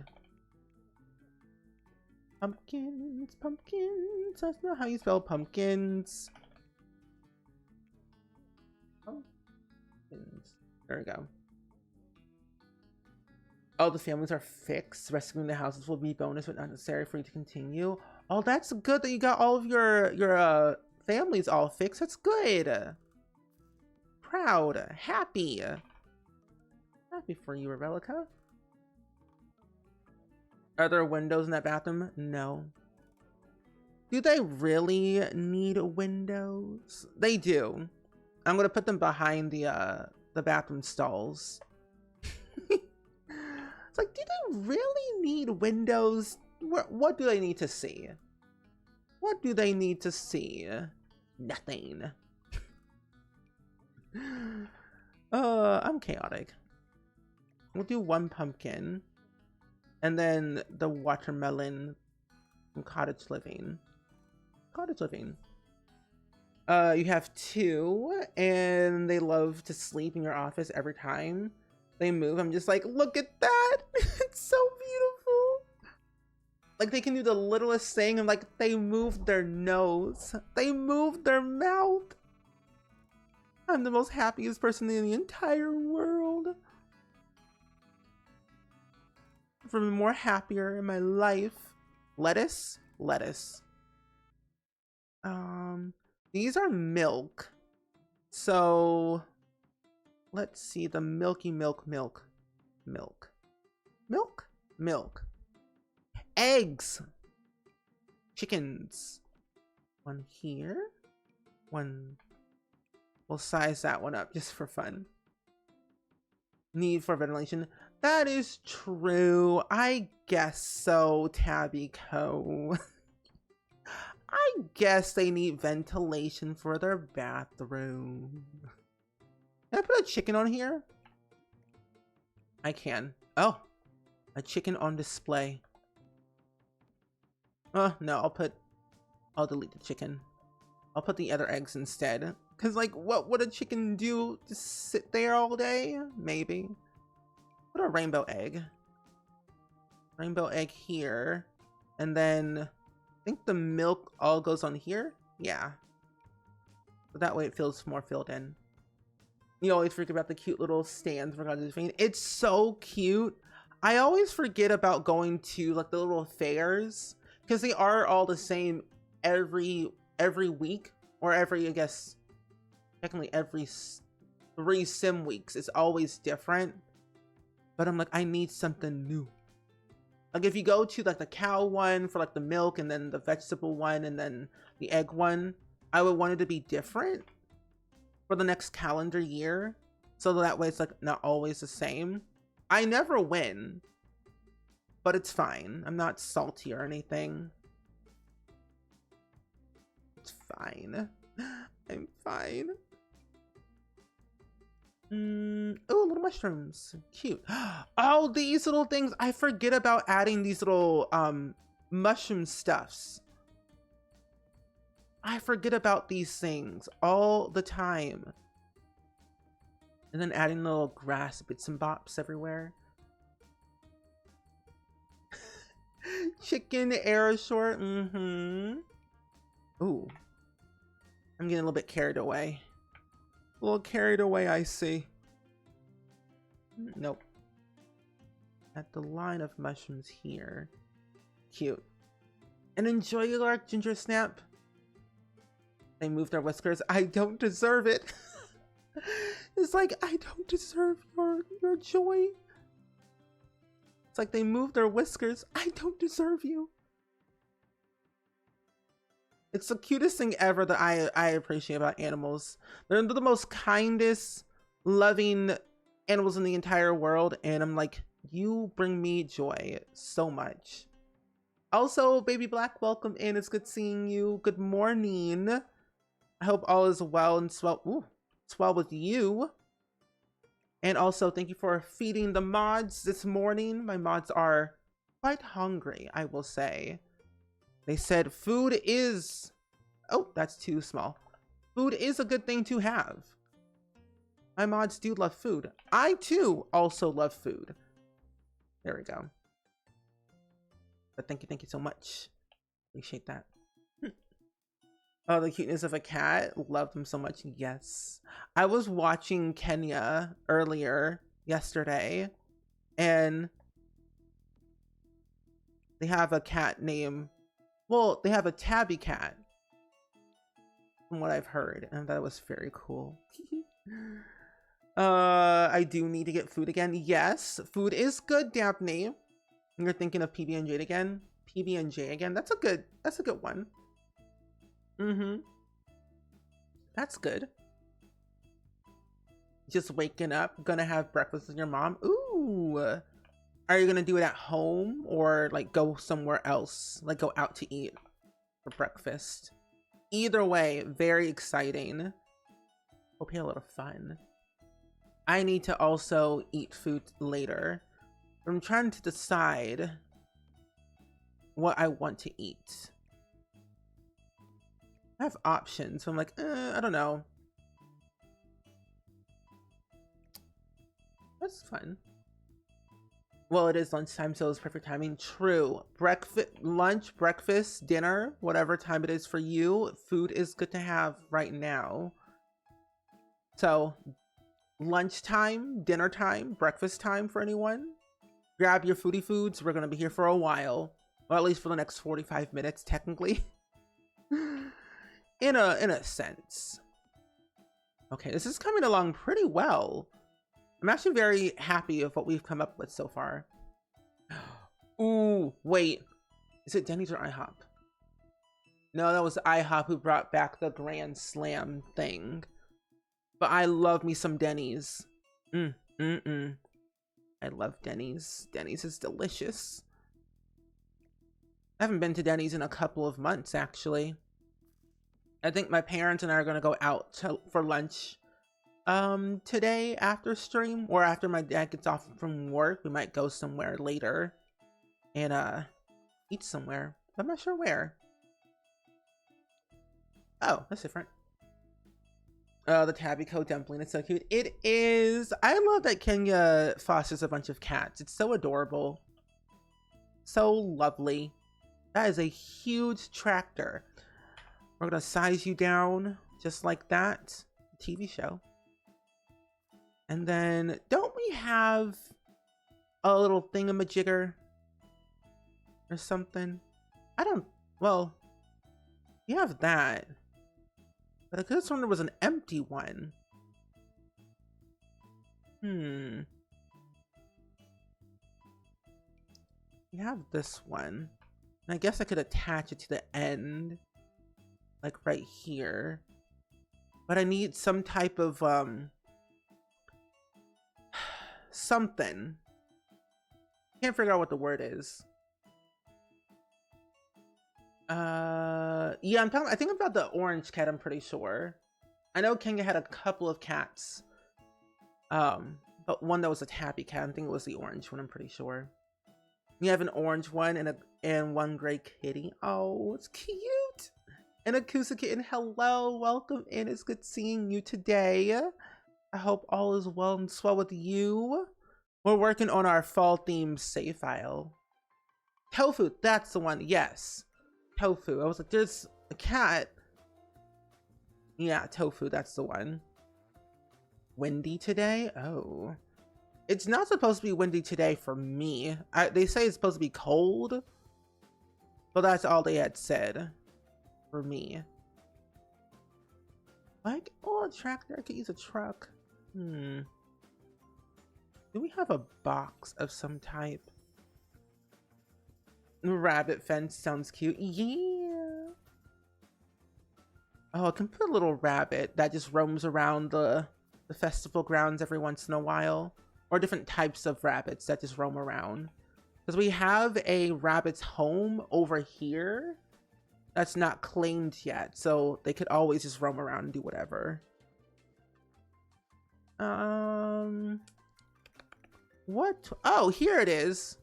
Pumpkins, pumpkins. That's not how you spell pumpkins. Pumpkins. There we go. Oh, the families are fixed. Rescuing the houses will be bonus, but not necessary for you to continue. Oh, that's good that you got all of your families all fixed. That's good. Proud, happy. Happy for you, Revelica. Are there windows in that bathroom? No. Do they really need windows? They do. I'm gonna put them behind the bathroom stalls. It's like, do they really need windows? What do they need to see? What do they need to see? Nothing. I'm chaotic. We'll do one pumpkin. And then the watermelon from Cottage Living. Cottage Living. You have 2, and they love to sleep in your office every time they move. I'm just like, look at that! It's so beautiful! Like, they can do the littlest thing, and like, they move their nose. They move their mouth. I'm the most happiest person in the entire world. For more happier in my life. Lettuce? Lettuce. These are milk. So let's see, the milky milk. Eggs. Chickens. One here. One. We'll size that one up just for fun. Need for ventilation. That is true. I guess so, Tabby Co. I guess they need ventilation for their bathroom. Can I put a chicken on here? I can. Oh, a chicken on display. Oh, no, I'll delete the chicken. I'll put the other eggs instead. Cause like, what would a chicken do? Just sit there all day? Maybe. Put a rainbow egg. Rainbow egg here. And then I think the milk all goes on here. Yeah. So that way it feels more filled in. You always forget about the cute little stands for God's Fame. It's so cute. I always forget about going to like the little fairs because they are all the same every week, or every, I guess, technically every 3 sim weeks. It's always different. But I'm like, I need something new. Like if you go to like the cow one for like the milk, and then the vegetable one, and then the egg one, I would want it to be different for the next calendar year. So that way it's like not always the same. I never win, but it's fine. I'm not salty or anything. It's fine. I'm fine. Oh, little mushrooms. Cute. Oh, these little things. I forget about adding these little mushroom stuffs. I forget about these things all the time. And then adding little grass bits and bops everywhere. Chicken air short. Ooh. I'm getting a little bit carried away. A little carried away, I see. Nope. At the line of mushrooms here. Cute. And enjoy your lark, Ginger Snap. They moved their whiskers. I don't deserve it. It's like, I don't deserve your joy. It's like they moved their whiskers. I don't deserve you. It's the cutest thing ever that I appreciate about animals. They're the most kindest, loving animals in the entire world. And I'm like, You bring me joy so much. Also, Baby Black, welcome in. It's good seeing you. Good morning. I hope all is well and swell. Ooh, swell with you. And also, thank you for feeding the mods this morning. My mods are quite hungry, I will say. They said food is... Oh, that's too small. Food is a good thing to have. My mods do love food. I, too, also love food. There we go. But thank you so much. Appreciate that. Oh, the cuteness of a cat. Love them so much. Yes. I was watching Kenya earlier yesterday, and they have a cat named... Well, they have a tabby cat, from what I've heard, and that was very cool. I do need to get food again. Yes, food is good, Daphne. You're thinking of PB&J again? PB&J again? That's a good one. That's good. Just waking up, gonna have breakfast with your mom. Ooh. Are you gonna do it at home or like go somewhere else? Like go out to eat for breakfast? Either way, very exciting. Hope you had a lot of fun. I need to also eat food later. I'm trying to decide what I want to eat. I have options, so I'm like, I don't know. That's fun. Well, it is lunchtime, so it's perfect timing. True. Breakfast, lunch, breakfast, dinner, whatever time it is for you, food is good to have right now. So, lunchtime, dinner time, breakfast time for anyone. Grab your foodie foods. We're going to be here for a while. Well, at least for the next 45 minutes, technically. in a sense. Okay, this is coming along pretty well. I'm actually very happy with what we've come up with so far. Ooh, wait. Is it Denny's or IHOP? No, that was IHOP who brought back the Grand Slam thing. But I love me some Denny's. I love Denny's. Denny's is delicious. I haven't been to Denny's in a couple of months, actually. I think my parents and I are going to go out for lunch today after stream, or after my dad gets off from work. We might go somewhere later and eat somewhere. I'm not sure where. Oh, that's different. The Tabbyco dumpling, it's so cute. It is. I love that Kenya fosters a bunch of cats. It's so adorable. So lovely. That is a huge tractor. We're gonna size you down just like that. TV show. And then, don't we have a little thingamajigger or something? I don't, well, we have that. But I could have sworn there was an empty one. We have this one. And I guess I could attach it to the end. Like right here. But I need some type of, something. Can't figure out what the word is. Yeah, I think about the orange cat, I'm pretty sure. I know Kenya had a couple of cats. But one that was a tabby cat, I think it was the orange one, I'm pretty sure. You have an orange one and one gray kitty. Oh, it's cute. And a Kusa kitten, hello, welcome in. It's good seeing you today. I hope all is well and swell with you. We're working on our fall themed save file. Tofu, that's the one, yes. Tofu. I was like, there's a cat. Yeah, Tofu, that's the one. Windy today? Oh. It's not supposed to be windy today for me. They say it's supposed to be cold. But that's all they had said. For me. Like, oh, a tractor. I could use a truck. Do we have a box of some type? Rabbit fence sounds cute. Yeah. Oh, I can put a little rabbit that just roams around the festival grounds every once in a while. or different types of rabbits that just roam around. Because we have a rabbit's home over here that's not claimed yet, so they could always just roam around and do whatever. What? Oh, here it is.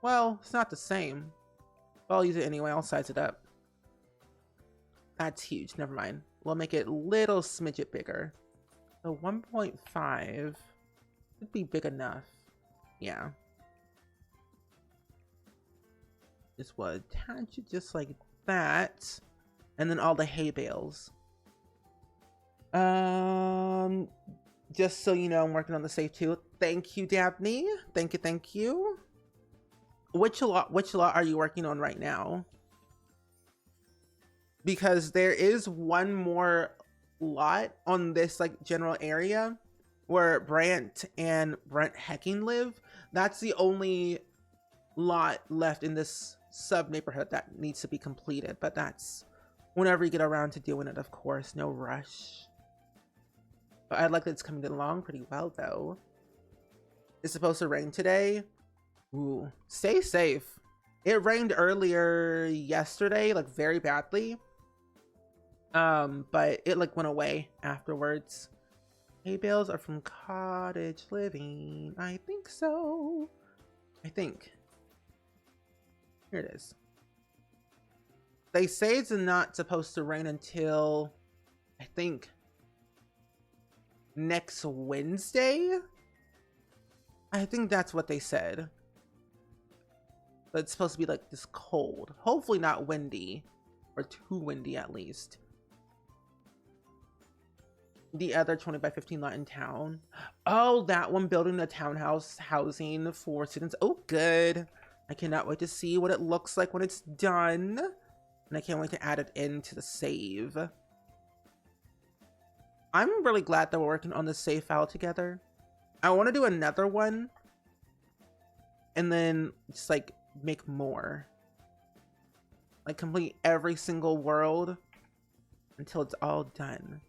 Well, it's not the same. But I'll use it anyway. I'll size it up. That's huge. Never mind. We'll make it a little smidget bigger. So 1.5 would be big enough. Yeah. Just will attach it just like that. And then all the hay bales. Just so you know, I'm working on the safe too. Thank you, Dabney. Thank you, thank you. Which lot are you working on right now? Because there is one more lot on this like general area where Brant and Brent Hecking live. That's the only lot left in this sub neighborhood that needs to be completed, but that's whenever you get around to doing it, of course. No rush. But I like that it's coming along pretty well though. It's supposed to rain today. Ooh, stay safe. It rained earlier yesterday, like very badly. But it like went away afterwards. Hay bales are from Cottage Living. I think so. I think. Here it is. They say it's not supposed to rain until, I think, next Wednesday. I think that's what they said. But it's supposed to be like this cold. Hopefully not windy. Or too windy at least. The other 20 by 15 lot in town. Oh, that one building a townhouse housing for students. Oh, good. I cannot wait to see what it looks like when it's done. And I can't wait to add it into the save. I'm really glad that we're working on the save file together. I want to do another one. And then just like make more. Like complete every single world until it's all done.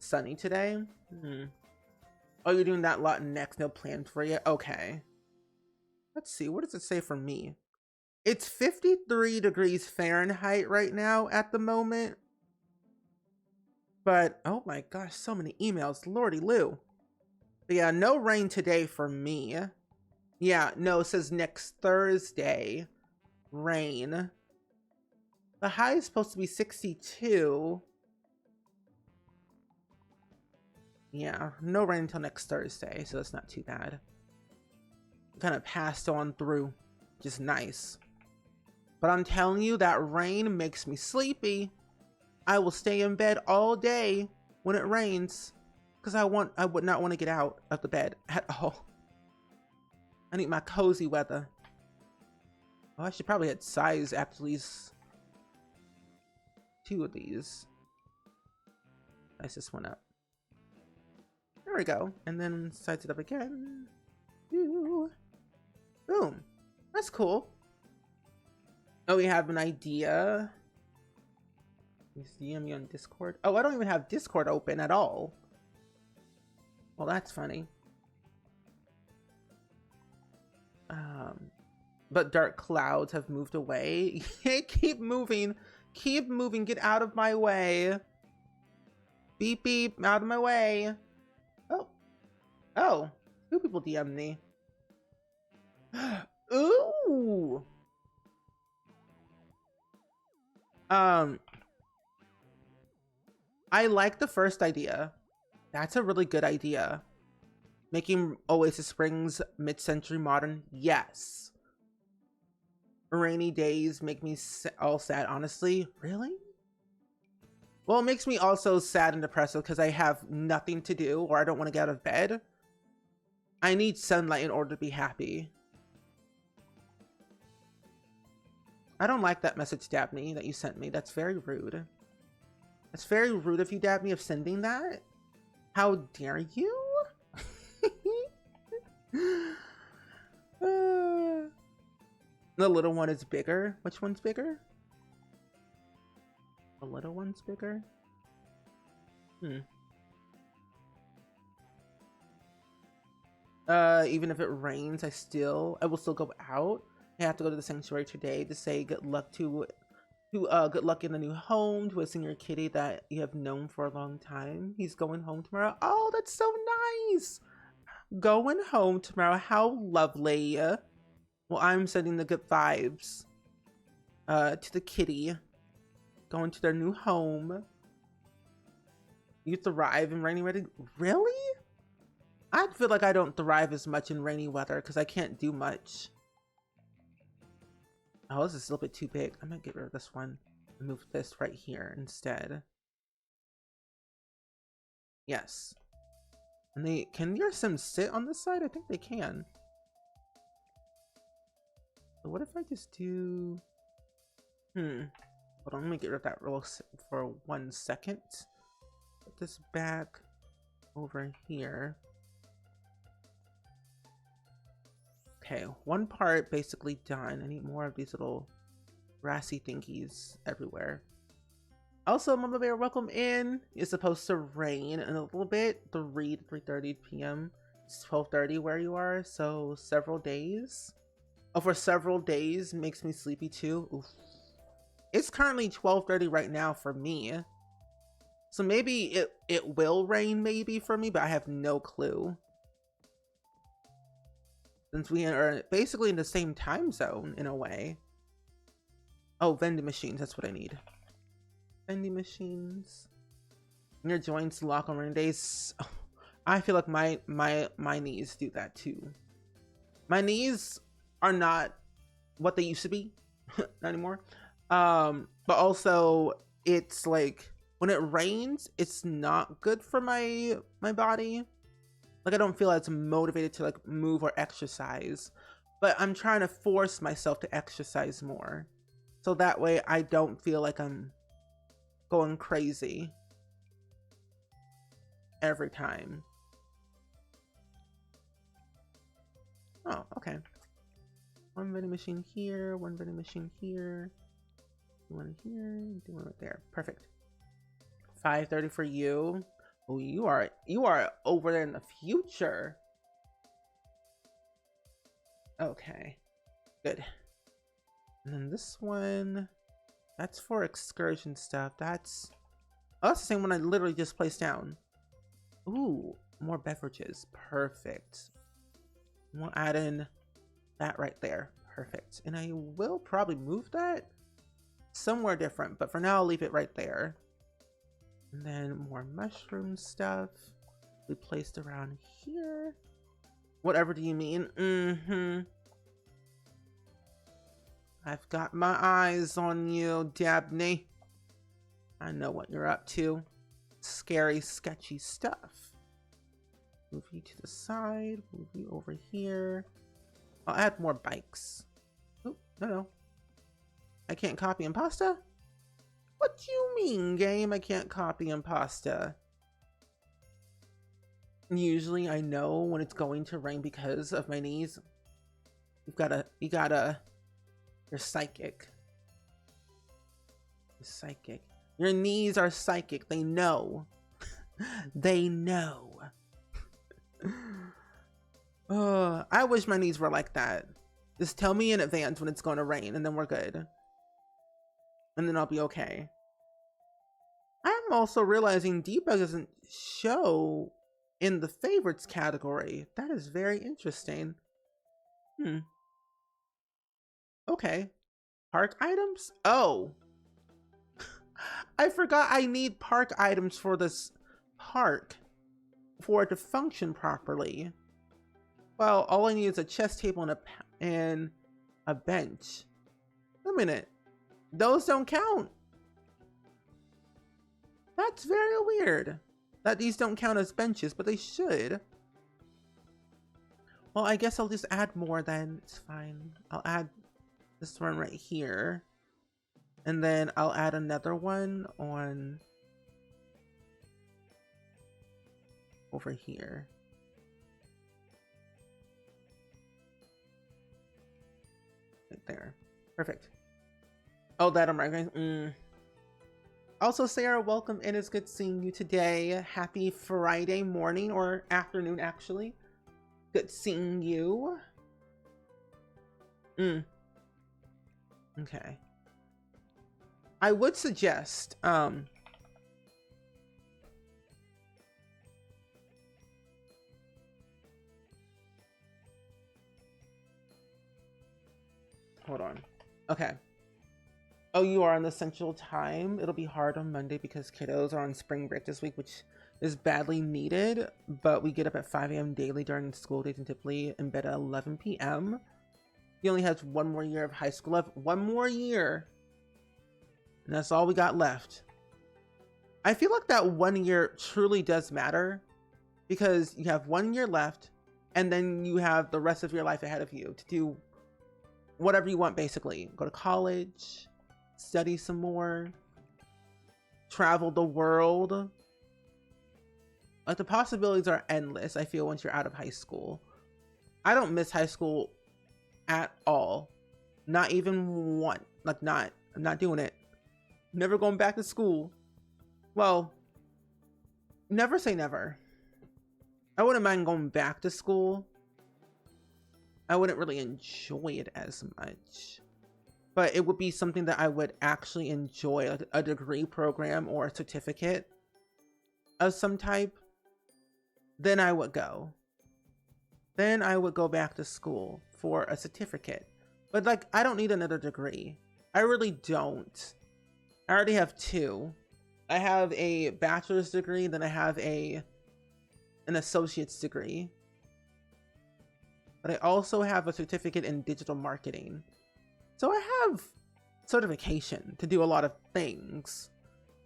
Sunny today? Oh, you're doing that lot next. No plan for you? Okay. Let's see. What does it say for me? It's 53 degrees Fahrenheit right now at the moment. But, oh my gosh, so many emails. Lordy Lou. But yeah, no rain today for me. Yeah, no, it says next Thursday. Rain. The high is supposed to be 62. Yeah, no rain until next Thursday, so that's not too bad. Kind of passed on through, just nice. But I'm telling you, that rain makes me sleepy. I will stay in bed all day when it rains, because I would not want to get out of the bed at all. I need my cozy weather. Oh, I should probably hit size after these 2 of these. Size this one up. There we go. And then size it up again. Ooh. Boom. That's cool. Oh, we have an idea. You see me on Discord? Oh, I don't even have Discord open at all. Well, that's funny. But dark clouds have moved away. Keep moving. Keep moving. Get out of my way. Beep, beep. Out of my way. Oh. Oh. 2 people DM'd me. Ooh. I like the first idea. That's a really good idea. Making Oasis Springs mid-century modern. Yes. Rainy days make me all sad, honestly. Really? Well, it makes me also sad and depressive because I have nothing to do or I don't want to get out of bed. I need sunlight in order to be happy. I don't like that message, Dabney, that you sent me. That's very rude. That's very rude of you, Dabney, of sending that. How dare you? The little one is bigger. Which one's bigger? The little one's bigger? Hmm. Even if it rains, I will still go out. I have to go to the sanctuary today to say good luck to good luck in the new home to a senior kitty that you have known for a long time. He's going home tomorrow. Oh, that's so nice. Going home tomorrow. How lovely. Well, I'm sending the good vibes to the kitty. Going to their new home. You thrive in rainy weather? Really? I feel like I don't thrive as much in rainy weather because I can't do much. Oh, this is a little bit too big. I'm gonna get rid of this one and move this right here instead. Yes. And can your Sims sit on this side? I think they can. So what if I just do... Hold on, let me get rid of that roll for 1 second. Put this back over here. Okay, one part basically done. I need more of these little grassy thingies everywhere. Also, Mama Bear, welcome in. It's supposed to rain in a little bit. 3 to 3:30 p.m. It's 12:30 where you are, so several days. Oh, for several days makes me sleepy too. Oof. It's currently 12:30 right now for me. So maybe it will rain maybe for me, but I have no clue. Since we are basically in the same time zone in a way. Oh, vending machines, that's what I need. Vending machines. Your joints lock on rainy days. Oh, I feel like my knees do that too. My knees are not what they used to be. Not anymore. But also it's like when it rains, it's not good for my body. Like I don't feel as motivated to like move or exercise, but I'm trying to force myself to exercise more. So that way I don't feel like I'm going crazy every time. Oh, okay. One vending machine here, one vending machine here, one here, one right there. Perfect. 5:30 for you. Oh, you are over there in the future. Okay, good. And then this one, that's for excursion stuff. That's the same one I literally just placed down. Ooh, more beverages. Perfect. We'll add in that right there. Perfect. And I will probably move that somewhere different, but for now I'll leave it right there. And then more mushroom stuff we placed around here. Whatever do you mean? I've got my eyes on you, Dabney. I know what you're up to. Scary, sketchy stuff. Move you to the side. Move you over here. I'll add more bikes. Oh, no. I can't copy Impasta? What do you mean, game? I can't copy Impasta. Usually I know when it's going to rain because of my knees. You're psychic. You're psychic. Your knees are psychic. They know. They know. I wish my knees were like that. Just tell me in advance when it's going to rain and then we're good. And then I'll be okay. I'm also realizing Debug doesn't show in the favorites category. That is very interesting. Okay. Park items? Oh. I forgot I need park items for this park for it to function properly. Well, all I need is a chess table and a bench. Wait a minute. Those don't count. That's very weird that these don't count as benches, but they should. Well, I guess I'll just add more then. It's fine. I'll add this one right here. And then I'll add another one on over here. Right there. Perfect. Oh, that I'm right. Also, Sarah, welcome in. It's good seeing you today. Happy Friday morning or afternoon, actually. Good seeing you. Okay. I would suggest, hold on. Okay. Oh, you are on the Central Time. It'll be hard on Monday because kiddos are on spring break this week, which is badly needed. But we get up at 5 a.m. daily during school days and typically in bed at 11 p.m. He only has one more year of high school left. One more year. And that's all we got left. I feel like that 1 year truly does matter because you have 1 year left and then you have the rest of your life ahead of you to do whatever you want, basically. Go to college, study some more, travel the world. Like, the possibilities are endless, I feel, once you're out of high school. I don't miss high school at all. Not even one. Like, I'm not doing it. Never going back to school. Well, never say never. I wouldn't mind going back to school. I wouldn't really enjoy it as much. But it would be something that I would actually enjoy, like a degree program or a certificate of some type. Then I would go. Then I would go back to school for a certificate. But like, I don't need another degree. I really don't. I already have 2. I have a bachelor's degree, then I have an associate's degree. But I also have a certificate in digital marketing. So I have certification to do a lot of things.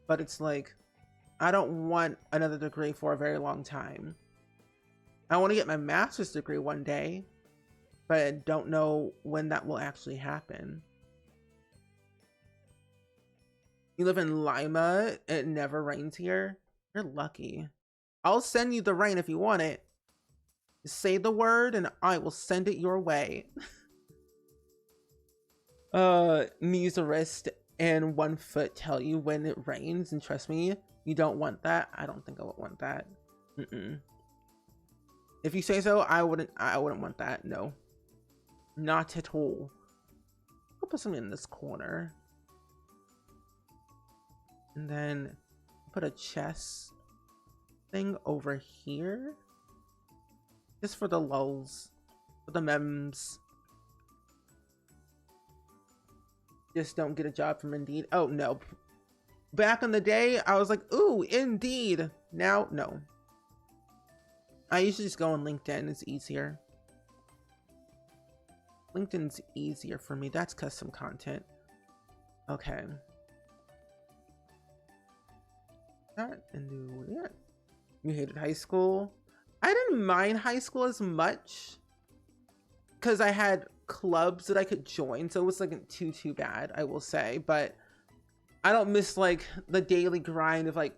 But it's like, I don't want another degree for a very long time. I want to get my master's degree one day, but I don't know when that will actually happen. You live in Lima, it never rains here. You're lucky. I'll send you the rain if you want it. Say the word and I will send it your way. Knees, a wrist, and 1 foot tell you when it rains, and trust me, you don't want that. I don't think I would want that. If you say so, I wouldn't want that. No, not at all. I'll put something in this corner. And then put a chess thing over here. Just for the lulz. For the memes. Just don't get a job from Indeed. Oh, no. Back in the day, I was like, ooh, Indeed. Now, no. I usually just go on LinkedIn. It's easier. LinkedIn's easier for me. That's custom content. Okay. That and do that. You hated high school? I didn't mind high school as much because I had clubs that I could join, so it was like too bad, I will say. But I don't miss like the daily grind of like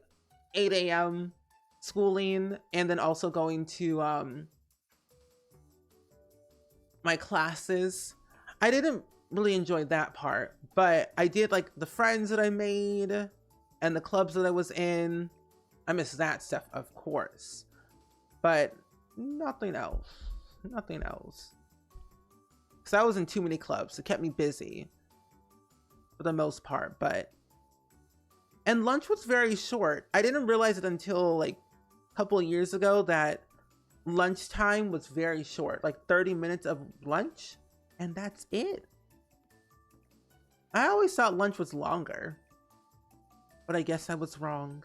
8 a.m. schooling and then also going to my classes. I didn't really enjoy that part, but I did like the friends that I made and the clubs that I was in. I miss that stuff, of course, but nothing else. Nothing else. Because I was in too many clubs. It kept me busy for the most part, but... And lunch was very short. I didn't realize it until like a couple of years ago that lunchtime was very short. Like 30 minutes of lunch, and that's it. I always thought lunch was longer, but I guess I was wrong.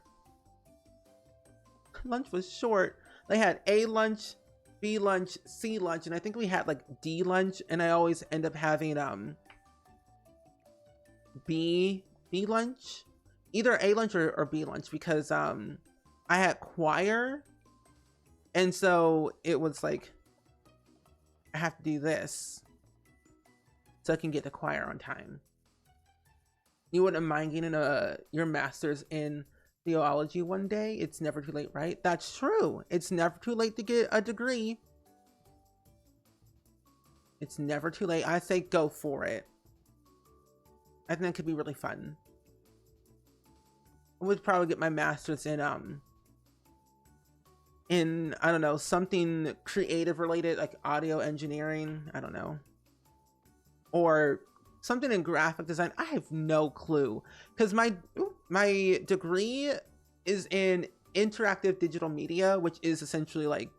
Lunch was short. They had A lunch, B lunch, C lunch, and I think we had like D lunch, and I always end up having B lunch. Either A lunch or B lunch, because I had choir, and so it was like I have to do this so I can get to choir on time. You wouldn't mind getting your master's in theology one day? It's never too late, right? That's true. It's never too late to get a degree. It's never too late. I say go for it. I think it could be really fun. would probably get my master's in, I don't know, something creative related, like audio engineering, I don't know, or something in graphic design. I have no clue, because my degree is in interactive digital media, which is essentially like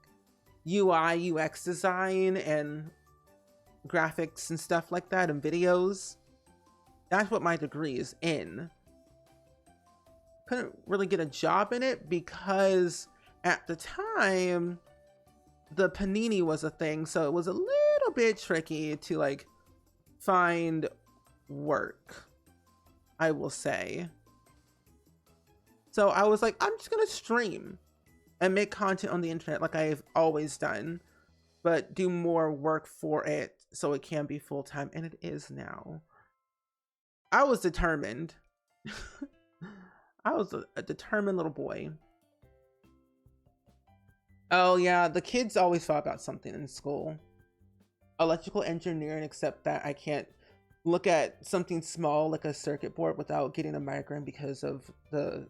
UI UX design and graphics and stuff like that, and videos. That's what my degree is in. Couldn't really get a job in it because at the time the panini was a thing, so it was a little bit tricky to like find work, I will say. So I was like, I'm just gonna stream and make content on the internet like I've always done, but do more work for it so it can be full-time, and it is now. I was determined. I was a determined little boy. Oh yeah, the kids always thought about something in school. Electrical engineering, except that I can't look at something small like a circuit board without getting a migraine because of the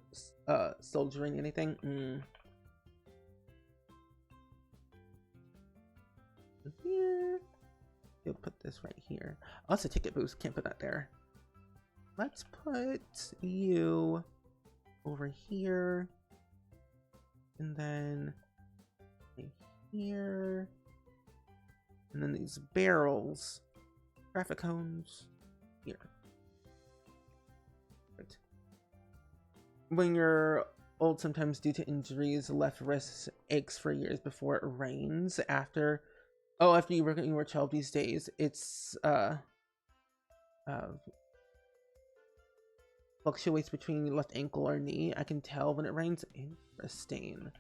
soldering anything. Here, you'll put this right here. Oh, it's a ticket booth, can't put that there. Let's put you over here, and then here, and then these barrels, traffic cones here. Right. When you're old, sometimes due to injuries, the left wrist aches for years before it rains. After you work when you were 12 these days, it's fluctuates between left ankle or knee. I can tell when it rains. Interesting.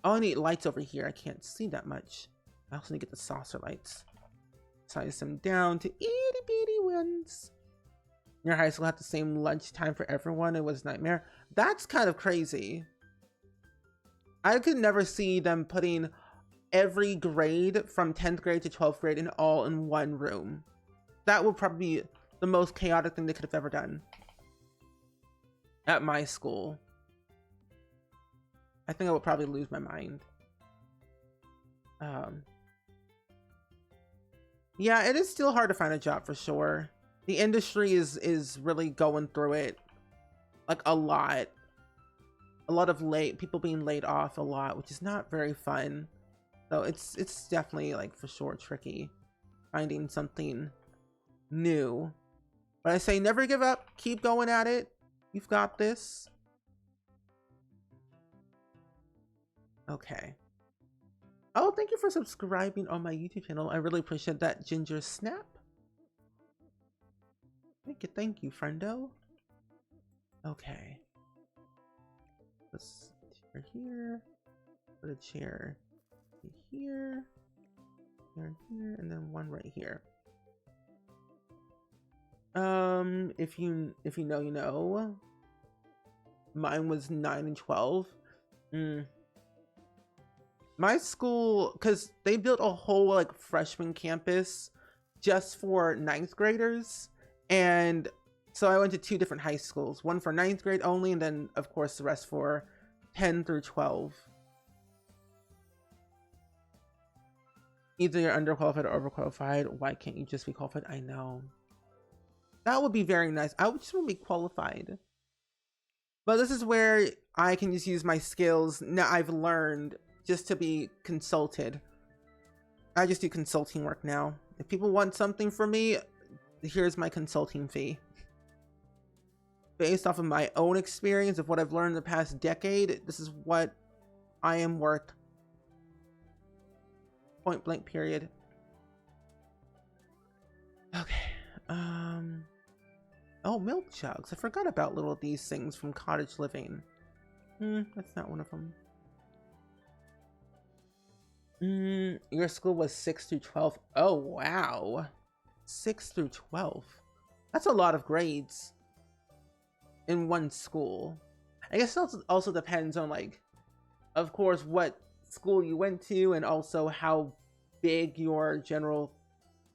Oh, I need lights over here. I can't see that much. I also need to get the saucer lights. Size them down to itty bitty ones. Your high school had the same lunch time for everyone. It was a nightmare. That's kind of crazy. I could never see them putting every grade from 10th grade to 12th grade in all in one room. That would probably be the most chaotic thing they could have ever done. At my school, I think I would probably lose my mind. Yeah, it is still hard to find a job for sure. The industry is really going through it, like a lot of people being laid off a lot, which is not very fun. So it's definitely like for sure tricky finding something new. But I say never give up, keep going at it. You've got this. Okay. Oh, thank you for subscribing on my YouTube channel. I really appreciate that, Ginger Snap. Thank you, friendo. Okay. Let's chair here. Put a chair here, here, and then one right here. If you know, you know. Mine was 9 and 12. My school, because they built a whole like freshman campus just for 9th graders, and so I went to 2 different high schools, one for 9th grade only, and then of course the rest for 10 through 12. Either you're underqualified or overqualified. Why can't you just be qualified? I know. That would be very nice. I would just want to be qualified. But this is where I can just use my skills now I've learned just to be consulted. I just do consulting work now. If people want something from me, here's my consulting fee. Based off of my own experience of what I've learned in the past decade, this is what I am worth. Point blank period. Okay. Oh, milk jugs. I forgot about little these things from Cottage Living. That's not one of them. Your school was 6 through 12. Oh, wow. 6 through 12. That's a lot of grades in one school. I guess it also depends on, like, of course, what school you went to and also how big your general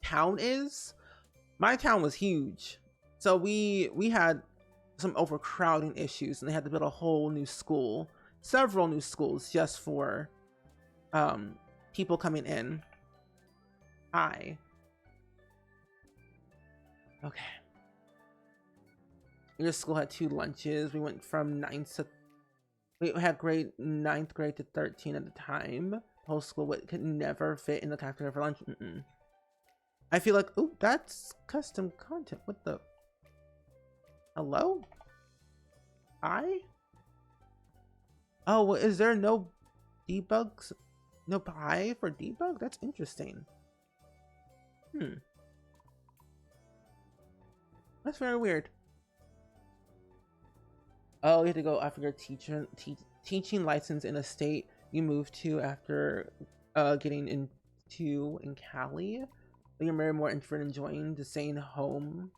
town is. My town was huge. So we had some overcrowding issues, and they had to build a whole new school, several new schools just for people coming in. Hi. Okay. Your school had 2 lunches. We went from we had ninth grade to 13 at the time. The whole school could never fit in the cafeteria for lunch. I feel like, oh, that's custom content. What the? Hello? Oh, well, is there no debugs? No pie for debug? That's interesting. That's very weird. Oh, you have to go after your teaching license in a state you moved to after getting in Cali. But you're more interested in enjoying the staying home,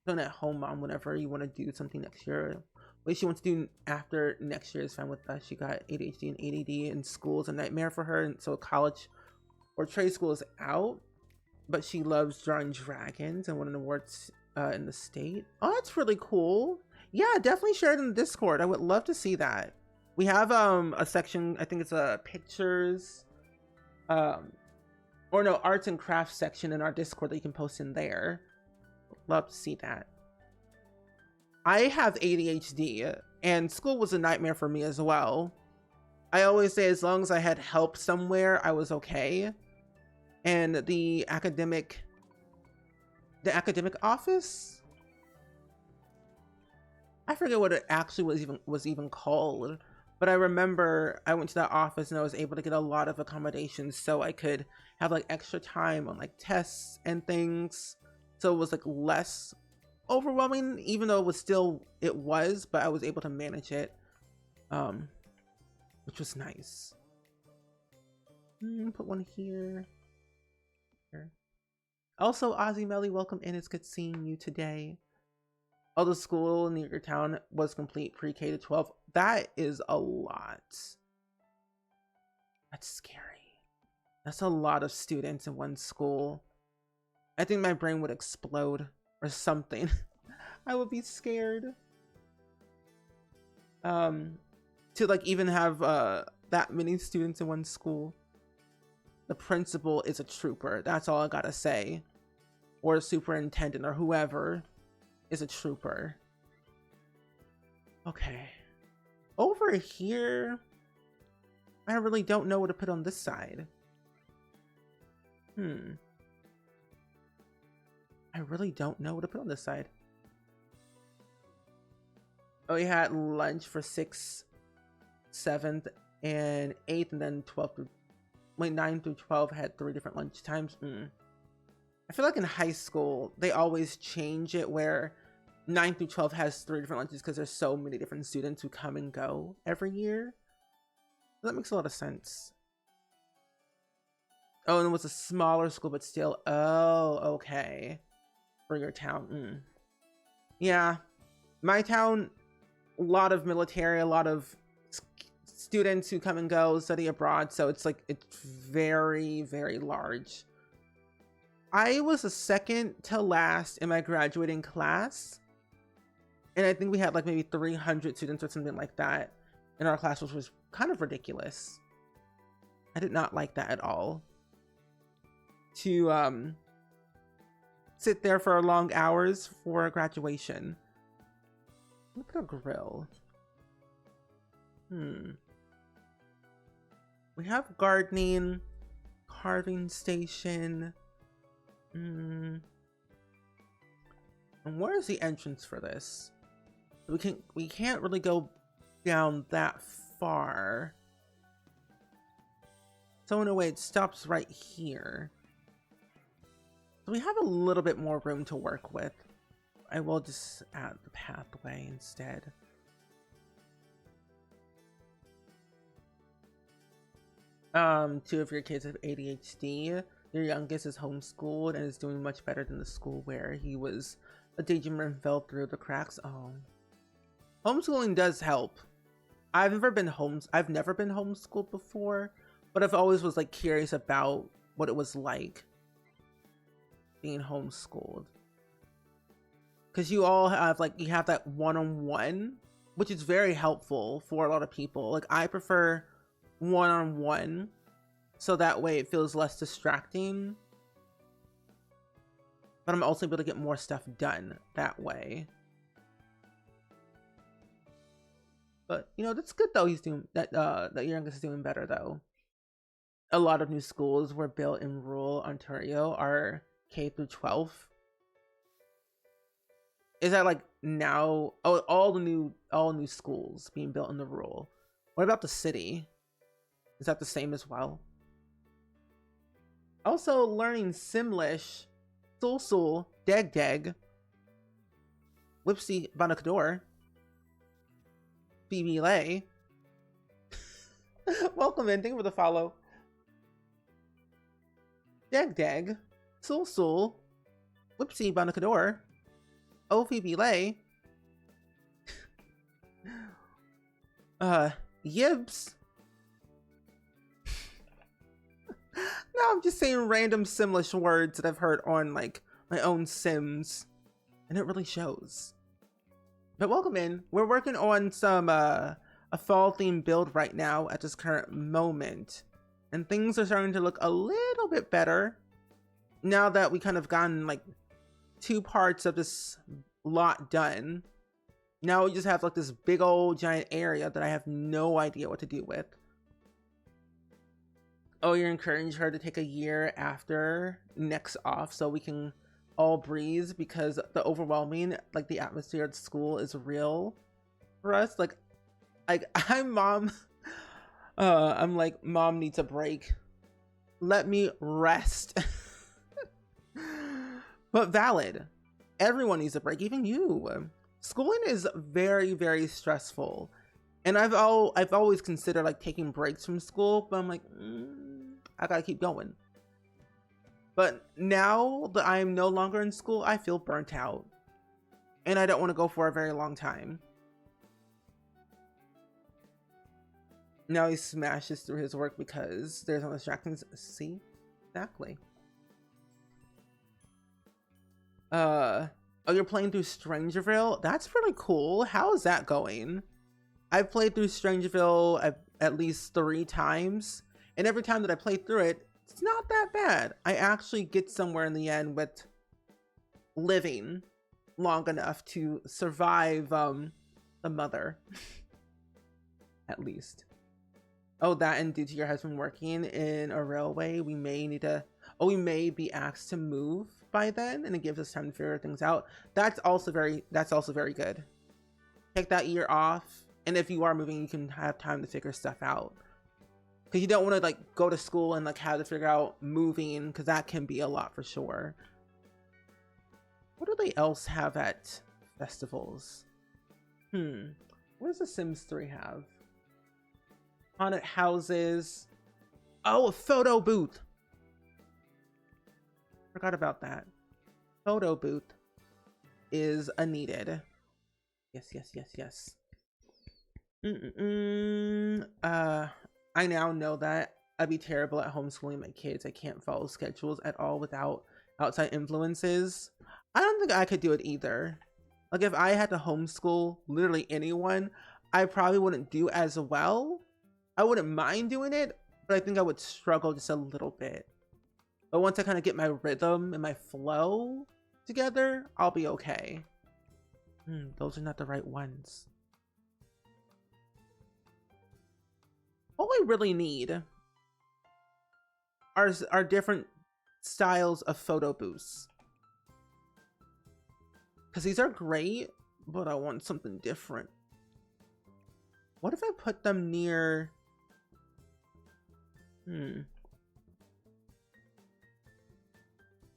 staying at home mom whenever you want to do something next year. What she wants to do after next year is fine with us. She got ADHD and ADD, and school is a nightmare for her, and so college or trade school is out. But she loves drawing dragons and won an award in the state. Oh, that's really cool. Yeah, definitely share it in the Discord. I would love to see that. We have a section, I think it's a pictures, or no, arts and crafts section in our Discord that you can post in there. Love to see that. I have ADHD, and school was a nightmare for me as well. I always say as long as I had help somewhere, I was okay. And the academic office, I forget what it actually was even called, but I remember I went to that office and I was able to get a lot of accommodations so I could have like extra time on like tests and things. So it was like less overwhelming, even though it was, but I was able to manage it, which was nice. Put one here. Also, Ozzy Melly, welcome in. It's good seeing you today. Oh, the school near your town was complete pre-K to 12. That is a lot. That's scary. That's a lot of students in one school. I think my brain would explode or something. I would be scared. To like even have that many students in one school. The principal is a trooper. That's all I gotta say. Or superintendent or whoever is a trooper. Okay. Over here, I really don't know what to put on this side. I really don't know what to put on this side. Oh, we had lunch for 6th, 7th, and 8th, and then 9 through 12 had 3 different lunch times. I feel like in high school, they always change it where 9 through 12 has 3 different lunches because there's so many different students who come and go every year. That makes a lot of sense. Oh, and it was a smaller school, but still. Oh, okay. For your town. Yeah. My town, a lot of military, a lot of students who come and go, study abroad. So it's like, it's very, very large. I was the second to last in my graduating class. And I think we had like maybe 300 students or something like that in our class, which was kind of ridiculous. I did not like that at all. To sit there for long hours for graduation. Look at a grill. We have gardening, carving station. And where is the entrance for this? We can't really go down that far. So in a way, it stops right here. So we have a little bit more room to work with. I will just add the pathway instead. Two of your kids have ADHD. Your youngest is homeschooled and is doing much better than the school where he was a daydreamer and fell through the cracks. Oh, homeschooling does help. I've never been homeschooled before, but I've always was like curious about what it was like being homeschooled. because you all have like, you have that one-on-one, which is very helpful for a lot of people. Like I prefer one-on-one, so that way it feels less distracting, but I'm also able to get more stuff done that way. But you know, that's good though. He's doing that. That your youngest is doing better though. A lot of new schools were built in rural Ontario are K through 12. Is that like now? Oh, all new schools being built in the rural. What about the city? Is that the same as well? Also learning Simlish, Sul, Deg, Wipsy, Banacador, Phoebe Lay. Welcome in, thank you for the follow. Deg, Sul, Wipsy, Banacador, Oh Phoebe Lay, Yibs. Now I'm just saying random Simlish words that I've heard on like my own Sims, and it really shows. But welcome in. We're working on some a fall theme build right now at this current moment, and things are starting to look a little bit better now that we kind of gotten like 2 parts of this lot done. Now we just have like this big old giant area that I have no idea what to do with. Oh, you're encouraging her to take a year after next off so we can all breathe, because the overwhelming, like the atmosphere at school is real for us. Like I'm mom. I'm like, mom needs a break. Let me rest. But valid. Everyone needs a break, even you. Schooling is very, very stressful. And I've always considered like taking breaks from school, but I'm like, I gotta keep going. But now that I'm no longer in school, I feel burnt out. And I don't want to go for a very long time. Now he smashes through his work because there's no distractions. See? Exactly. Oh, you're playing through Strangerville? That's really cool. How is that going? I've played through Strangerville at least 3 times. And every time that I play through it, it's not that bad. I actually get somewhere in the end with living long enough to survive the mother. At least. Oh, that, and due to your husband working in a railway, we may need to, we may be asked to move by then, and it gives us time to figure things out. That's also very good. Take that year off, and if you are moving, you can have time to figure stuff out. Because you don't want to like go to school and like have to figure out moving, because that can be a lot for sure. What do they else have at festivals? What does The Sims 3 have? Haunted houses. Oh, a photo booth. Forgot about that. Photo booth is a needed. Yes. I now know that I'd be terrible at homeschooling my kids. I can't follow schedules at all without outside influences. I don't think I could do it either. Like if I had to homeschool literally anyone, I probably wouldn't do as well. I wouldn't mind doing it, but I think I would struggle just a little bit. But once I kind of get my rhythm and my flow together, I'll be okay. Those are not the right ones. What we really need are different styles of photo booths. Because these are great, but I want something different. What if I put them near... Having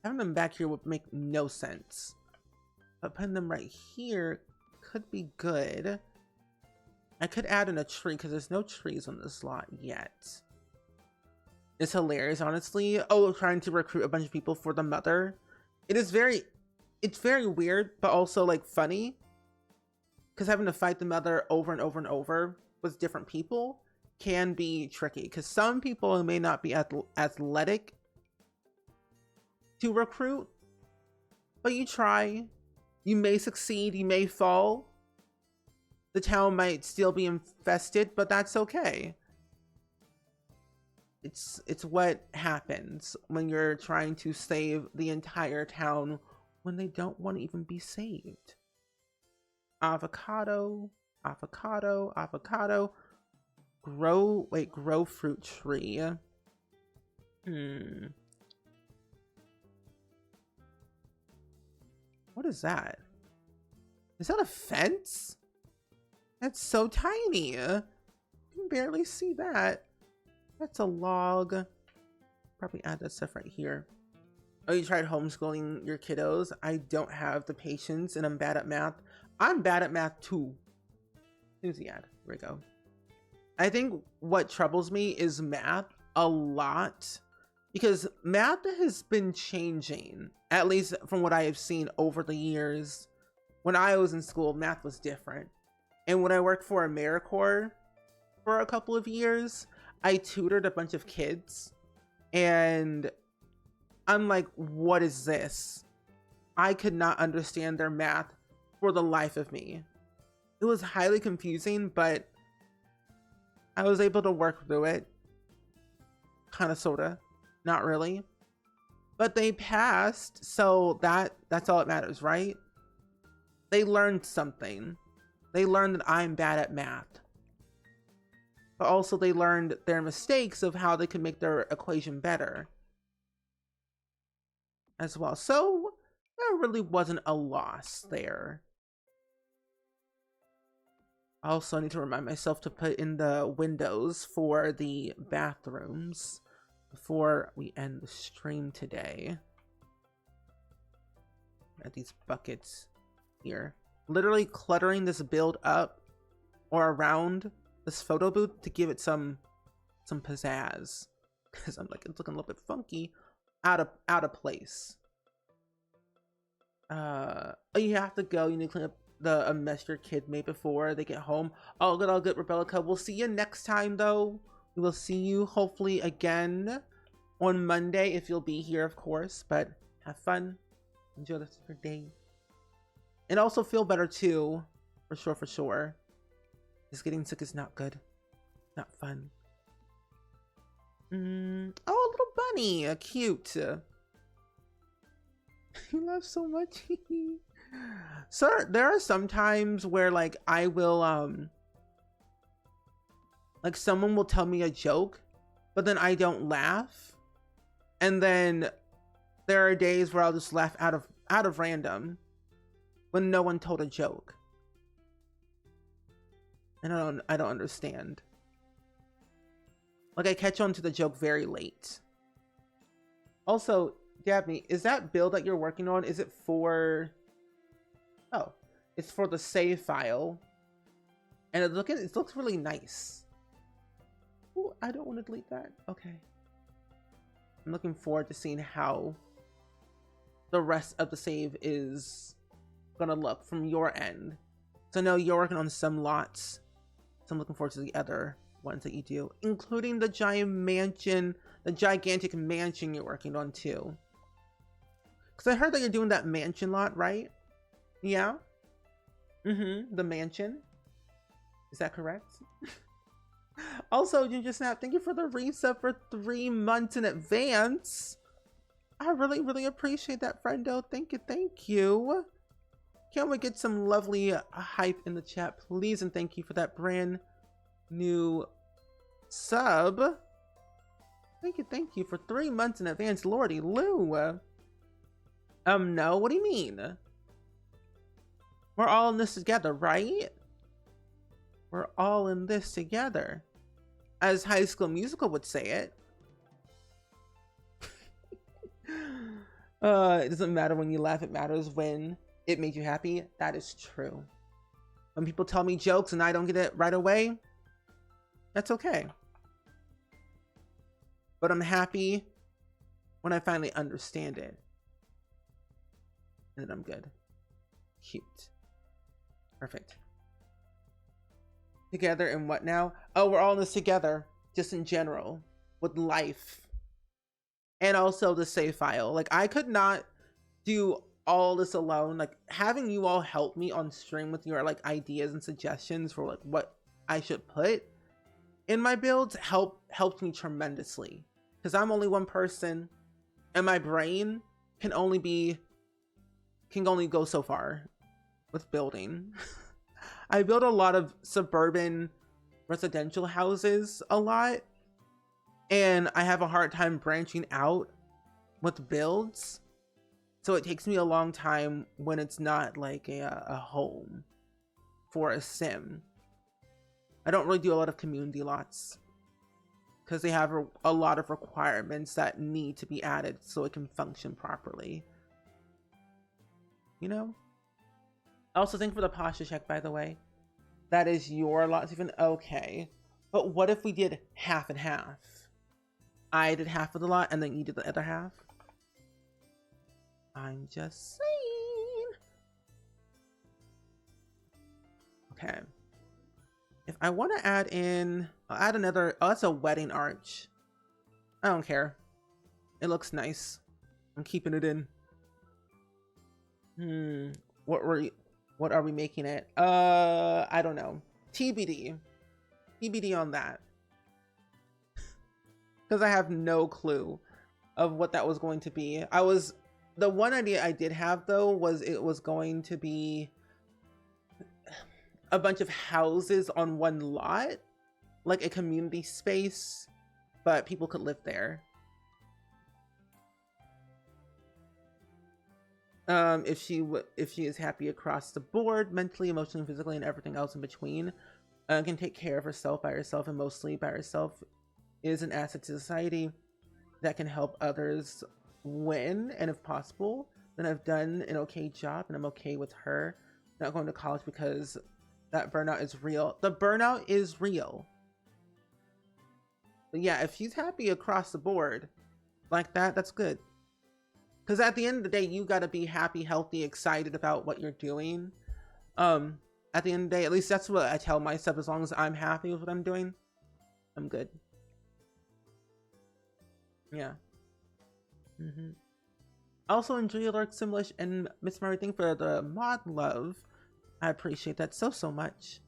them back here would make no sense. But putting them right here could be good. I could add in a tree because there's no trees on this lot yet. It's hilarious, honestly. Oh, trying to recruit a bunch of people for the mother. It's very weird, but also like funny. Because having to fight the mother over and over and over with different people can be tricky. Because some people may not be athletic to recruit, but you try. You may succeed, you may fall. The town might still be infested, but that's okay. It's what happens when you're trying to save the entire town when they don't want to even be saved. Avocado, avocado, avocado. Grow fruit tree. What is that? Is that a fence? That's so tiny. You can barely see that. That's a log. Probably add that stuff right here. Oh, you tried homeschooling your kiddos? I don't have the patience and I'm bad at math. I'm bad at math too. Who's the ad? Here we go. I think what troubles me is math a lot because math has been changing, at least from what I have seen over the years. When I was in school, math was different. And when I worked for AmeriCorps for a couple of years, I tutored a bunch of kids and I'm like, what is this? I could not understand their math for the life of me. It was highly confusing, but I was able to work through it. Kind of, sorta. Not really. But they passed, so that's all that matters, right? They learned something. They learned that I'm bad at math. But also they learned their mistakes of how they could make their equation better as well. So there really wasn't a loss there. I also need to remind myself to put in the windows for the bathrooms before we end the stream today. At these buckets here. Literally cluttering this build up or around this photo booth to give it some pizzazz. Because I'm like, it's looking a little bit funky. Out of place. Oh, you have to go. You need to clean up the mess your kid made before they get home. All good, Rebelica. We'll see you next time, though. We will see you hopefully again on Monday if you'll be here, of course. But have fun. Enjoy the rest of your day. And also feel better, too. For sure. Just getting sick is not good. Not fun. Oh, a little bunny. Cute. You laugh so much. Sir, there are some times where like I will like someone will tell me a joke, but then I don't laugh. And then there are days where I'll just laugh out of random when no one told a joke. And I don't understand. Like I catch on to the joke very late. Also, Dabney, is that build that you're working on, is it for... Oh, it's for the save file. And it looks really nice. Ooh, I don't want to delete that. Okay. I'm looking forward to seeing how the rest of the save is gonna look from your end. So I know you're working on some lots. So I'm looking forward to the other ones that you do, including the giant mansion, the gigantic mansion you're working on too. Because I heard that you're doing that mansion lot, right? Yeah? The mansion. Is that correct? Also, Ginger Snap, thank you for the resub for 3 months in advance. I really, really appreciate that, friendo. Thank you, thank you. Can't we get some lovely hype in the chat, please? And thank you for that brand new sub. Thank you for 3 months in advance, Lordy Lou. No, what do you mean? We're all in this together, right? We're all in this together. As High School Musical would say it. It doesn't matter when you laugh, it matters when it made you happy. That is true. When people tell me jokes and I don't get it right away, that's okay. But I'm happy when I finally understand it. And then I'm good. Cute. Perfect. Together in what now? Oh, we're all in this together. Just in general. With life. And also the save file. Like, I could not do all this alone. Like having you all help me on stream with your like ideas and suggestions for like what I should put in my builds helped me tremendously, because I'm only one person and my brain can only go so far with building. I build a lot of suburban residential houses a lot, and I have a hard time branching out with builds. So it takes me a long time when it's not like a home for a sim. I don't really do a lot of community lots because they have a lot of requirements that need to be added so it can function properly. You know? Also, thank you for the posture check, by the way. That is your lot, Stephen. Okay. But what if we did half and half? I did half of the lot and then you did the other half? I'm just saying. Okay. If I want to add in, I'll add another. Oh, that's a wedding arch. I don't care. It looks nice. I'm keeping it in. What are we making it? I don't know. TBD. TBD on that. Because I have no clue of what that was going to be. The one idea I did have though was it was going to be a bunch of houses on one lot, like a community space, but people could live there. If she is happy across the board, mentally, emotionally, physically, and everything else in between, can take care of herself by herself and mostly by herself, is an asset to society that can help others win, and if possible, then I've done an okay job and I'm okay with her not going to college because that burnout is real. The burnout is real. But yeah, if she's happy across the board like that, that's good. Because at the end of the day, you got to be happy, healthy, excited about what you're doing. At the end of the day, at least that's what I tell myself. As long as I'm happy with what I'm doing, I'm good. Yeah. Also enjoy your Lurk Simlish and Miss Mary, thing for the mod love. I appreciate that so much.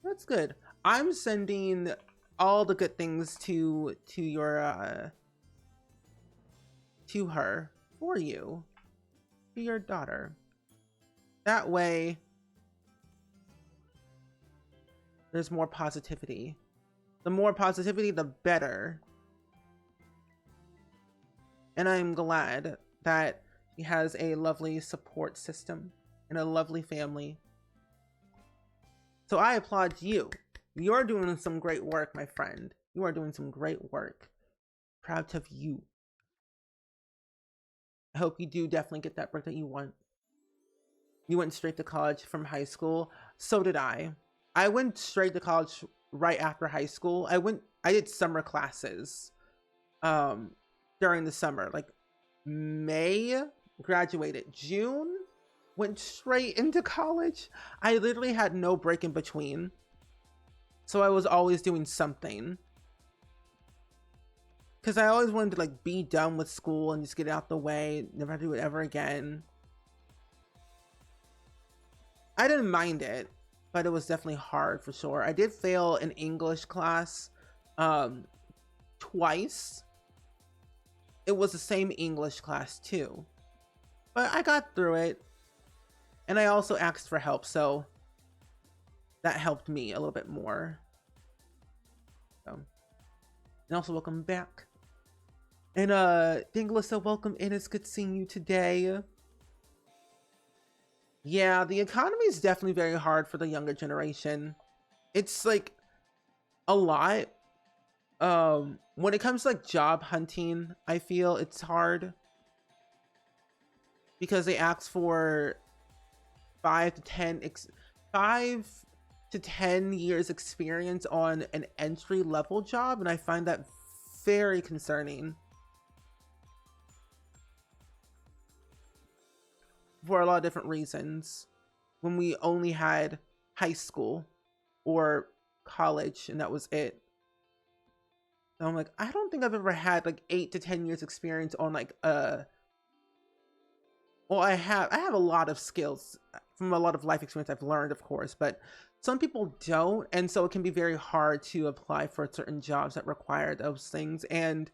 That's good. I'm sending all the good things to your to her for you, to your daughter. That way there's more positivity. The more positivity, the better. And I'm glad that he has a lovely support system and a lovely family. So I applaud you. You're doing some great work, my friend. You are doing some great work. Proud of you. I hope you do definitely get that break that you want. You went straight to college from high school. So did I. I went straight to college right after high school. I did summer classes during the summer. Like May, graduated. June, went straight into college. I literally had no break in between. So I was always doing something. Because I always wanted to like be done with school and just get it out the way. Never have to do it ever again. I didn't mind it, but it was definitely hard for sure. I did fail an English class twice. It was the same English class too. But I got through it. And I also asked for help, so that helped me a little bit more. So, and also welcome back. And Dinglissa, welcome in. It's good seeing you today. Yeah, the economy is definitely very hard for the younger generation. It's like a lot. When it comes to like job hunting, I feel it's hard because they ask for 5 to 10 years experience on an entry level job, and I find that very concerning for a lot of different reasons. When we only had high school or college and that was it. So I'm like, I don't think I've ever had like 8 to 10 years experience on like well, I have a lot of skills from a lot of life experience I've learned, of course, but some people don't, and so it can be very hard to apply for certain jobs that require those things. And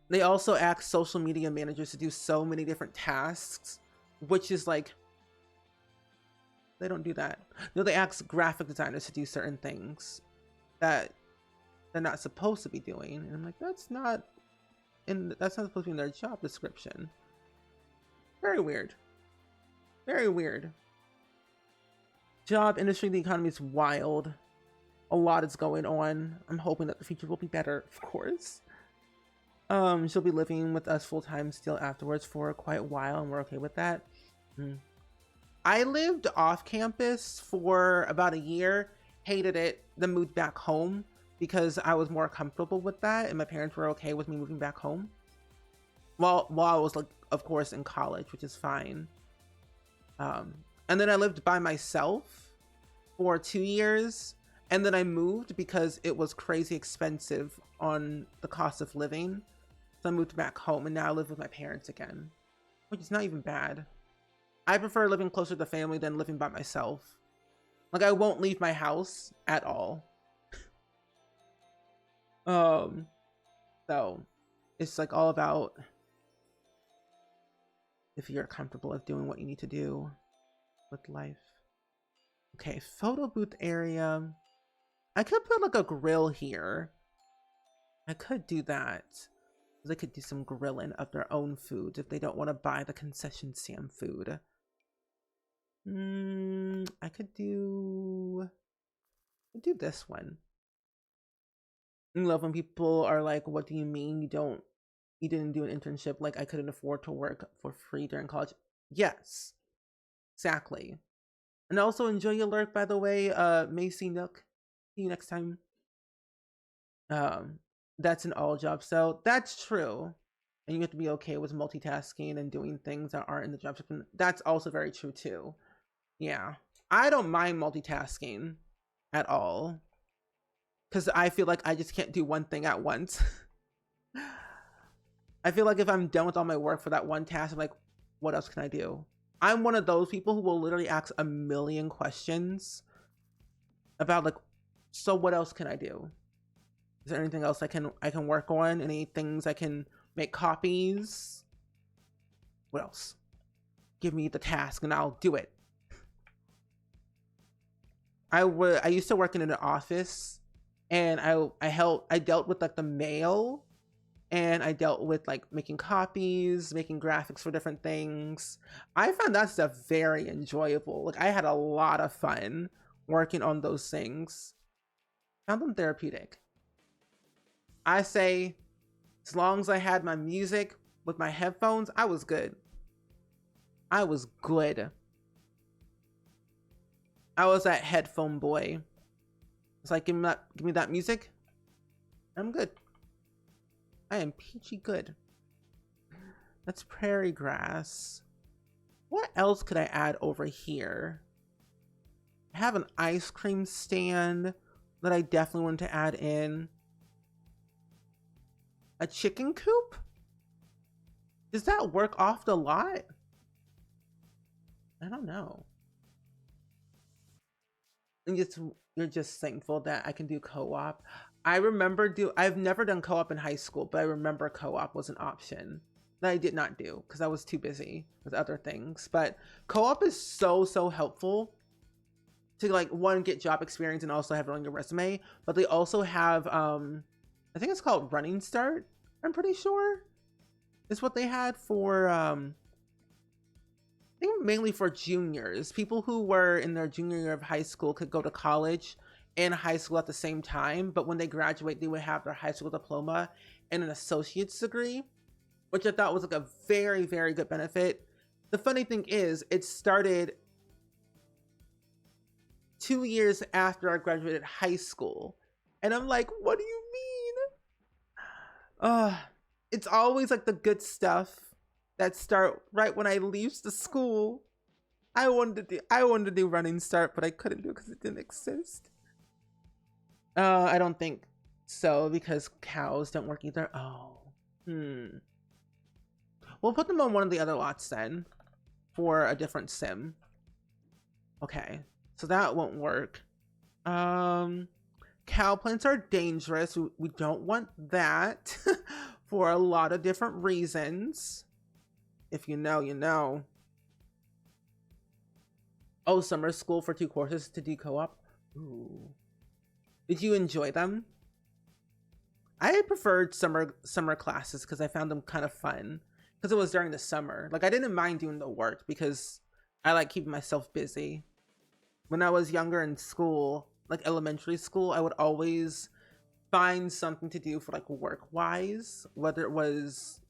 they also ask social media managers to do so many different tasks, which is like, they don't do that. No, they ask graphic designers to do certain things that they're not supposed to be doing, and I'm like, that's not supposed to be in their job description. Very weird. Very weird. Job industry, the economy is wild. A lot is going on. I'm hoping that the future will be better, of course. She'll be living with us full time still afterwards for quite a while, and we're okay with that. I lived off campus for about a year, hated it, then moved back home because I was more comfortable with that, and my parents were okay with me moving back home. While I was, like, of course, in college, which is fine. And then I lived by myself for 2 years, and then I moved because it was crazy expensive on the cost of living. So I moved back home, and now I live with my parents again, which is not even bad. I prefer living closer to family than living by myself. Like, I won't leave my house at all. So it's like all about if you're comfortable with doing what you need to do with life. Okay, photo booth area. I could put like a grill here. I could do that. They could do some grilling of their own food if they don't want to buy the concession stand food. I could do this one. I love when people are like, what do you mean you didn't do an internship? Like, I couldn't afford to work for free during college. Yes, exactly. And also enjoy your lurk, by the way, Macy Nook. See you next time. That's an all job, so that's true. And you have to be okay with multitasking and doing things that aren't in the job description. That's also very true too. Yeah, I don't mind multitasking at all because I feel like I just can't do one thing at once. I feel like if I'm done with all my work for that one task, I'm like, what else can I do? I'm one of those people who will literally ask a million questions about, like, so what else can I do? Is there anything else I can work on? Any things I can make copies? What else? Give me the task and I'll do it. I used to work in an office, and I dealt with like the mail, and I dealt with like making copies, making graphics for different things. I found that stuff very enjoyable. Like, I had a lot of fun working on those things. Found them therapeutic. I say, as long as I had my music with my headphones, I was good. I was good. I was that headphone boy. It's like, give me that music. I'm good. I am peachy good. That's prairie grass. What else could I add over here? I have an ice cream stand that I definitely want to add in. A chicken coop? Does that work off the lot? I don't know. And you're just thankful that I can do co-op. I've never done co-op in high school, but I remember co-op was an option that I did not do because I was too busy with other things. But co-op is so helpful to, like, one, get job experience and also have it on your resume. But they also have I think it's called Running Start, I'm pretty sure, is what they had for I think mainly for juniors. People who were in their junior year of high school could go to college and high school at the same time, but when they graduate, they would have their high school diploma and an associate's degree, which I thought was like a very good benefit. The funny thing is, it started 2 years after I graduated high school, and I'm like, what do you mean? It's always like the good stuff that start right when I leave the school. I wanted to do Running Start, but I couldn't do it because it didn't exist. I don't think so, because cows don't work either. Oh, well, We'll put them on one of the other lots then for a different sim. Okay, so that won't work. Cow plants are dangerous. We don't want that for a lot of different reasons. If you know, you know. Oh, summer school for 2 courses to do co-op. Ooh. Did you enjoy them? I preferred summer classes because I found them kind of fun. Because it was during the summer. Like, I didn't mind doing the work because I like keeping myself busy. When I was younger in school, like elementary school, I would always find something to do for like work wise, whether it was,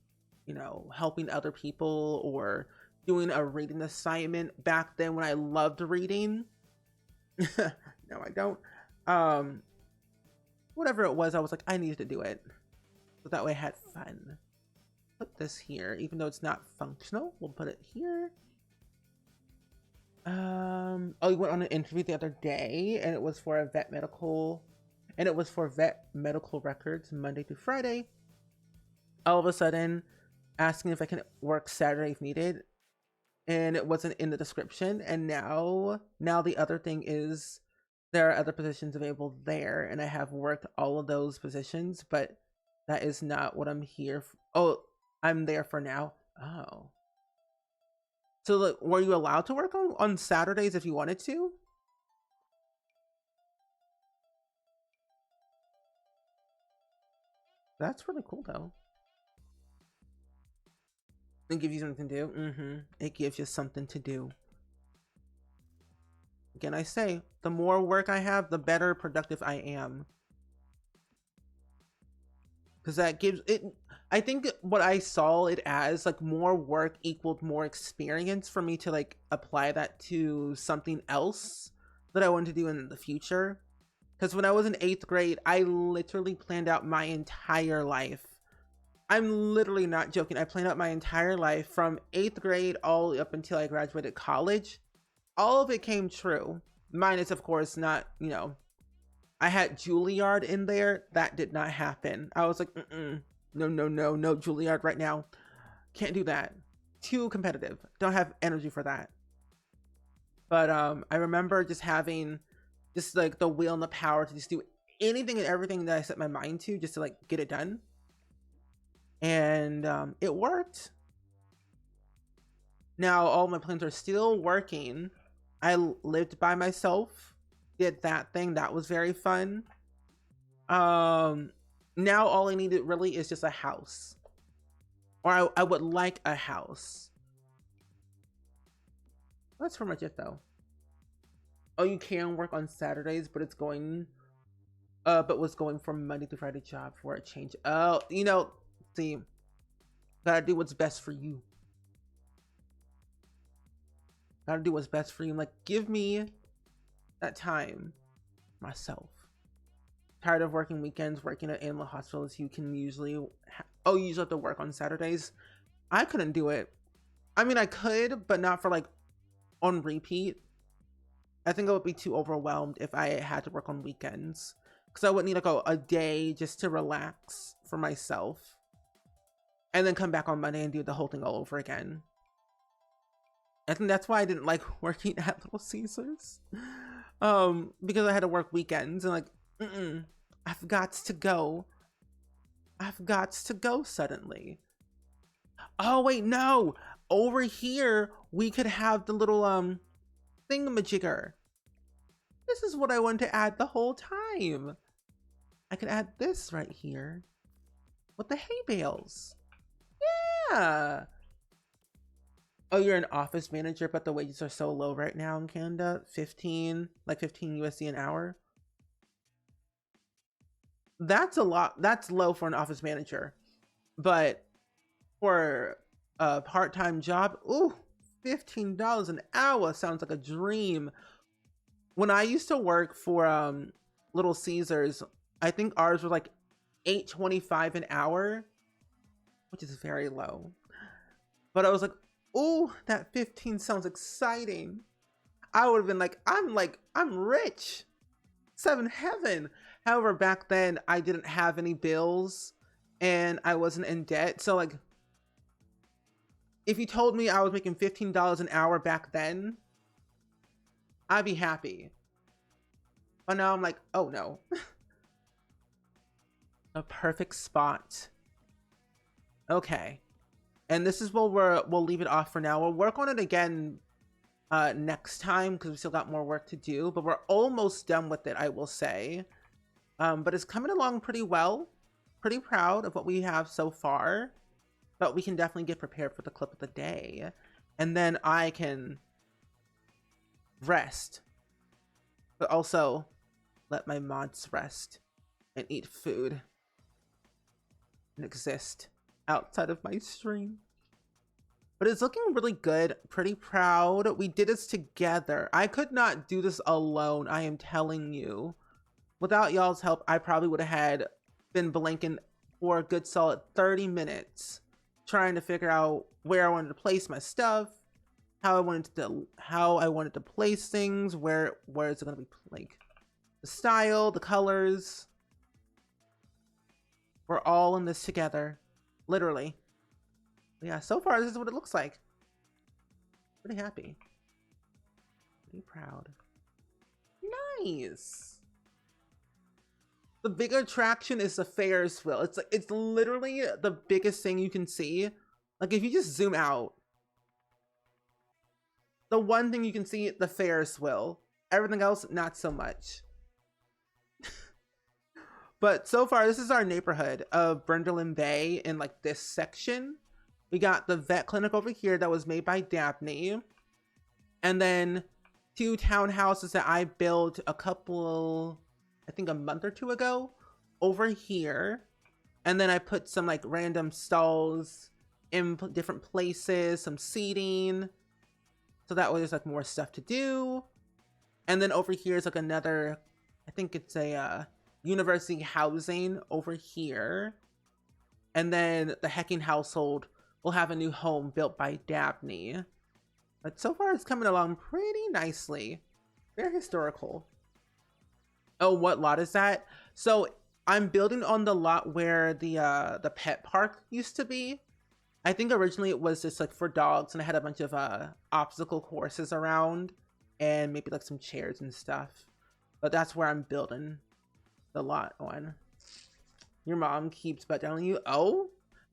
you know, helping other people or doing a reading assignment back then when I loved reading. No, I don't. Whatever it was, I was like, I needed to do it. So that way I had fun. Put this here, even though it's not functional. We'll put it here. Oh, you went on an interview the other day and it was for a vet medical records Monday through Friday. All of a sudden asking if I can work Saturday if needed, and it wasn't in the description. And now the other thing is there are other positions available there, and I have worked all of those positions, but that is not what I'm here for. Oh, I'm there for now. Oh. So like, were you allowed to work on Saturdays if you wanted to? That's really cool though. It gives you something to do. It gives you something to do. Again, I say, the more work I have, the better productive I am. Because that gives it, I think what I saw it as, like, more work equaled more experience for me to like apply that to something else that I want to do in the future. Because when I was in 8th grade, I literally planned out my entire life. I'm literally not joking. I planned out my entire life from 8th grade all the way up until I graduated college. All of it came true. Minus, of course, not, you know, I had Juilliard in there. That did not happen. I was like, no Juilliard right now. Can't do that. Too competitive. Don't have energy for that. But I remember just having just like the will and the power to just do anything and everything that I set my mind to, just to like get it done. And it worked. Now all my plans are still working. I lived by myself, did that thing. That was very fun. Now all I needed really is just a house. Or I would like a house. That's pretty much it though. Oh, you can work on Saturdays, but it's going but was going from Monday to Friday job for a change. Oh, you know, see, gotta do what's best for you. Gotta do what's best for you. Like, give me that time myself. Tired of working weekends, working at animal hospitals. You can usually you usually have to work on Saturdays. I couldn't do it. I mean, I could, but not for like on repeat. I think I would be too overwhelmed if I had to work on weekends, because I would need like a day just to relax for myself and then come back on Monday and do the whole thing all over again. I think that's why I didn't like working at Little Caesars, because I had to work weekends and like, I've got to go. I've got to go suddenly. Oh wait, no. Over here, we could have the little thingamajigger. This is what I wanted to add the whole time. I could add this right here with the hay bales. Yeah. Oh, you're an office manager, but the wages are so low right now in Canada. 15 USD an hour. That's a lot. That's low for an office manager. But for a part-time job, ooh, $15 an hour sounds like a dream. When I used to work for Little Caesars, I think ours was like $8.25 an hour, which is very low. But I was like, ooh, that 15 sounds exciting. I would have been like, I'm rich. 7 heaven. However, back then I didn't have any bills and I wasn't in debt. So like, if you told me I was making $15 an hour back then, I'd be happy. But now I'm like, oh no. A perfect spot. Okay. And this is where we'll leave it off for now. We'll work on it again next time because we still got more work to do, but we're almost done with it, I will say. But it's coming along pretty well. Pretty proud of what we have so far, but we can definitely get prepared for the clip of the day. And then I can rest, but also let my mods rest and eat food and exist outside of my stream. But it's looking really good. Pretty proud. We did this together. I could not do this alone, I am telling you. Without y'all's help, I probably would have been blanking for a good solid 30 minutes trying to figure out where I wanted to place my stuff, how I wanted to place things, where is it going to be, like the style, the colors. We're all in this together, literally. But yeah, so far this is what it looks like. Pretty happy. Pretty proud. Nice. The big attraction is the Ferris wheel. It's literally the biggest thing you can see. Like if you just zoom out, the one thing you can see, the Ferris wheel. Everything else, not so much. But so far, this is our neighborhood of Brindleland Bay in like this section. We got the vet clinic over here that was made by Daphne. And then 2 townhouses that I built a couple, I think a month or 2 ago over here. And then I put some like random stalls in different places, some seating. So that way there's like more stuff to do. And then over here is like another, I think it's a university housing over here. And then the Hecking household will have a new home built by Dabney. But so far it's coming along pretty nicely. Very historical. Oh, what lot is that? So I'm building on the lot where the pet park used to be. I think originally it was just like for dogs, and I had a bunch of obstacle courses around and maybe like some chairs and stuff. But that's where I'm building the lot on. Your mom keeps butt down on you. Oh,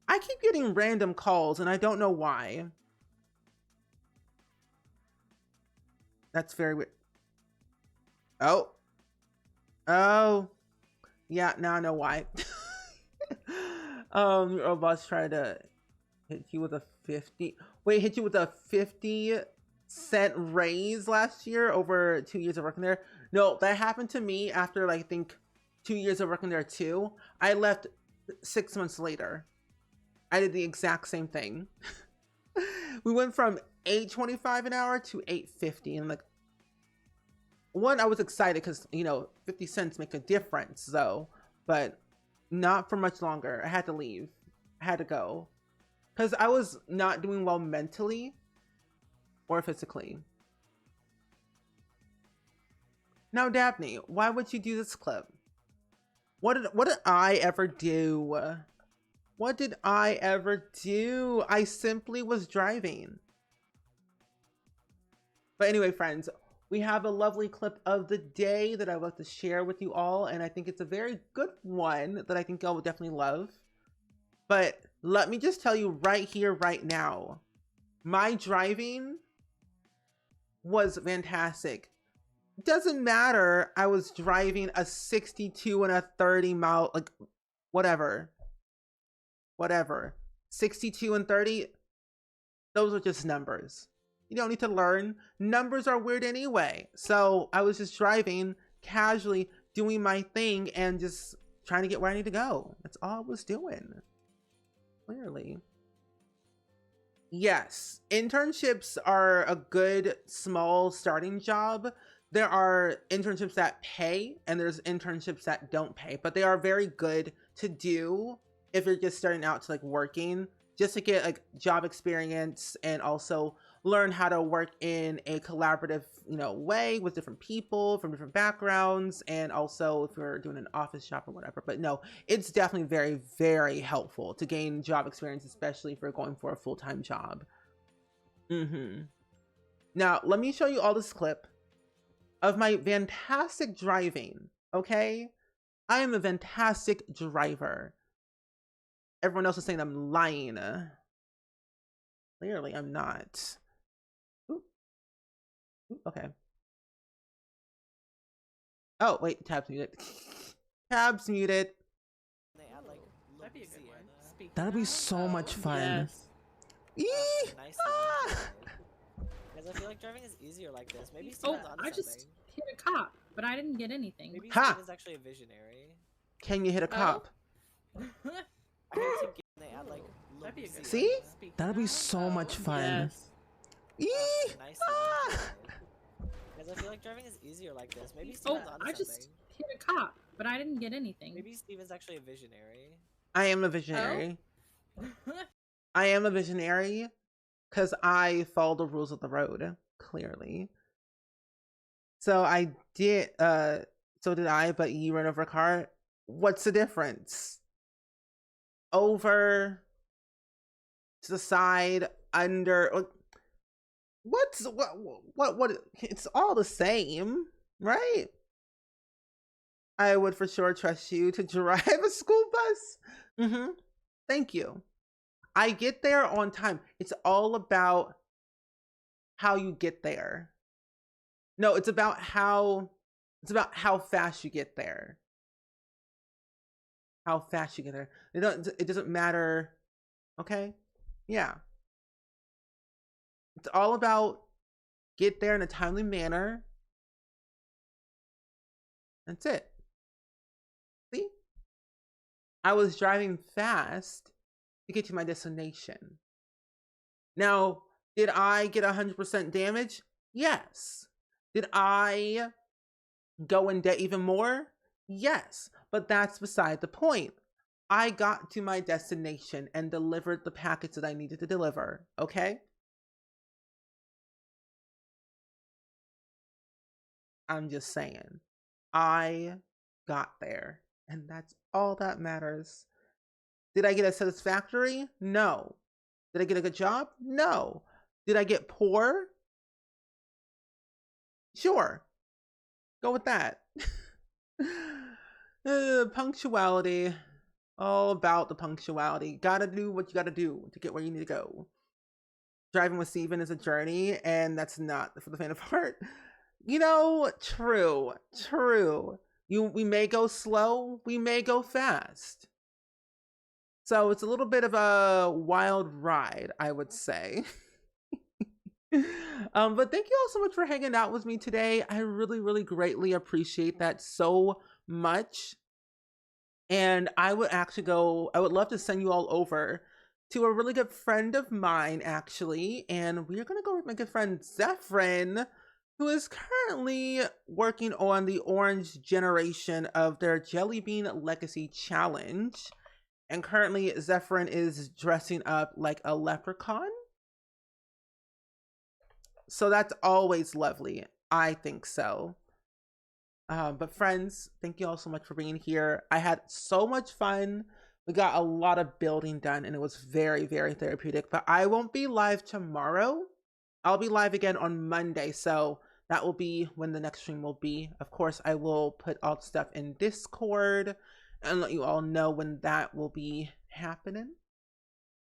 I keep getting random calls and I don't know why. That's very weird. Oh. Oh. Yeah, now I know why. Your boss tried to hit you with a 50. Wait, hit you with a 50-cent raise last year over 2 years of working there? No, that happened to me after like, I think 2 years of working there too. I left 6 months later. I did the exact same thing. We went from $8.25 an hour to $8.50, and like, one, I was excited because, you know, 50 cents make a difference though, but not for much longer. I had to leave. I had to go because I was not doing well mentally or physically. Now, Daphne, why would you do this clip? What did I ever do? What did I ever do? I simply was driving. But anyway, friends, we have a lovely clip of the day that I would like to share with you all, and I think it's a very good one that I think y'all would definitely love. But let me just tell you right here, right now, my driving was fantastic. Doesn't matter, I was driving a 62 and a 30 mile, like whatever, 62 and 30, those are just numbers. You don't need to learn. Numbers are weird anyway. So I was just driving casually, doing my thing and just trying to get where I need to go. That's all I was doing. Clearly. Yes, internships are a good small starting job. There are internships that pay and there's internships that don't pay, but they are very good to do if you're just starting out to like working, just to get like job experience and also learn how to work in a collaborative, you know, way with different people from different backgrounds, and also if you're doing an office job or whatever. But no, it's definitely very, very helpful to gain job experience, especially if you're going for a full-time job. Now, let me show you all this clip of my fantastic driving, okay? I am a fantastic driver. Everyone else is saying I'm lying. Clearly, I'm not. Ooh. Ooh, okay. Oh, wait, tabs muted. Tabs muted. That'd be a good one. That'd be so much fun. Yes. Nice Ah! Because I feel like driving is easier like this. Maybe Oh, Steven's onto I just something. hit a cop, but I didn't get anything. Maybe Ha! Steven's actually a visionary. Can you hit a cop? I heard some they add like That'd be a good See? one. That'd be so much fun. Yes. Nice Ah! Because I feel like driving is easier like this. Maybe Oh, Steven's onto I something. just hit a cop, but I didn't get anything. Maybe Steven's actually a visionary. I am a visionary. I am a visionary because I follow the rules of the road, clearly. So I did, so did I, but you ran over a car. What's the difference? Over, to the side, under, what, it's all the same, right? I would for sure trust you to drive a school bus. Thank you. I get there on time. It's all about how you get there. No, it's about how fast you get there. How fast you get there. It doesn't matter. Okay? Yeah. It's all about get there in a timely manner. That's it. See? I was driving fast to get to my destination. Now, did I get 100% damage? Yes. Did I go in debt even more? Yes. But that's beside the point. I got to my destination and delivered the package that I needed to deliver. Okay? I'm just saying. I got there. And that's all that matters. Did I get a satisfactory? No. Did I get a good job? No. Did I get poor? Sure. Go with that. Punctuality. All about the punctuality. Gotta do what you gotta do to get where you need to go. Driving with Steven is a journey, and that's not for the faint of heart. You know, true. We may go slow, we may go fast. So it's a little bit of a wild ride, I would say. But thank you all so much for hanging out with me today. I really greatly appreciate that so much. And I would love to send you all over to a really good friend of mine, actually. And we're gonna go with my good friend Zephyrin, who is currently working on the orange generation of their Jelly Bean Legacy Challenge. And currently Zephyrin is dressing up like a leprechaun. So that's always lovely. I think so. But friends, thank you all so much for being here. I had so much fun. We got a lot of building done and it was very therapeutic. But I won't be live tomorrow. I'll be live again on Monday. So that will be when the next stream will be. Of course, I will put all the stuff in Discord and let you all know when that will be happening.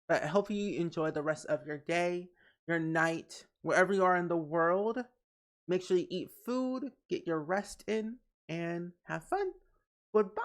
But I hope you enjoy the rest of your day, your night, wherever you are in the world. Make sure you eat food, get your rest in, and have fun. Goodbye.